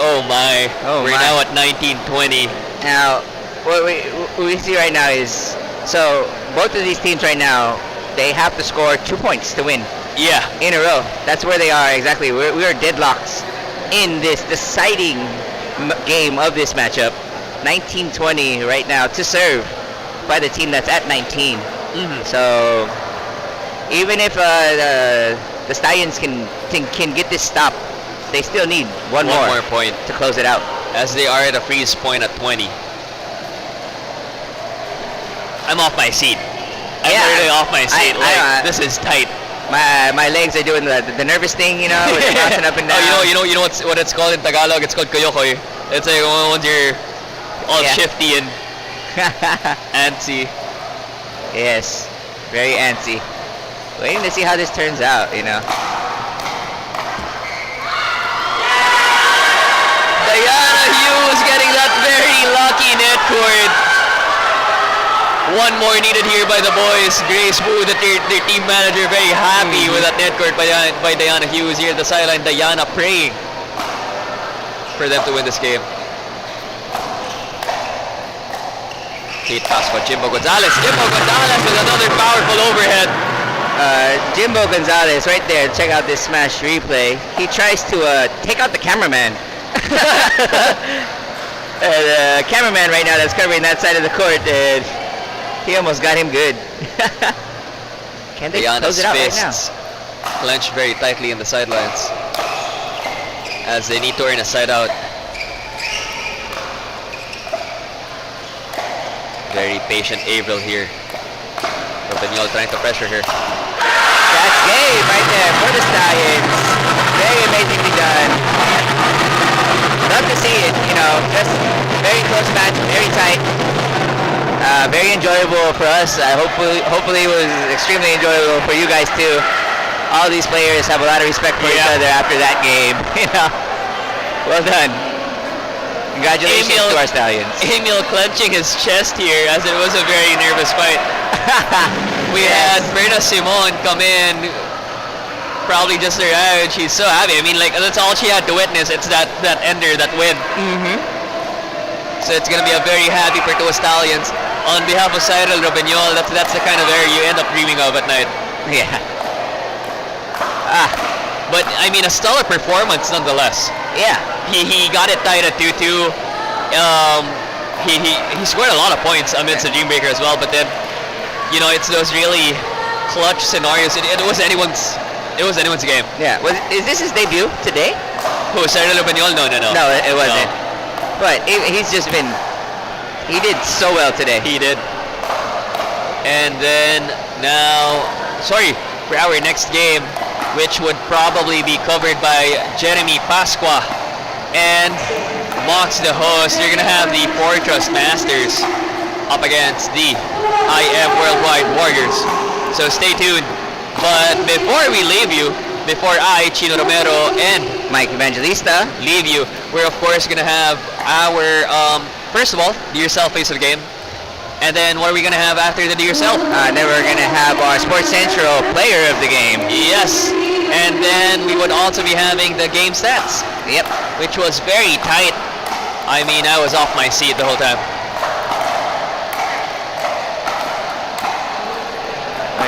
We're now at 19-20. Now, what we see right now is, so both of these teams right now, they have to score 2 points to win. Yeah. In a row. That's where they are exactly. We are deadlocks in this deciding game of this matchup. 19-20 right now to serve by the team that's at 19. So even if the Stallions can get this stop, they still need one more point to close it out. As they are at a freeze point at 20. I'm off my seat. I'm literally off my seat. This is tight. My legs are doing the nervous thing, you know, with bouncing up and down. Oh, you know what it's called in Tagalog? It's called koyokoy. It's like once you're all shifty and antsy. Yes, very antsy. Waiting to see how this turns out, you know. Diana Hughes getting that very lucky net cord. One more needed here by the boys. Grace Wu, their team manager, very happy with that net cord by Diana Hughes here at the sideline. Diana praying for them to win this game. Kate Pasqua, Jimbo Gonzalez. Jimbo Gonzalez with another powerful overhead. Jimbo Gonzalez right there. Check out this smash replay. He tries to take out the cameraman. The cameraman right now that's covering that side of the court, he almost got him good. Can they Diana's close it out right now? fists clenched very tightly in the sidelines as they need to earn a side out. Very patient Avril here. Robignol trying to pressure her. That's game right there for the Stallions. Very amazingly done. Love to see it, you know, just very close match, very tight. Very enjoyable for us. Hopefully it was extremely enjoyable for you guys too. All these players have a lot of respect for each other after that game. You know, well done. Congratulations to our Stallions. Emil clenching his chest here as it was a very nervous fight. We had Berna Simon come in, probably just arrived. She's so happy. I mean, like, that's all she had to witness. It's that ender, that win. So it's gonna be a very happy Pertua Stallions. On behalf of Cyril Robignol, that's the kind of air you end up dreaming of at night. Yeah. But I mean, a stellar performance nonetheless. Yeah. He got it tied at 2-2. He scored a lot of points amidst the Dreambreaker as well. But then, you know, it's those really clutch scenarios. It was anyone's game. Yeah. Is this his debut today? Who, Cyril Robignol? No. No, it wasn't. No. But he's just been. He did so well today. He did. And then now, for our next game, which would probably be covered by Jeremy Pasqua and Mox the host, you're gonna have the Fortress Masters up against the IM Worldwide Warriors. So stay tuned. But before we leave you, before I, Chino Romero, and Mike Evangelista leave you, we're of course gonna have our first of all, do yourself face of the game. And then what are we gonna have after the do yourself? Then we're gonna have our Sports Central player of the game. Yes. And then we would also be having the game stats. Yep. Which was very tight. I mean, I was off my seat the whole time.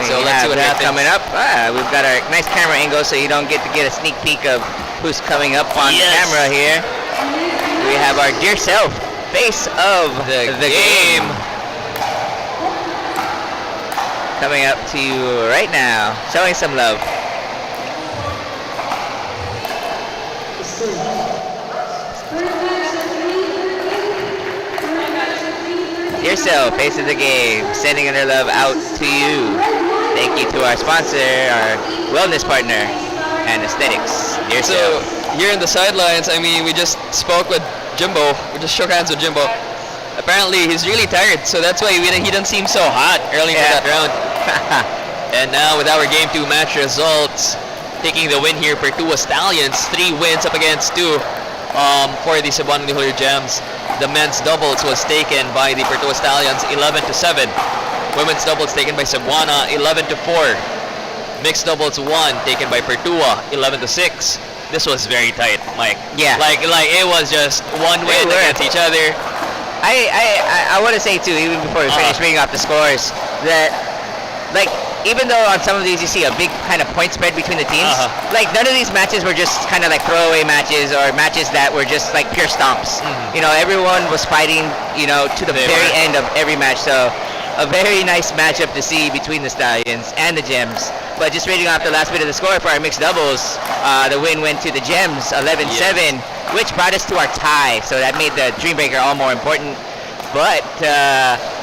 So let's see what happens. Coming up, we've got our nice camera angle so you don't get a sneak peek of who's coming up on camera here. We have our dear self, face of the game. Coming up to you right now, showing some love. Dear self, face of the game, sending their love out to you. Thank you to our sponsor, our wellness partner, Anesthetics. Dear self. Here in the sidelines, I mean, we just spoke with Jimbo. We just shook hands with Jimbo. Apparently, he's really tired, so that's why he didn't seem so hot early in that round. And now with our Game 2 match results, taking the win here, Pertua Stallions, 3 wins up against 2 for the Cebuana Lhuillier Gems. The men's doubles was taken by the Pertua Stallions 11-7. Women's doubles taken by Cebuana, 11 to 4. Mixed doubles 1 taken by Pertua, 11 to 6. This was very tight, Mike. Yeah. Like it was just one win against each other. I want to say too, even before we finish reading off the scores, that like even though on some of these you see a big kind of point spread between the teams, like none of these matches were just kind of like throwaway matches or matches that were just like pure stomps. You know, everyone was fighting, you know, to the very end of every match. So a very nice matchup to see between the Stallions and the Gems. But just reading off the last bit of the score for our mixed doubles, the win went to the Gems, 11-7, which brought us to our tie. So that made the Dream Breaker all more important. But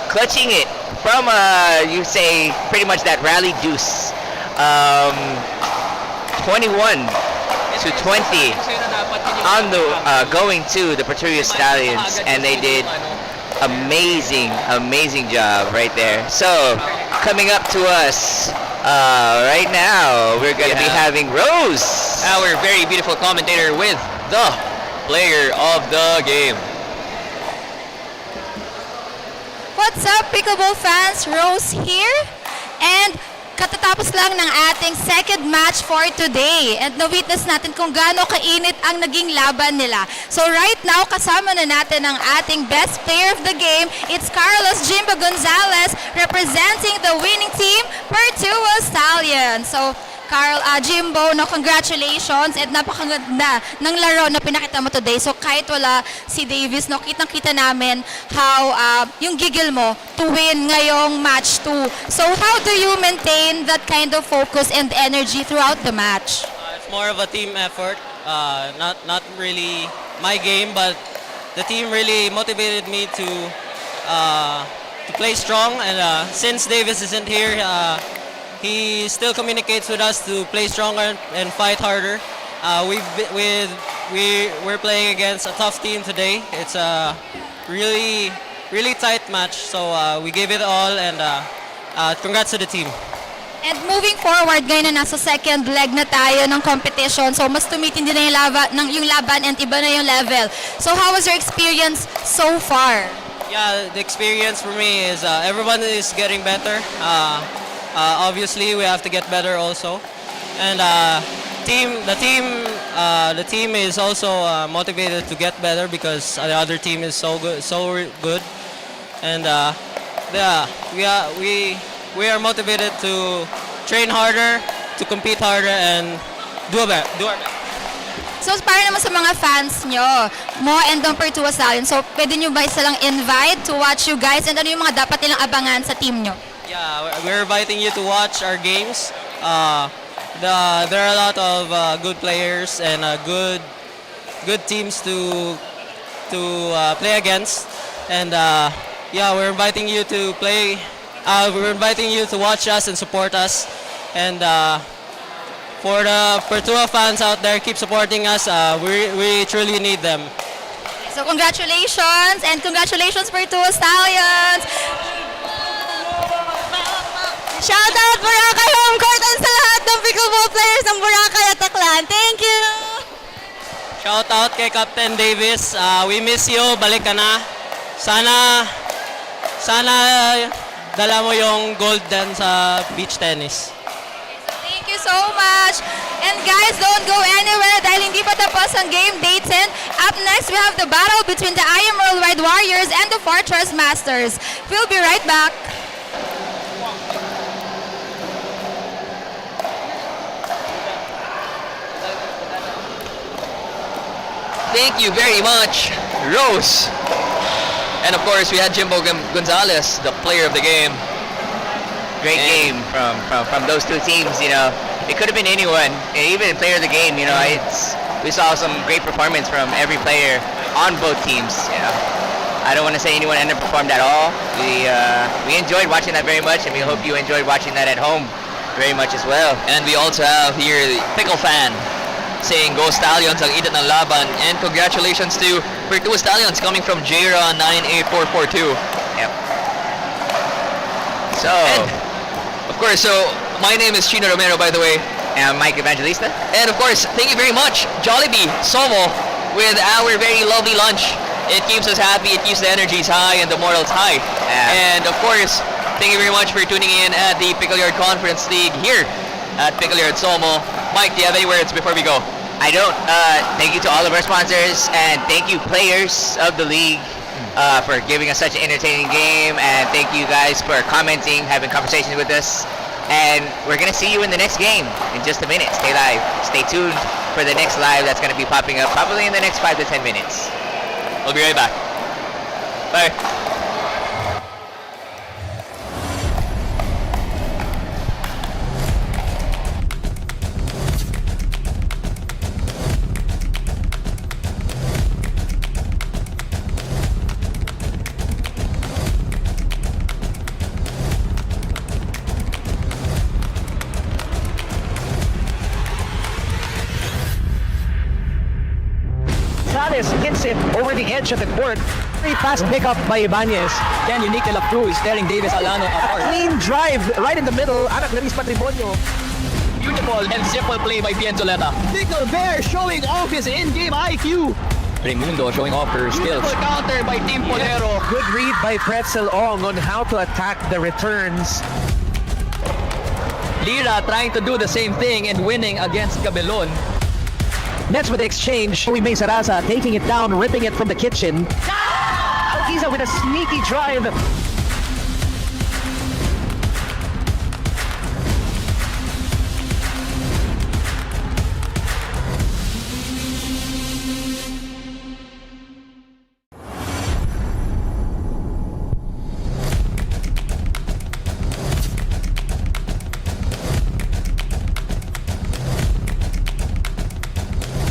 clutching it from, you say, pretty much that rally deuce, 21 to 20 on the going to the Pertua Stallions, and they did amazing job right there. So coming up to us right now, we're going to be having Rose, Our very beautiful commentator with the player of the game. What's up, Pickleball fans? Rose here. And katatapos lang ng ating second match for today. And na-witness natin kung gaano kainit ang naging laban nila. So right now, kasama na natin ang ating best player of the game. It's Carlos Jimbo Gonzalez representing the winning team, Pertua Stallions. So Jimbo, no, congratulations at napakaganda ng laro na pinakita mo today. So kahit wala si Davis, no, kitang-kita namin how yung gigil mo to win ngayong match 2. So how do you maintain that kind of focus and energy throughout the match? It's more of a team effort. Not really my game, but the team really motivated me to play strong. And since Davis isn't here, he still communicates with us to play stronger and fight harder. We're playing against a tough team today. It's a really tight match. So we gave it all, and congrats to the team. And moving forward, ngayon na nasa second leg na tayo ng competition. So mas tumitindi na yung laban and iba na yung level. So how was your experience so far? Yeah, the experience for me is everyone is getting better. Obviously, we have to get better also, and the team is also motivated to get better because the other team is so good, and yeah, we are motivated to train harder, to compete harder, and do our best. So para naman sa mga fans nyo, mo and ng Pertua Stallions, so pwede nyo ba isa lang invite to watch you guys, and ano yung mga dapat nilang abangan sa team nyo? Yeah, we're inviting you to watch our games. There are a lot of good players and good teams to play against. And yeah, we're inviting you to play. We're inviting you to watch us and support us. And for the Pertua fans out there, keep supporting us. We truly need them. So congratulations, and congratulations Pertua Stallions! Shoutout Boracay Home Court and sa lahat ng pickleball players ng Boracay at Aklan. Thank you! Shoutout kay Captain Davis. We miss you. Balik ka na. Sana dala mo yung gold dan sa beach tennis. Thank you so much! And guys, don't go anywhere dahil hindi pa tapos ang game day 10. Up next, we have the battle between the IM Worldwide Warriors and the Fortress Masters. We'll be right back. Thank you very much, Rose. And of course, we had Jimbo Gonzalez, the player of the game. Great game from those two teams. You know, it could have been anyone, even player of the game. You know, we saw some great performance from every player on both teams. You know, I don't want to say anyone underperformed at all. We enjoyed watching that very much, and we hope you enjoyed watching that at home very much as well. And we also have here the Pickle fan saying Go Stallions ang init ng laban, and congratulations to Pertua Stallions coming from JRA 98442. Yep. So, and, of course, so my name is Chino Romero, by the way. And I'm Mike Evangelista. And of course, thank you very much, Jollibee, SOMO, with our very lovely lunch. It keeps us happy, it keeps the energies high and the morals high. Yeah. And of course, Thank you very much for tuning in at the Pickle Yard Conference League here at Pickle Yard SOMO. Mike, do you have any words before we go? I don't. Thank you to all of our sponsors, and thank you players of the league for giving us such an entertaining game, and thank you guys for commenting, having conversations with us. And we're gonna see you in the next game in just a minute. Stay live. Stay tuned for the next live that's gonna be popping up probably in the next 5 to 10 minutes. We'll be right back. Bye. Gonzalez hits it over the edge of the court. Very fast pickup by Ibanez. Ken Unique de la Cruz tearing Davis Alano apart. Clean drive right in the middle. Anak Laris Patrimonio. Beautiful and simple play by Pienzoleta. Pickle Bear showing off his in-game IQ. Raimundo showing off her skills. Beautiful counter by Team Polero. Good read by Pretzel Ong on how to attack the returns. Lira trying to do the same thing and winning against Cabelon. Nets with the exchange. We may Sarasa taking it down, ripping it from the kitchen. Alquiza with a sneaky drive.